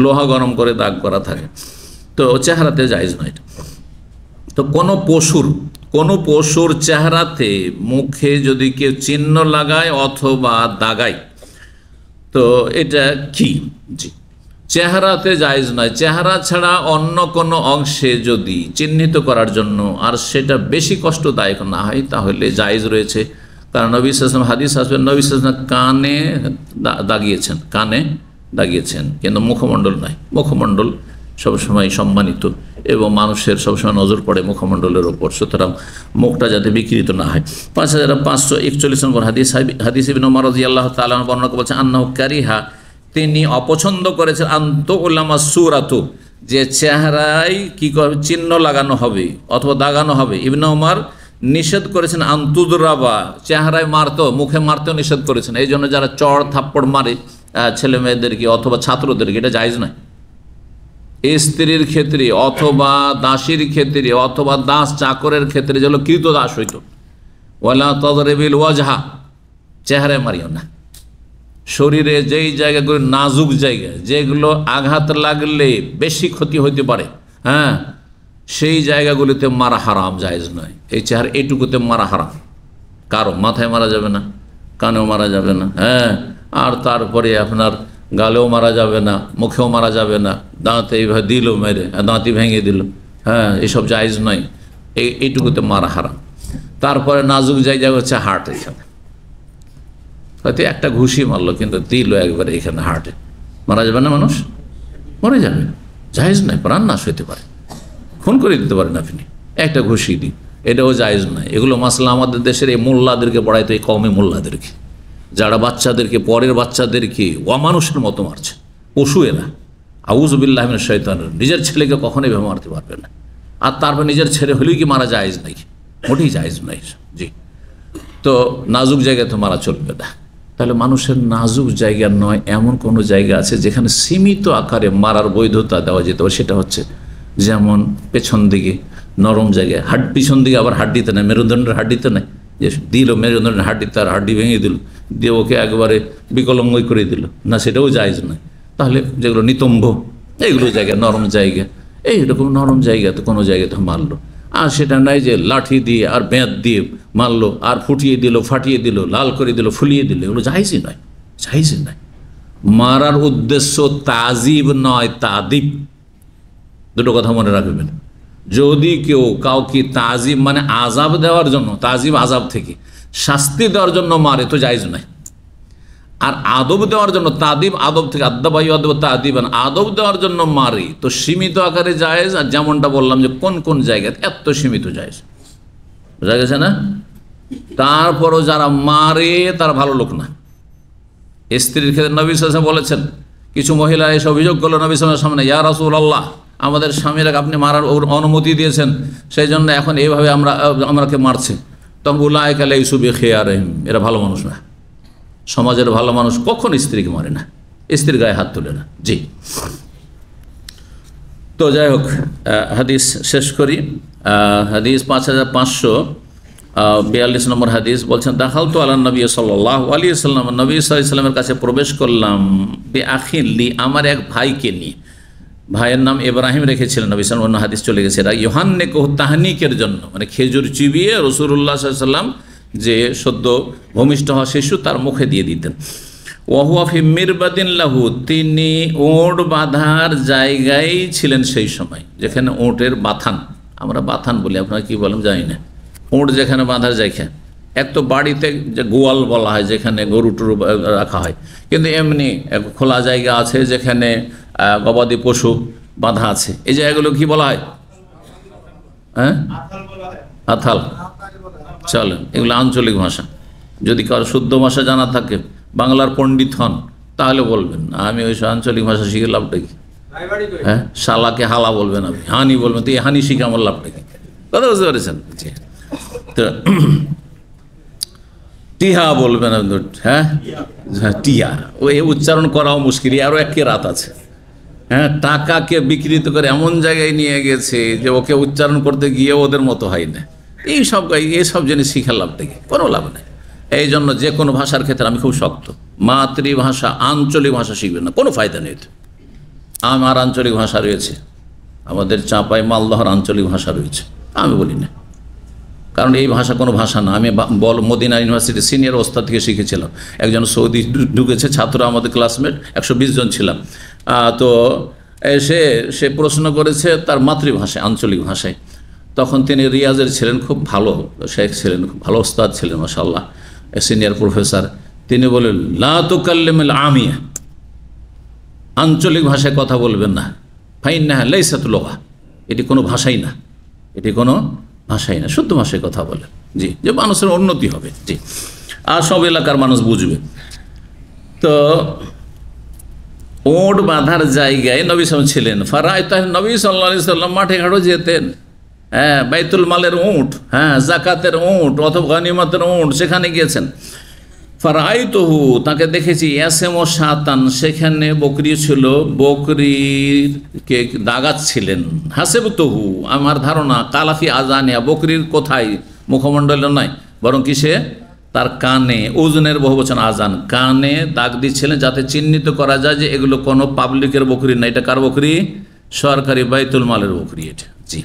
লোহা গরম করে দাগ করা থাকে, তো চেহারাতে জায়েজ নয়। তো কোনো পশুর চেহারাতে মুখে যদি কেউ চিহ্ন লাগায় অথবা দাগায়, তো এটা কি? জি, চেহারাতে জায়েজ নয়। চেহারা ছাড়া অন্য কোনো অংশে যদি চিহ্নিত করার জন্য আর সেটা বেশি কষ্টদায়ক না হয় তাহলে জায়েজ রয়েছে। কারণ নবী সাল্লাল্লাহু আলাইহি ওয়াসাল্লাম হাদিস আসবে, নবী সাল্লাল্লাহু আলাইহি ওয়াসাল্লাম কানে দাগিয়েছেন, কিন্তু মুখমণ্ডল নয়। মুখমণ্ডল সবসময় সম্মানিত এবং মানুষের সবসময় নজর পড়ে মুখমণ্ডলের ওপর, সুতরাং মুখটা যাতে বিকৃত না হয়। 5541 নম্বর হাদিস ইবনে ওমর রাদিয়াল্লাহু তাআলা বর্ণনা করে বলছেন, আন্নাহু কারিহা, তিনি অপছন্দ করেছেন, আনতু উলামা সুরাতু, যে চেহারায় কি চিহ্ন লাগানো হবে অথবা দাগানো হবে। ইবনে ওমর নিষেধ করেছেন আন্তুদরাবা, চেহারায় মারতো, মুখে মারতেও নিষেধ করেছেন। এই জন্য যারা চড় থাপ্পড় মারে ছেলে মেয়েদেরকে অথবা ছাত্রদেরকে, এটা জায়েজ নয়। স্ত্রীর ক্ষেত্রে অথবা দাসীর ক্ষেত্রে অথবা দাস চাকরের ক্ষেত্রে যেগুলো কৃত দাস হইত, ওয়ালা তাদরিবিল ওয়াজহা, চেহারায় মারিও না। শরীরে যেই জায়গাগুলো নাজুক জায়গা, যেগুলো আঘাত লাগলে বেশি ক্ষতি হইতে পারে, হ্যাঁ, সেই জায়গাগুলিতে মারা হারাম, জায়েজ নয়। এই চেহারা এইটুকুতে মারা হারাম। কারো মাথায় মারা যাবে না, কানেও মারা যাবে না, হ্যাঁ, আর তারপরে আপনার গালেও মারা যাবে না, মুখেও মারা যাবে না, দাঁতে এইভাবে দিল মেরে দাঁতই ভেঙে দিল, হ্যাঁ, এসব জায়েজ নয়। এইটুকুতে মারা হারাম। তারপরে নাজুক জায়গা হচ্ছে হার্ট, এখানে হয়তো একটা ঘুষি মারলো কিন্তু দিল একবারে এখানে হার্টে, মারা যাবে না, মানুষ মরে যাবে, জায়েজ নয়, প্রাণ নাশ হইতে পারে, খুন করে দিতে পারেন আপনি একটা ঘুষি দিই, এটাও জায়েজ নয়। এগুলো মাসলা আমাদের দেশের এই মোল্লাদেরকে পড়াইতো, এই কওমে মোল্লাদেরকে, যারা বাচ্চাদেরকে, পরের বাচ্চাদেরকে অমানুষের মতো মারছে, পশু এরা। আউযু বিল্লাহি মিনাশ শাইতানির, নিজের ছেলেকে কখনোই এভাবে মারতে পারবে না। আর তারপর নিজের ছেলে হলেই কি মারা জায়েজ নাই? মোটেই জায়েজ নাই। জি, তো নাজুক জায়গায় তো মারা চলবে না। তাহলে মানুষের নাজুক জায়গা নয় এমন কোনো জায়গা আছে যেখানে সীমিত আকারে মারার বৈধতা দেওয়া যেতে পারে, সেটা হচ্ছে যেমন পেছন দিকে নরম জায়গায়, পিছন দিকে আবার হাড্ডিতে নেয়, মেরুদণ্ডের হাড্ডিতে নেয়, যে দিল মেরুদণ্ডের হাড্ডি, তার হাড্ডি ভেঙে দিল, দিয়ে ওকে একবারে বিকলঙ্গই করে দিল, না, সেটাও জায়েজ নয়। তাহলে যেগুলো নিতম্ব, এইগুলো জায়গা, নরম জায়গা, এইরকম নরম জায়গা তো কোনো জায়গাতে মারলো, আর সেটা নয় যে লাঠি দিয়ে আর বেঁত দিয়ে মারলো, আর ফুটিয়ে দিল, ফাটিয়ে দিল, লাল করে দিল, ফুলিয়ে দিল, এগুলো জায়েজই নয়, জায়েজই নয়। মারার উদ্দেশ্য তাজিব নয়, তাদিব, দুটো কথা মনে রাখবেন। যদি কেউ কাউকে তাজিব মানে আজাব দেওয়ার জন্য, তাজিব আজাব থেকে, শাস্তি দেওয়ার জন্য মারে তো জায়েজ নয়। আর আদব দেওয়ার জন্য, তাদিব আদব থেকে, আদাবাই আদব তাদিবান, আদব দেওয়ার জন্য মারে তো সীমিত আকারে জায়েজ। আর যেমনটা বললাম যে কোন কোন জায়গায় এত সীমিত জায়েজ, বোঝা গেছে না? তারপরও যারা মারে তারা ভালো লোক না। স্ত্রীর ক্ষেত্রে নবী সাল্লাল্লাহু আলাইহি ওয়াসাল্লাম বলেছেন, কিছু মহিলা এসে অভিযোগ করলো নবী সাল্লাল্লাহু আলাইহি ওয়াসাল্লামের সামনে, ইয়া রাসূলুল্লাহ, আমাদের স্বামীরা আপনি মারার অনুমতি দিয়েছেন, সেই জন্য এখন এইভাবে আমরাকে মারছে। তখন উলাইকা লাইসু বিখিয়ারিহিম, এরা ভালো মানুষ না। সমাজের ভালো মানুষ কখন স্ত্রীকে মারে না, স্ত্রীর গায়ে হাত তোলে না। জি, তো যাই হোক, হাদিস শেষ করি। হাদিস 5542 নম্বর হাদিস বলছেন, দাখাল তো আলা নবী সাল্লাল্লাহু আলাইহি ওয়াসাল্লাম, নবী সাল্লাল্লাহু আলাইহি ওয়াসাল্লামের কাছে প্রবেশ করলাম, বিআখিন লি, আমার এক ভাইকে নিয়ে। ভাইয়ের নাম ইব্রাহিম রেখেছিলেন নবী সাল্লাল্লাহু আলাইহি ওয়াসাল্লাম, অন্য হাদিস চলে গেছে। এরা ইউহান্নিকু তাহনিকের জন্য, মানে খেজুর চিবিয়ে রাসূলুল্লাহ সাল্লাল্লাহু আলাইহি ওয়াসাল্লাম যে সদ্য ভূমিষ্ঠ হওয়া শিশু তার মুখে দিয়ে দিতেন। ওয়াহুয়া ফি মিরবাদিন লাহু, তিনি ওঁট বাঁধার জায়গায় ছিলেন সেই সময়, যেখানে ওঁটের বাথান, আমরা বাথান বলি, আপনারা কি বলেন জানি না, ওঁট যেখানে বাঁধার জায়গা। এক তো বাড়িতে যে গোয়াল বলা হয়, যেখানে গরু টরু রাখা হয়, কিন্তু এমনি খোলা জায়গা আছে যেখানে গবাদি পশু বাঁধা আছে, এই জায়গাগুলো কি বলা হয়? হ্যাঁ, আথাল। চলেন, এগুলো আঞ্চলিক ভাষা। যদি কারো শুদ্ধ ভাষা জানা থাকে, বাংলার পণ্ডিত হন, তাহলে বলবেন, আমি ওই আঞ্চলিক ভাষা শিখে লাভটা কি? হ্যাঁ, শালাকে হালা বলবেন, আপনি হানি বলবেন, তো এই হানি শিখে আমার লাভটা কি? কথা বুঝতে পেরেছেন? তো টিহা বলবেন, হ্যাঁ, টিয়া, ওই উচ্চারণ করাও মুশকিল, আরও এক রাত আছে, হ্যাঁ, টাকাকে বিকৃত করে এমন জায়গায় নিয়ে গেছে যে ওকে উচ্চারণ করতে গিয়ে ওদের মতো হয় না। এইসব জিনিস শিখে লাভ থেকে কোনো লাভ নেই। এই জন্য যে কোনো ভাষার ক্ষেত্রে আমি খুব শক্ত, মাতৃভাষা আঞ্চলিক ভাষা শিখবেন না, কোনো ফায়দা নেই। আমার আঞ্চলিক ভাষা রয়েছে, আমাদের চাঁপাই মালদহর আঞ্চলিক ভাষা রয়েছে, আমি বলি না, কারণ এই ভাষা কোনো ভাষা না। আমি মদিনা ইউনিভার্সিটি সিনিয়র ওস্তাদ থেকে শিখেছিলাম। একজন সৌদি ঢুকেছে, ছাত্র আমাদের ক্লাসমেট, 120 জন ছিলাম। তো সে প্রশ্ন করেছে তার মাতৃভাষায়, আঞ্চলিক ভাষায়। তখন তিনি রিয়াজের ছিলেন, খুব ভালো শেখ ছিলেন, খুব ভালো ওস্তাদ ছিলেন মাশাআল্লাহ, সিনিয়র প্রফেসর। তিনি বললেন, লা তুকাল্লিমুল আমিয়া, আঞ্চলিক ভাষায় কথা বলবেন না, ফাইন্নাহা লাইসাত লুগা, এটি কোনো ভাষাই না, এটি কোনো ভাষাই না, শুদ্ধ ভাষায় কথা বলে। জি, যে মানুষের উন্নতি হবে। জি, আর সব এলাকার মানুষ বুঝবে। তো ওট বাঁধার জায়গায় নবী সাল্লাল্লাহু ছিলেন। নবী সাল্লাল্লাহু আলাইহি সাল্লাম মাঠে ঘাটও যেতেন। হ্যাঁ, বাইতুল মালের উট, হ্যাঁ, জাকাতের উট অথবা গনিমতের উট, সেখানে গিয়েছেন। ফারাইতুহু, তাকে দেখেছি, ইয়াসেম ও শাতান, সেখানে বকরি ছিল, বকরিকে দাগাচ্ছিলেন। হাসেবতুহু, আমার ধারণা, কালাফি আজানিয়া, বকরির কোথায়, মুখমণ্ডলে নয়, বরং কিসে, তার কানে, ওজনের বহুবচন আজান, কানে দাগ দিচ্ছিলেন যাতে চিহ্নিত করা যায় যে এগুলো কোনো পাবলিকের বকরি না, এটা কার বকরি, সরকারি বাইতুল মালের বকরি এটা। জি,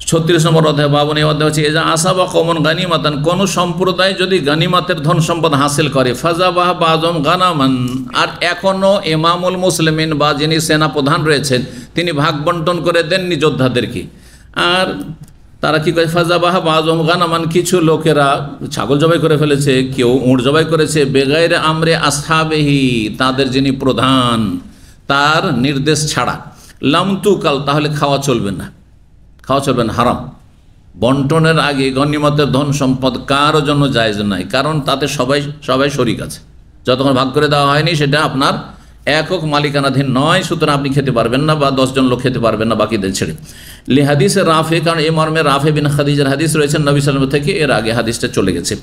36 নম্বর অধ্যায়, 52 অধ্যায় হচ্ছে, এজা আসাবা কমন গানিমাতান, কোন সম্প্রদায় যদি গানিমাতের ধন সম্পদ হাসিল করে, ফাজাবাহ বাজম গানামান, আর এখনো ইমামুল মুসলিমিন বা যিনি সেনা প্রধান রয়েছেন তিনি ভাগ বন্টন করে দেননি যোদ্ধাদেরকে। আর তারা কি করে, ফাজাবাহ বাজম গানামান, কিছু লোকেরা ছাগল জবাই করে ফেলেছে, কেউ উট জবাই করেছে, বেগাইরে আমরে আসহাবেহি, তাদের যিনি প্রধান তার নির্দেশ ছাড়া, লামতুকাল, তাহলে খাওয়া চলবে না, খাওয়া চলবে না, হারাম। বন্টনের আগে গনিমতের ধন সম্পদ কারো জন্য জায়েজ নাই, কারণ তাতে সবাই শরিক আছে। যতক্ষণ ভাগ করে দেওয়া হয়নি সেটা আপনার একক মালিকানাধীন নয়, সুতরাং আপনি খেতে পারবেন না বা 10 জন লোক খেতে পারবেন না বাকিদের ছেড়ে। লিহাদিসে রাফে, কারণ এই মর্মে রাফে বিন খাদিজার হাদিস রয়েছেন নবী সাল্লাল্লাহু আলাইহি ওয়াসাল্লাম থেকে, এর আগে হাদিসটা চলে গেছে।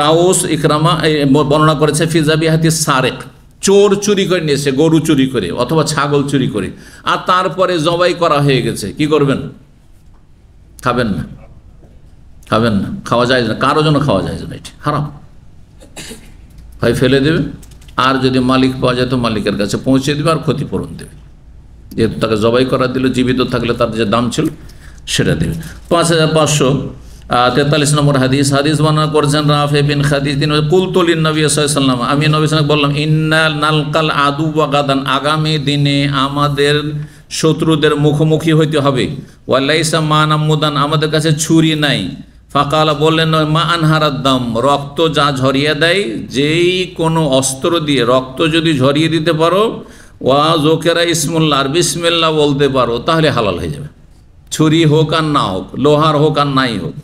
তাউস ইকরামা বর্ণনা করেছে, ফিজাবি হাদিস সারেক, চোর চুরি করে নিয়েছে, গরু চুরি করে অথবা ছাগল চুরি করে, আর তারপরে জবাই করা হয়ে গেছে, কি করবেন, খাবেন না, খাবেন না, খাওয়া যায় না, কারো জন্য খাওয়া যায় না, এটি হারাম। হয় ফেলে দেবে, আর যদি মালিক পাওয়া যায় তো মালিকের কাছে পৌঁছে দেবে আর ক্ষতিপূরণ দেবে, যেহেতু তাকে জবাই করা দিল, জীবিত থাকলে তার যে দাম ছিল সেটা দেবে। 5543 নম্বর হাদিস বর্ণনা করেছেন রাফে বিন খাদিজ, তিনি কুলতুলিন নবী সাল্লাল্লাহু আলাইহি ওয়াসাল্লাম, আমি নবী সাল্লাল্লাহু আলাইহি ওয়াসাল্লাম বললাম, ইন্না নালকাল আদু ওয়া গাদান, আগামী দিনে আমাদের শত্রুদের মুখোমুখি হইতে হবে, ওয়ালাইসা মানামুদান, আমাদের কাছে ছুরি নাই। ফাকালা, বললেন, মা আনহারাদ দাম, রক্ত যা ঝরিয়ে দেয়, যেই কোনো অস্ত্র দিয়ে রক্ত যদি ঝরিয়ে দিতে পারো, ওয়া জোকেরা ইসমুল্লাহ, আর বিসমিল্লাহ বলতে পারো, তাহলে হালাল হয়ে যাবে। ছুরি হোক আর না হোক, লোহার হোক আর নাই হোক,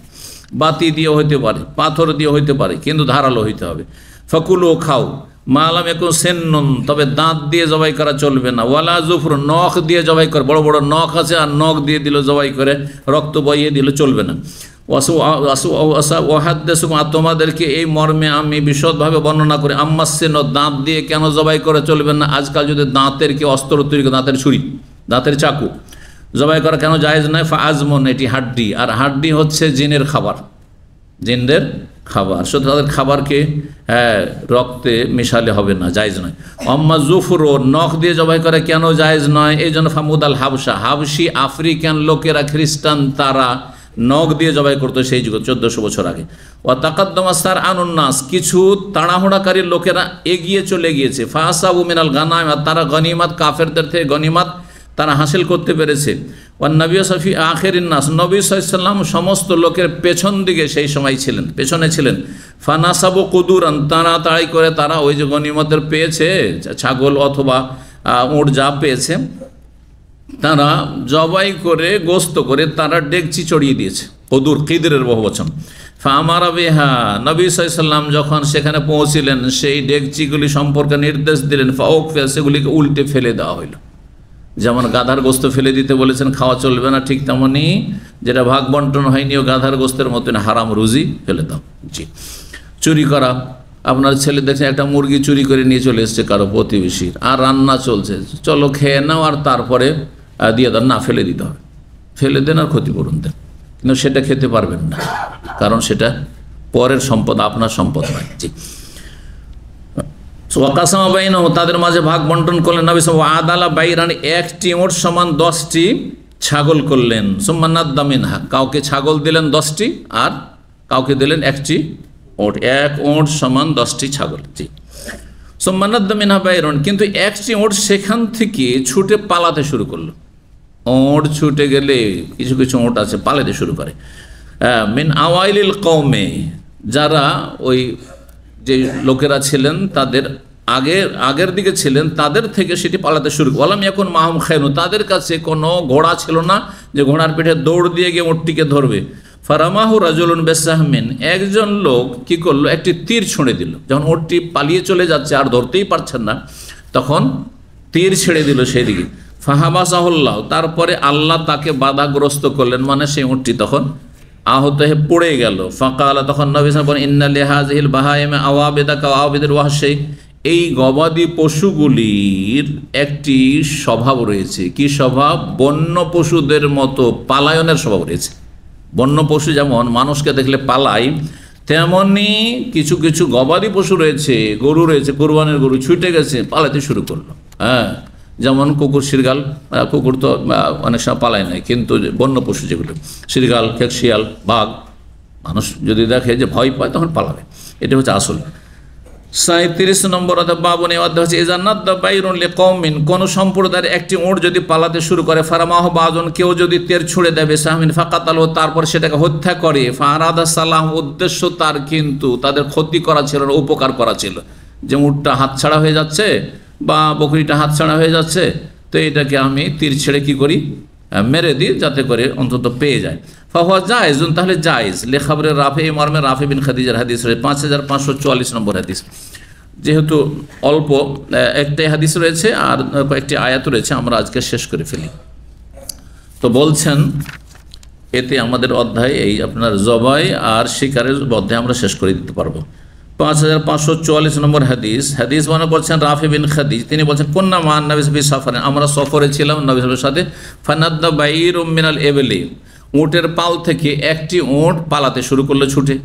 বাতি দিয়ে হইতে পারে, পাথর দিয়ে হইতে পারে, কিন্তু ধারালো হইতে হবে। ফকুল ও খাও, মালাম একটু সেন্নন, তবে দাঁত দিয়ে জবাই করা চলবে না। ওয়ালা জুফর, নখ দিয়ে জবাই করে, বড় বড় নখ আছে আর নখ দিয়ে দিল জবাই করে, রক্ত বইয়ে দিল, চলবে না। আর তোমাদেরকে এই মর্মে আমি বিশদভাবে বর্ণনা করি, আম্মাসেন, দাঁত দিয়ে কেন জবাই করে চলবে না। আজকাল যদি দাঁতের কি অস্ত্র তৈরি করে, দাঁতের ছুরি, দাঁতের চাকু জবাই করা কেন জায়েজ নয়, ফাজমন, এটি হাড্ডি, আর হাড্ডি হচ্ছে জিনের খাবার, জিনদের খাবার, শুধু তাদের খাবারকে রক্তে মিশালে হবে না, জায়েজ নয়। আম্মা জুফরো, নখ দিয়ে জবাই করে কেন জায়েজ নয়, এই জন্য ফামুদ আল হাবসা, হাবসি আফ্রিকান লোকেরা, খ্রিস্টান, তারা নখ দিয়ে জবাই করতো সেই যুগ, 1400 বছর আগে। ও তাকাদ্দমাস্তার আনুন্নাস, কিছু তাড়াহুড়াকারী লোকেরা এগিয়ে চলে গিয়েছে, ফাসাবু মিনাল গানাম, তারা গনিমাত, কাফেরদের থেকে গনিমাত তারা হাসিল করতে পেরেছে। ও নবী সফি আখেরিন নাস, নবী সাল্লাল্লাহু আলাইহি ওয়াসাল্লাম সমস্ত লোকের পেছন দিকে সেই সময় ছিলেন, পেছনে ছিলেন। ফানাসাবু কুদুরান, তাড়াতাড়ি করে তারা ওই যে গনিমতের পেয়েছে, ছাগল অথবা উট যা পেয়েছে, তারা জবাই করে গোস্ত করে তারা ডেকচি চড়িয়ে দিয়েছে, কদুর, কিদরের বহুবচন। ফামারা বিহা, নবী সাল্লাল্লাহু আলাইহি ওয়াসাল্লাম যখন সেখানে পৌঁছিলেন, সেই ডেকচিগুলি সম্পর্কে নির্দেশ দিলেন, ফাউকফিয়া, সেগুলিকে উল্টে ফেলে দেওয়া হইল। যেমন গাধার গোস্ত ফেলে দিতে বলেছেন, খাওয়া চলবে না, ঠিক তেমনই যেটা ভাগ বন্টন হয়নি ও গাধার গোস্তের মতন হারাম রুজি ফেলে দাও। জি, চুরি করা আপনার ছেলে দেখছে একটা মুরগি চুরি করে নিয়ে চলে এসছে কারো প্রতিবেশীর, আর রান্না চলছে, চলো খেয়ে নাও আর তারপরে দিয়ে দেন, না ফেলে দিতে হবে, ফেলে দেন আর ক্ষতিপূরণ দেন, কিন্তু সেটা খেতে পারবেন না, কারণ সেটা পরের সম্পদ, আপনার সম্পদ নয়। জি, ওয়াকাসামা বাইনাহুম, তাদের মাঝে ভাগ বন্টন করলেন নবী সাল্লাল্লাহু আলাইহি ওয়া সাল্লাম। আদালা বাইরান, একটি ওট সমান 10টি ছাগল করলেন। সুম্মা নাদ্দা মিনহা, কাউকে ছাগল দিলেন 10টি আর কাউকে দিলেন একটি ওট, এক ওট সমান 10টি ছাগল। জি, সুম্মা নাদ্দা মিনহা বাইরুন, কিন্তু একটি ওট সেখান থেকে ছুটে পালাতে শুরু করলো। ওট ছুটে গেলে কিছু কিছু ওট আছে পালাতে শুরু করে। মিন আওয়াইলিল কওমে, যারা ওই যে লোকেরা ছিলেন তাদের আগের দিকে ছিলেন, তাদের থেকে সেটি পালাতে শুরু করে। ওয়ালাম ইয়াকুন মাহুম খায়রুন, তাদের কাছে কোনো ঘোড়া ছিল না যে ঘোড়ার পিঠে দৌড় দিয়ে গিয়ে ওটটিকে ধরবে। ফারামাহু রাজুলুন বিসাহমিন, একজন লোক কি করলো, একটি তীর ছুঁড়ে দিল। যখন ওটটি পালিয়ে চলে যাচ্ছে আর ধরতেই পারছেন না, তখন তীর ছেড়ে দিল সেই দিকে। ফাহাবাসাহুল্লাহ, তারপরে আল্লাহ তাকে বাধাগ্রস্ত করলেন, মানে সেই ওটটি তখন আহত হয়ে পড়ে গেল। ফাকালা, তখন নবী সাল্লাল্লাহু আলাইহি ওয়াসাল্লাম বলেন, ইন্না লিহাযিহিল বাহাইমা আওয়াবিদা কাওয়াবিদিল ওয়াহশি, এই গবাদি পশুগুলির একটি স্বভাব রয়েছে। কি স্বভাব? বন্য পশুদের মতো পালায়নের স্বভাব রয়েছে। বন্য পশু যেমন মানুষকে দেখলে পালায়, তেমনি কিছু কিছু গবাদি পশু রয়েছে, গরু রয়েছে, কোরবানির গরু ছুটে গেছে, পালাতে শুরু করলো। হ্যাঁ, যেমন কুকুর, শিরগাল, কুকুর তো অনেক সময় পালায় নাই, কিন্তু বন্য পশু যেগুলো শিরগাল, খেকশিয়াল, বাঘ, মানুষ যদি দেখে যে ভয় পায় তখন পালাবে। এটা হচ্ছে আসল। 37 নম্বর বাবনে অধ্যায় হচ্ছে ইজান্নাত বাইরুন লিকওমিন, কোন সম্প্রদায়ের একটি ওট যদি পালাতে শুরু করে, ফারামাহ বাজন, কেউ যদি তীর ছুঁড়ে দেবে, সাহমিন ফাকাতাল, তারপর সেটাকে হত্যা করে, ফারাদা সালাহ, উদ্দেশ্য তার কিন্তু তাদের ক্ষতি করা ছিল না, উপকার করা ছিল। যে উটটা হাতছাড়া হয়ে যাচ্ছে বা বকরিটা হাতছাড়া হয়ে যাচ্ছে, তো এটাকে আমি তীর ছেড়ে কি করি, মেরে দিই, যাতে করে অন্তত পেয়ে যায়। ফাহুয়া জায়েজুন, তাহলে জায়েজ। লেখাবরে রাফি, মর্মে রাফি বিন খাদিজার হাদিস রয়েছে 5544 নম্বর হাদিস। যেহেতু অল্প একটাই হাদিস রয়েছে আর কয়েকটি আয়াত রয়েছে, আমরা আজকে শেষ করে ফেলি। তো বলছেন এতে আমাদের অধ্যায় এই আপনার জবাই আর শিকারের অধ্যায় আমরা শেষ করে দিতে পারবো। 5544 নম্বর হাদিস মনে করছেন রাফি বিন খাদিজ, তিনি বলছেন, কন্যা মান নবী সফরে, আমরা সফরে ছিলাম নবী সাথে। ফানাদ্দা বাইরুম মিনাল এবলি, উটের পাল থেকে একটি উট পালাতে শুরু করলো ছুটে।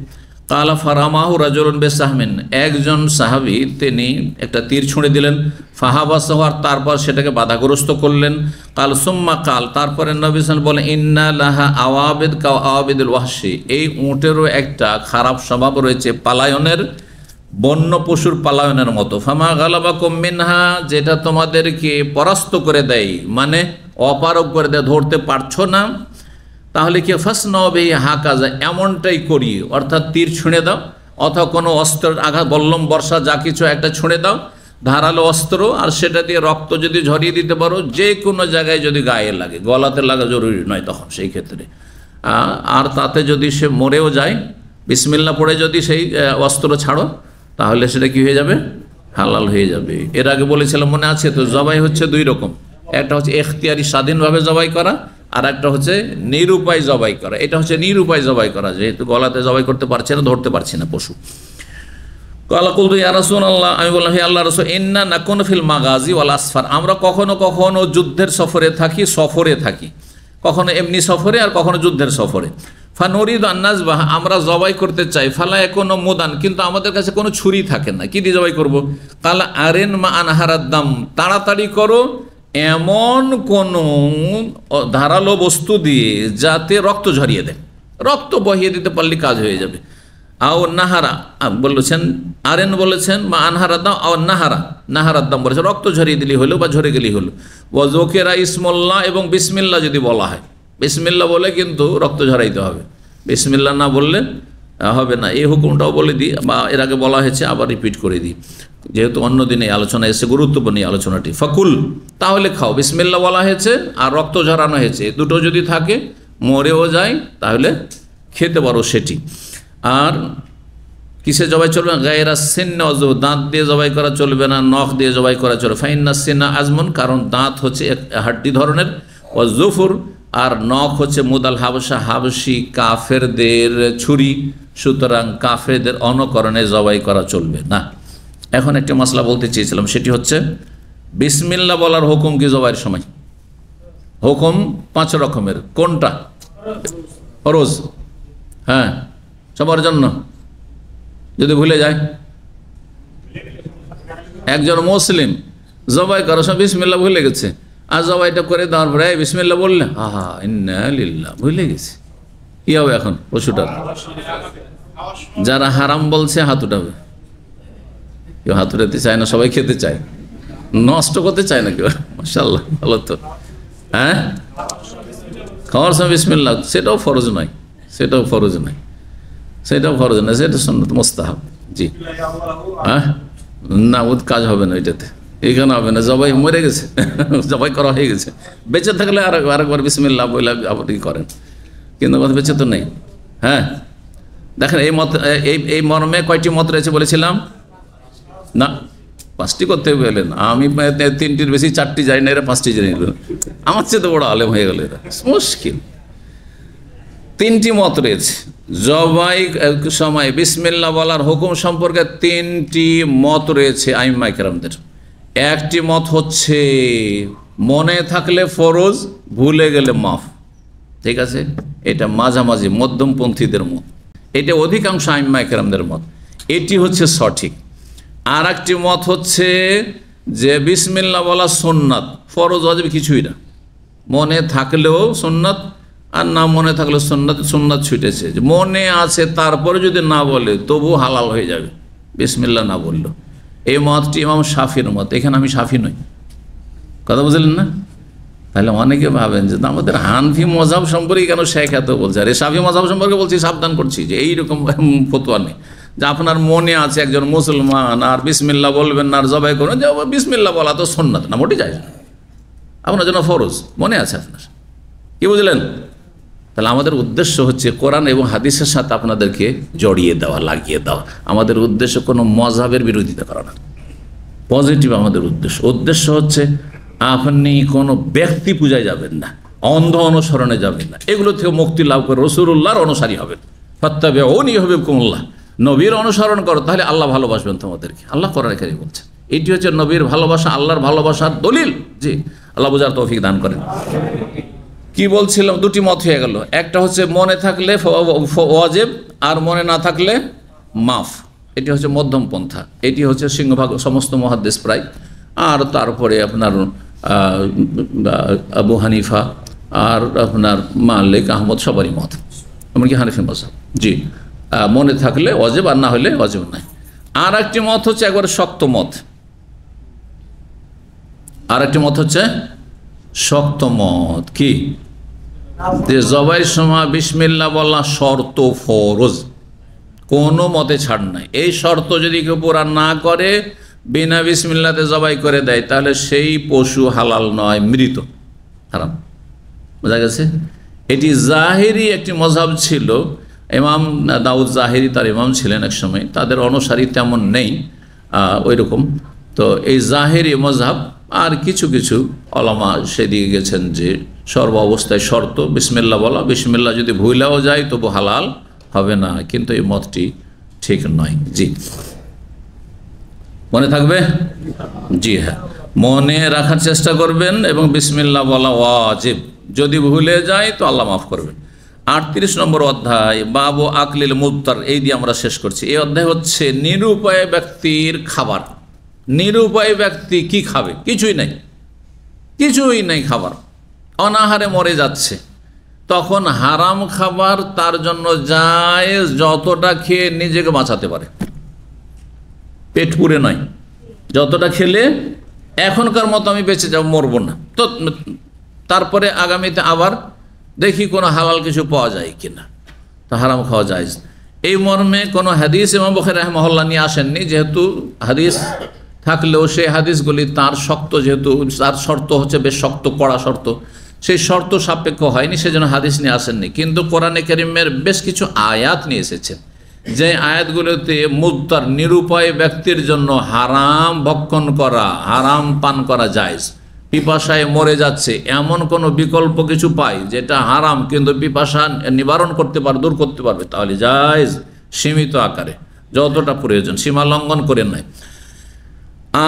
কালা ফারামাহু রাজুলুন বিসাহমিন, একজন সাহাবী তিনি একটা তীর ছুঁড়ে দিলেন। ফাহাবাসাহু, আর তারপর সেটাকে বাধাগ্রস্ত করলেন। কাল সুম্মা কাল, তারপরে নবী সাল্লাল্লাহু আলাইহি ওয়াসাল্লাম বলেন, ইন্না লাহা আওয়াবিদ কা আওয়াবিদুল ওয়াহশি, এই উটেরও একটা খারাপ স্বভাব রয়েছে, পালায়নের, বন্য পশুর পালায়নের মতো। ফামা গালাবাকুম মিনহা, যেটা তোমাদেরকে পরাস্ত করে দেয়, মানে অপারগ করে দেয়, ধরতে পারছো না, তাহলে কি ফাসনাবে হাকাজা, এমনটাই করি, অর্থাৎ তীর ছুঁড়ে দাও অথবা কোনো অস্ত্রের আঘাত, বল্লম, বর্ষা, যা কিছু একটা ছুঁড়ে দাও, ধারালো অস্ত্র, আর সেটা দিয়ে রক্ত যদি ঝরিয়ে দিতে পারো, যে কোনো জায়গায় যদি গায়ে লাগে, গলাতে লাগা জরুরি নয় তখন সেই ক্ষেত্রে, আর তাতে যদি সে মরেও যায়, বিসমিল্লাহ পড়ে যদি সেই অস্ত্র ছাড়ো, তাহলে সেটা কি হয়ে যাবে, হালাল হয়ে যাবে। এর আগে বলেছিলাম মনে আছে তো, জবাই হচ্ছে দুই রকম, একটা হচ্ছে এখতিয়ারি স্বাধীনভাবে জবাই করা, আর একটা হচ্ছে নিরুপায় জবাই করা। এটা হচ্ছে নিরুপায় জবাই করা, যেহেতু গলাতে জবাই করতে পারছে না, ধরতে পারছি না পশু। কালা কুলতু ইয়া রাসূলুল্লাহ, আমি বললাম হে আল্লাহর রাসূল, ইন্না নাকুনু ফিল মাগাজি ওয়াল আসফার, আমরা কখনো কখনো যুদ্ধের সফরে থাকি, কখনো এমনি সফরে আর কখনো যুদ্ধের সফরে। ফানুরিদু আন নাযবাহ, আমরা জবাই করতে চাই, ফালা ইয়াকুনু মুদান, কিন্তু আমাদের কাছে কোনো ছুরি থাকে না, কি দিয়ে জবাই করব? কালা আরেন মা আনহারাদ দাম, তাড়াতাড়ি করো এমন কোন ধারালো বস্তু দিয়ে যাতে রক্ত ঝরিয়ে দেয়, রক্ত বহিয়ে দিতে পারলে কাজ হয়ে যাবে। আও নাহারা বলেছেন, আরেন বলেছেন, মা আনহারা দাম, আও নাহারার দাম বলেছেন, রক্ত ঝরিয়ে দিলেই হলো বা ঝরে গেলেই হলো। ও জোকেরা ইসমুল্লাহ, এবং বিসমিল্লাহ যদি বলা হয়, বিসমিল্লাহ বলে কিন্তু রক্ত ঝরাইতে হবে, বিসমিল্লাহ না বললে হবে না। এই হুকুমটাও বলে দিই, বা এর আগে বলা হয়েছে, আবার রিপিট করে দিই, যেহেতু অন্য দিনে আলোচনা এসে, গুরুত্বপূর্ণ এই আলোচনাটি। ফাকুল, তাহলে খাও, বিসমিল্লাহ বলা হয়েছে আর রক্ত ঝরানো হয়েছে, দুটো যদি থাকে, মরেও যায়, তাহলে খেতে পারো সেটি। আর কিসে জবাই চলবে না? গায়রা সিন্না অজু, দাঁত দিয়ে জবাই করা চলবে না, নখ দিয়ে জবাই করা চলবে। ফাইন্না সিন্না আজমন, কারণ দাঁত হচ্ছে হাড্ডি ধরনের, ও জুফুর, আর নখ হচ্ছে মুদাল হাবসা, হাবসি কাফেরদের ছুরি সুতরাং কাফেরদের অনুকরণে জবাই করা চলবে না। এখন একটা মশলা বলতে চেয়েছিলাম, সেটি হচ্ছে বিসমিল্লাহ বলার হুকুম কি জবাইয়ের সময়? হুকুম 5 রকমের। কোনটা? ফরজ, হ্যাঁ, সবার জন্য। যদি ভুলে যায় একজন মুসলিম জবাই করার সময় বিসমিল্লাহ ভুলে গেছে, আর জবাইটা করে দেওয়ার পরে বিসমিল্লাহ বললে আহা ইন্না লিল্লাহ, ভুলে গেছে, কি হবে এখন পশুটার? যারা হারাম বলছে হাত উঠাবে। কেউ হাত উঠাতে চায় না, সবাই খেতে চায়, নষ্ট করতে চায় না কেউ। মাশাআল্লাহ, ভালো তো। হ্যাঁ, খাওয়ার সময় বিসমিল্লাহ, সেটাও ফরজ নয়, সেটাও ফরজ নয়, সেটাও ফরজ নয়, সেটা সুন্নাত মুস্তাহাব। জি, হ্যাঁ, না ওর কাজ হবে না এটাতে, এখানে হবে না, জবাই মরে গেছে, জবাই করা হয়ে গেছে। বেঁচে থাকলে আরেকবার বিসমিল্লাহ বলে আপনি করেন, কিন্তু বেঁচে তো নেই। হ্যাঁ, দেখেন এই মত, এই মর্মে কয়টি মত রয়েছে বলেছিলাম না? 5টি করতে বললেন, আমি 3টির বেশি 4টি যাই না, এরা 5টি জানি। আমার চেয়ে তো বড় আলেম হয়ে গেল এরা, মুশকিল। 3টি মত রয়েছে জবাই সময় বিসমিল্লাহ বলার হুকুম সম্পর্কে। 3টি মত রয়েছে আইম্মায়ে কেরামদের। একটি মত হচ্ছে মনে থাকলে ফরজ, ভুলে গেলে মাফ। ঠিক আছে, এটা মাঝামাঝি মধ্যমপন্থীদের মত, এটা অধিকাংশ আইম্মায়ে কেরামদের মত, এটি হচ্ছে সঠিক। আর একটি মত হচ্ছে যে বিসমিল্লাহ বলা সুন্নাত, ফরজ ওয়াজিব কিছুই না, মনে থাকলেও সুন্নাত, আর না মনে থাকলেও সুন্নাত। সুন্নাত ছুটেছে, মনে আছে তারপরে যদি না বলে তবু হালাল হয়ে যাবে বিসমিল্লাহ না বললো। এই মতটি ইমাম শাফির মত। এখানে আমি শাফি নই, কথা বুঝলেন না? তাহলে অনেকে ভাবেন যে আমাদের হানফি মযহাব সম্পর্কে কেন শেখ এত বলছে, আর এই শাফি মযহাব সম্পর্কে বলছি, সাবধান করছি যে এইরকম ফতোয়া নেই যে আপনার মনে আছে একজন মুসলমান আর বিসমিল্লাহ বলবেন না আর জবাই করবেন, যে বিসমিল্লাহ বলা তো সুন্নাত না, মোটেই যায় না, আপনার জন্য ফরজ, মনে আছে আপনার। কি বুঝলেন? তাহলে আমাদের উদ্দেশ্য হচ্ছে কোরআন এবং হাদিসের সাথে আপনাদেরকে জড়িয়ে দেওয়া, লাগিয়ে দেওয়া। আমাদের উদ্দেশ্য কোনো মযহাবের বিরোধিতা করা না, পজিটিভ আমাদের উদ্দেশ্য হচ্ছে আপনি কোনো ব্যক্তি পূজায় যাবেন না, অন্ধ অনুসরণে যাবেন না, এগুলো থেকে মুক্তি লাভ করে রাসূলুল্লাহর অনুসারী হবেন। ফাত্তাবিউনি ইউহিব্বুকুমুল্লাহ, নবীর অনুসরণ করো, তাহলে আল্লাহ ভালোবাসবেন তোমাদেরকে। আল্লাহ কোরআনে কারীমে বলছেন, এটি হচ্ছে নবীর ভালোবাসা, আল্লাহর ভালোবাসার দলিল। জি, আল্লাহ বুঝার তৌফিক দান করেন। কি বলছিলাম, 2টি মত হয়ে গেল। একটা হচ্ছে মনে থাকলে ওয়াজিব, আর মনে না থাকলে মাফ। এটি হচ্ছে মধ্যম পন্থা, এটি হচ্ছে সিংহভাগ সমস্ত মুহাদ্দিস প্রায়। আর তারপরে আপনার আবু হানিফা আর আপনার মালিক, আহমদ, সবারই মত, এমনকি হানিফি মাযহাব। জি, মনে থাকলে ওয়াজিব, আর না হলে ওয়াজিব নাই। আর একটি মত হচ্ছে একবারে শক্ত মত, আর একটি মত হচ্ছে শক্ত মত। কি? যে জবাইয়ের সময় বিসমিল্লাহ বলা শর্ত ফরজ, কোনো মতে ছাড় নাই। এই শর্ত যদি কেউ পুরা না করে, বিনা বিসমিল্লাতে জবাই করে দেয়, তাহলে সেই পশু হালাল নয়, মৃত, হারাম। বোঝা গেছে? এটি জাহেরি একটি মযহাব ছিল, ইমাম দাউদ জাহেরি তার ইমাম ছিলেন এক সময়, তাদের অনুসারী তেমন নেই ওই রকম। তো এই জাহেরি মযহাব আর কিছু কিছু ওলামা সেদিকে গেছেন যে সর্ব অবস্থায় শর্ত বিসমিল্লাহ বলা, বিসমিল্লাহ যদি ভুলেও যায় তবু হালাল হবে না, কিন্তু এই মতটি ঠিক নয়। জি, মনে থাকবে? জি হ্যাঁ, মনে রাখার চেষ্টা করবেন, এবং বিসমিল্লাহ বলা ওয়াজিব, যদি ভুলে যায় তো আল্লাহ মাফ করবেন। 38 নম্বর অধ্যায়, বাবু আকলিল মুফতার, এই দিয়ে আমরা শেষ করছি। এই অধ্যায় হচ্ছে নিরুপায় ব্যক্তির খাবার। নিরুপায় ব্যক্তি কি খাবে? কিছুই নাই, কিছুই নাই খাবার, অনাহারে মরে যাচ্ছে, তখন হারাম খাবার তার জন্য জায়েজ, যতটা খেয়ে নিজেকে বাঁচাতে পারে, পেট পুরে নয়, যতটা খেলে এখনকার মতো আমি বেঁচে যাব, মরবো না, তো তারপরে আগামীতে আবার দেখি কোনো হালাল কিছু পাওয়া যায় কিনা, তো হারাম খাওয়া যায়। এই মর্মে কোনো হাদিস ইমাম বুখারী রাহিমাহুল্লাহ নিয়ে আসেননি, যেহেতু হাদিস থাকলেও সেই হাদিসগুলি তার শক্ত, যেহেতু তার শর্ত হচ্ছে বেশ শক্ত, কড়া শর্ত, সেই শর্ত সাপেক্ষ হয়নি, সেজন্য হাদিস নিয়ে আসেননি। কিন্তু কোরআনে কারীমের বেশ কিছু আয়াত নিয়ে এসেছেন, যে আয়াতগুলোতে মুফতার, নিরুপায় ব্যক্তির জন্য হারাম ভক্ষণ করা, হারাম পান করা জায়েজ। পিপাসায় মরে যাচ্ছে, এমন কোনো বিকল্প কিছু পাই যেটা হারাম কিন্তু পিপাসা নিবারণ করতে পারে, দূর করতে পারবে, তাহলে জায়েজ। সীমিত আকারে, যতটা প্রয়োজন, সীমা লঙ্ঘন করে নাই।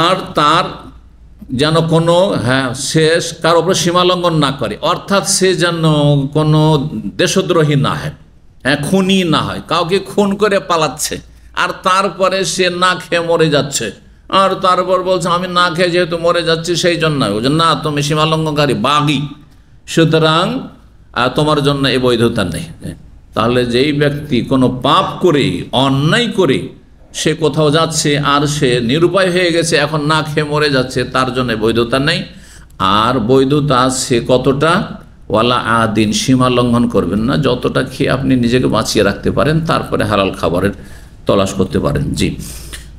আর তার যেন কোনো শেষ কার উপরে সীমা লঙ্ঘন না করে, অর্থাৎ সে যেন কোনো দেশদ্রোহী না হয়, খুনি না হয়, কাউকে খুন করে পালাচ্ছে আর তারপরে সে না খেয়ে মরে যাচ্ছে, আর তারপর বলছে আমি না খেয়ে যেহেতু মরে যাচ্ছি সেই জন্য না, তুমি সীমা লঙ্ঘনকারী, বাগী, সুতরাং তোমার জন্য এই বৈধতা নেই। তাহলে যেই ব্যক্তি কোনো পাপ করে, অন্যায় করে সে কোথাও যাচ্ছে আর সে নিরুপায় হয়ে গেছে, এখন না খেয়ে মরে যাচ্ছে, তার জন্য বৈধতা নেই। আর বৈধতা সে কতটা, ওয়ালা আদিন, সীমা লঙ্ঘন করবেন না, যতটা খেয়ে আপনি নিজেকে বাঁচিয়ে রাখতে পারেন, তারপরে হালাল খাবারের তলাশ করতে পারেন। জি,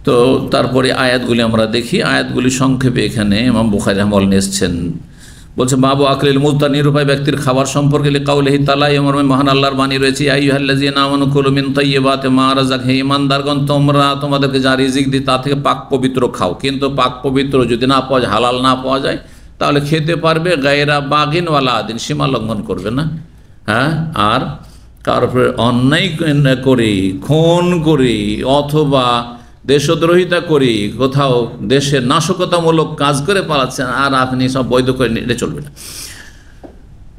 তো তারপরে আয়াতগুলি আমরা দেখি। আয়াতগুলি সংক্ষেপে এখানে ইমাম বুখারী রাহমাহুল্লাহ নিয়ে এসেছেন। বলছে বাবু আকলিল মুদ্দা, নিরুপায় ব্যক্তির খাবার সম্পর্কে কাউলিহি তাআলা, এই মর্মে মহান আল্লাহর বাণী রয়েছে, ইয়া আইয়ুহাল্লাযীনা আমানু কুলু মিন তাইয়্যিবাতি মা রাযাকনাকুম, হে ঈমানদারগণ তোমরা তোমাদেরকে যা রিজিক দিই তা থেকে পাক পবিত্র খাও, কিন্তু পাক পবিত্র যদি না পাওয়া যায়, হালাল না পাওয়া যায়, তাহলে খেতে পারবে গায়রা বাগিন ওয়ালা আদিন, সীমা লঙ্ঘন করবে না। আর কার উপরে অন্যায় করে, খুন করে অথবা দেশদ্রোহিতা করি, কোথাও দেশের নাশকতামূলক কাজ করে পালাচ্ছেন আর আপনি সব বৈধ করে নিলে চলবে না।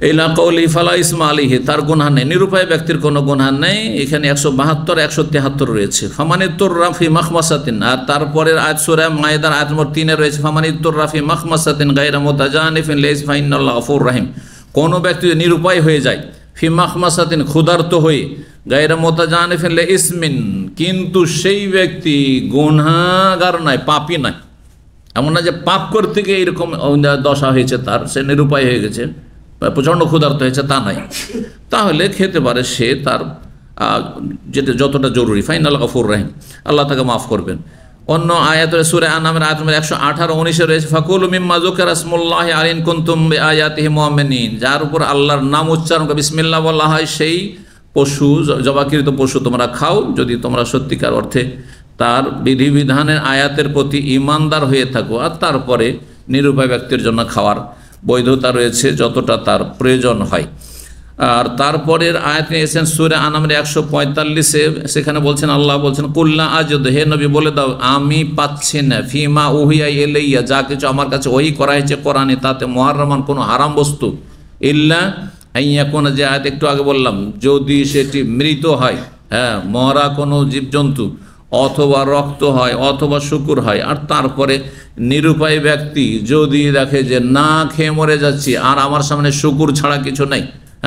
ইলা কওলি ফালা ইসমা আলাইহি, তার গুনাহ নেই, নিরুপায় ব্যক্তির কোনো গুনাহ নেই। এখানে 172 173 রয়েছে। ফামানিতুর রাফি মাখমাসাতিন, আর তারপরের আয়াত সূরা মায়েদার আয়াত নম্বর 3 রয়েছে ফামানিতুর রাফি মাখমাসাতিন গায়রা মুতাজানিফিন লাইসা ফাইন্নাল্লাহু গফুরুর রহিম। কোনো ব্যক্তি যদি নিরুপায় হয়ে যায়, ফি মাখমাসাতিন, ক্ষুধার্ত হয়ে, গায়রা মুতাজানিফিন লিইসমিন, কিন্তু সেই ব্যক্তি গুনাহগার নয়, পাপী নয়, এমন না যে পাপ করতে গিয়ে এরকম দশা হয়েছে তার, সে নিরুপায় হয়ে গেছে, প্রচণ্ড ক্ষুধার্ত হয়েছে, তা নাই, তাহলে খেতে পারে সে, তার যেটা যতটা জরুরি। ফাইনাল্লাহু গফুরুর রহিম, আল্লাহ তাকে মাফ করবেন। অন্য আয়াত সূরা আনামের আয়াত নম্বর 118 19 রয়েছে ফাকুলু মিম্মা যুকিরা ইসমুল্লাহি আলাইহি ইন কুনতুম বিআয়াতিহি মুমিনিন, যার উপর আল্লাহর নাম উচ্চারণ করে বিসমিল্লাহ বলা হয়, সেই পশু, জবাকৃত পশু তোমরা খাও, যদি তোমরা সত্যিকার অর্থে তার বিধিবিধানের আয়াতের প্রতি ঈমানদার হয়ে থাকো। আর তারপরে নিরুপায় ব্যক্তির জন্য খাওয়ার বৈধতা রয়েছে যতটা তার প্রয়োজন হয়। আর তারপরের আয়াত নিয়ে এসেছেন সূরা আনামের 145, সেখানে বলছেন, আল্লাহ বলছেন কুল্লা আজদ, হে নবী বলে দাও আমি পাচ্ছি না, ফিমা উহিয়া ইলাইয়া, যা কিছু আমার কাছে ওহী করা হয়েছে কোরআনে, তাতে মুহাররামান, কোনো হারাম বস্তু, ইল্লা আইয়া, কোন যে আয়াত একটু আগে বললাম, যদি সেটি মৃত হয়, মরা কোনো জীবজন্তু, অথবা রক্ত হয়, অথবা শুকুর হয়। আর তারপরে নিরুপায় ব্যক্তি যদি দেখে যে না খেয়ে মরে যাচ্ছি আর আমার সামনে শুকুর ছাড়া কিছু নেই,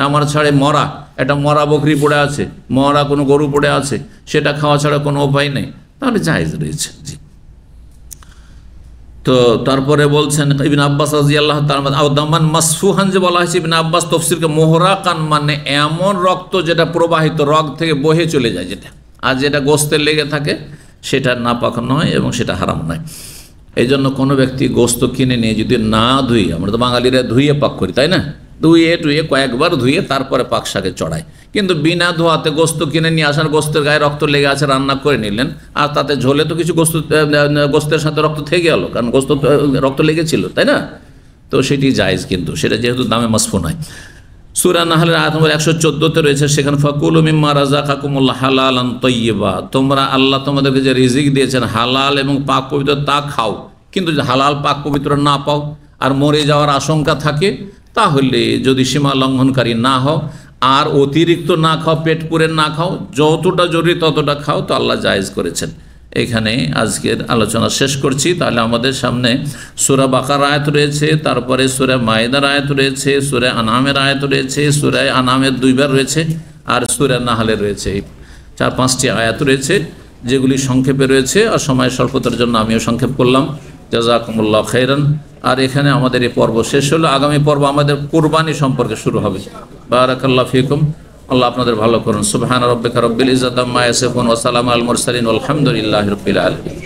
আমার ছাড়ে মরা, একটা মরা বকরি পড়ে আছে, মরা কোনো গরু পড়ে আছে, সেটা খাওয়া ছাড়া কোনো উপায় নেই, তাহলে জায়েজ রয়েছে। জি, তো তারপরে বলছেন ইবনে আব্বাস রাদিয়াল্লাহু তাআলা, আওদামান মাসফুহান যে বলা হয়েছে, ইবনে আব্বাস তফসিরকে মোহরাকান, মানে এমন রক্ত যেটা প্রবাহিত, রগ থেকে বহে চলে যায় যেটা, আর যেটা গোস্তে লেগে থাকে সেটা নাপাক নয় এবং সেটা হারাম নয়। এই জন্য কোনো ব্যক্তি গোস্ত কিনে নিয়ে যদি না ধুয়ে, আমরা তো বাঙালিরা ধুয়ে পাক করি, তাই না, ধুয়ে টুয়ে কয়েকবার ধুয়ে তারপরে পাক শাকে চড়ায়, কিন্তু বিনা ধোয়াতে গোস্ত কিনে নিয়ে আসার, গোস্তের গায়ে রক্ত লেগে আছে, রান্না করে নিলেন, আর তাতে ঝোলে তো কিছু গোস্তের সাথে রক্ত থেকে গেল, কারণ গোস্ত রক্ত লেগেছিল, তাই না, তো সেটি জায়েজ, কিন্তু সেটা যেহেতু দামে মাসফু নয়। সূরা নাহলের আয়াত নম্বর 114 রয়েছে, সেখানে ফাকুলু মিম্মা রাযাকাকুমুল্লাহু হালালান তাইয়্যিবা, তোমরা আল্লাহ তোমাদেরকে যে রিজিক দিয়েছেন হালাল এবং পাক পবিত্র তা খাও, কিন্তু যদি হালাল পাক পবিত্র না পাও আর মরে যাওয়ার আশঙ্কা থাকে, তাহলে যদি সীমা লঙ্ঘনকারী না হও আর অতিরিক্ত না খাও, পেট পুরে না খাও, যতটা জরুরি ততটা খাও, তো আল্লাহ জায়েজ করেছেন। এখানে আজকের আলোচনা শেষ করছি। তাহলে আমাদের সামনে সূরা বাকার আয়াত রয়েছে, তারপরে সূরা মায়েদার আয়াত রয়েছে, সূরা আনামের আয়াত রয়েছে, সূরা আনামের 2 বার রয়েছে, আর সূরা নাহলের রয়েছে, 4-5টি আয়াত রয়েছে যেগুলি সংক্ষেপে রয়েছে, আর সময় স্বল্পতার জন্য আমিও সংক্ষেপ করলাম। জাযাকুমুল্লাহ খাইরান। আর এখানে আমাদের এই পর্ব শেষ হলো, আগামী পর্ব আমাদের কুরবানি সম্পর্কে শুরু হবে। বারাকাল্লাহু ফিকুম, আল্লাহ আপনাদের ভালো করুন। সুবহান রাব্বিকা রাব্বিল ইজ্জাতি আম্মা ইয়াসিফুন ওয়া সালামুন আলাল মুরসালিন ওয়ালহামদুলিল্লাহি রাব্বিল আলামিন।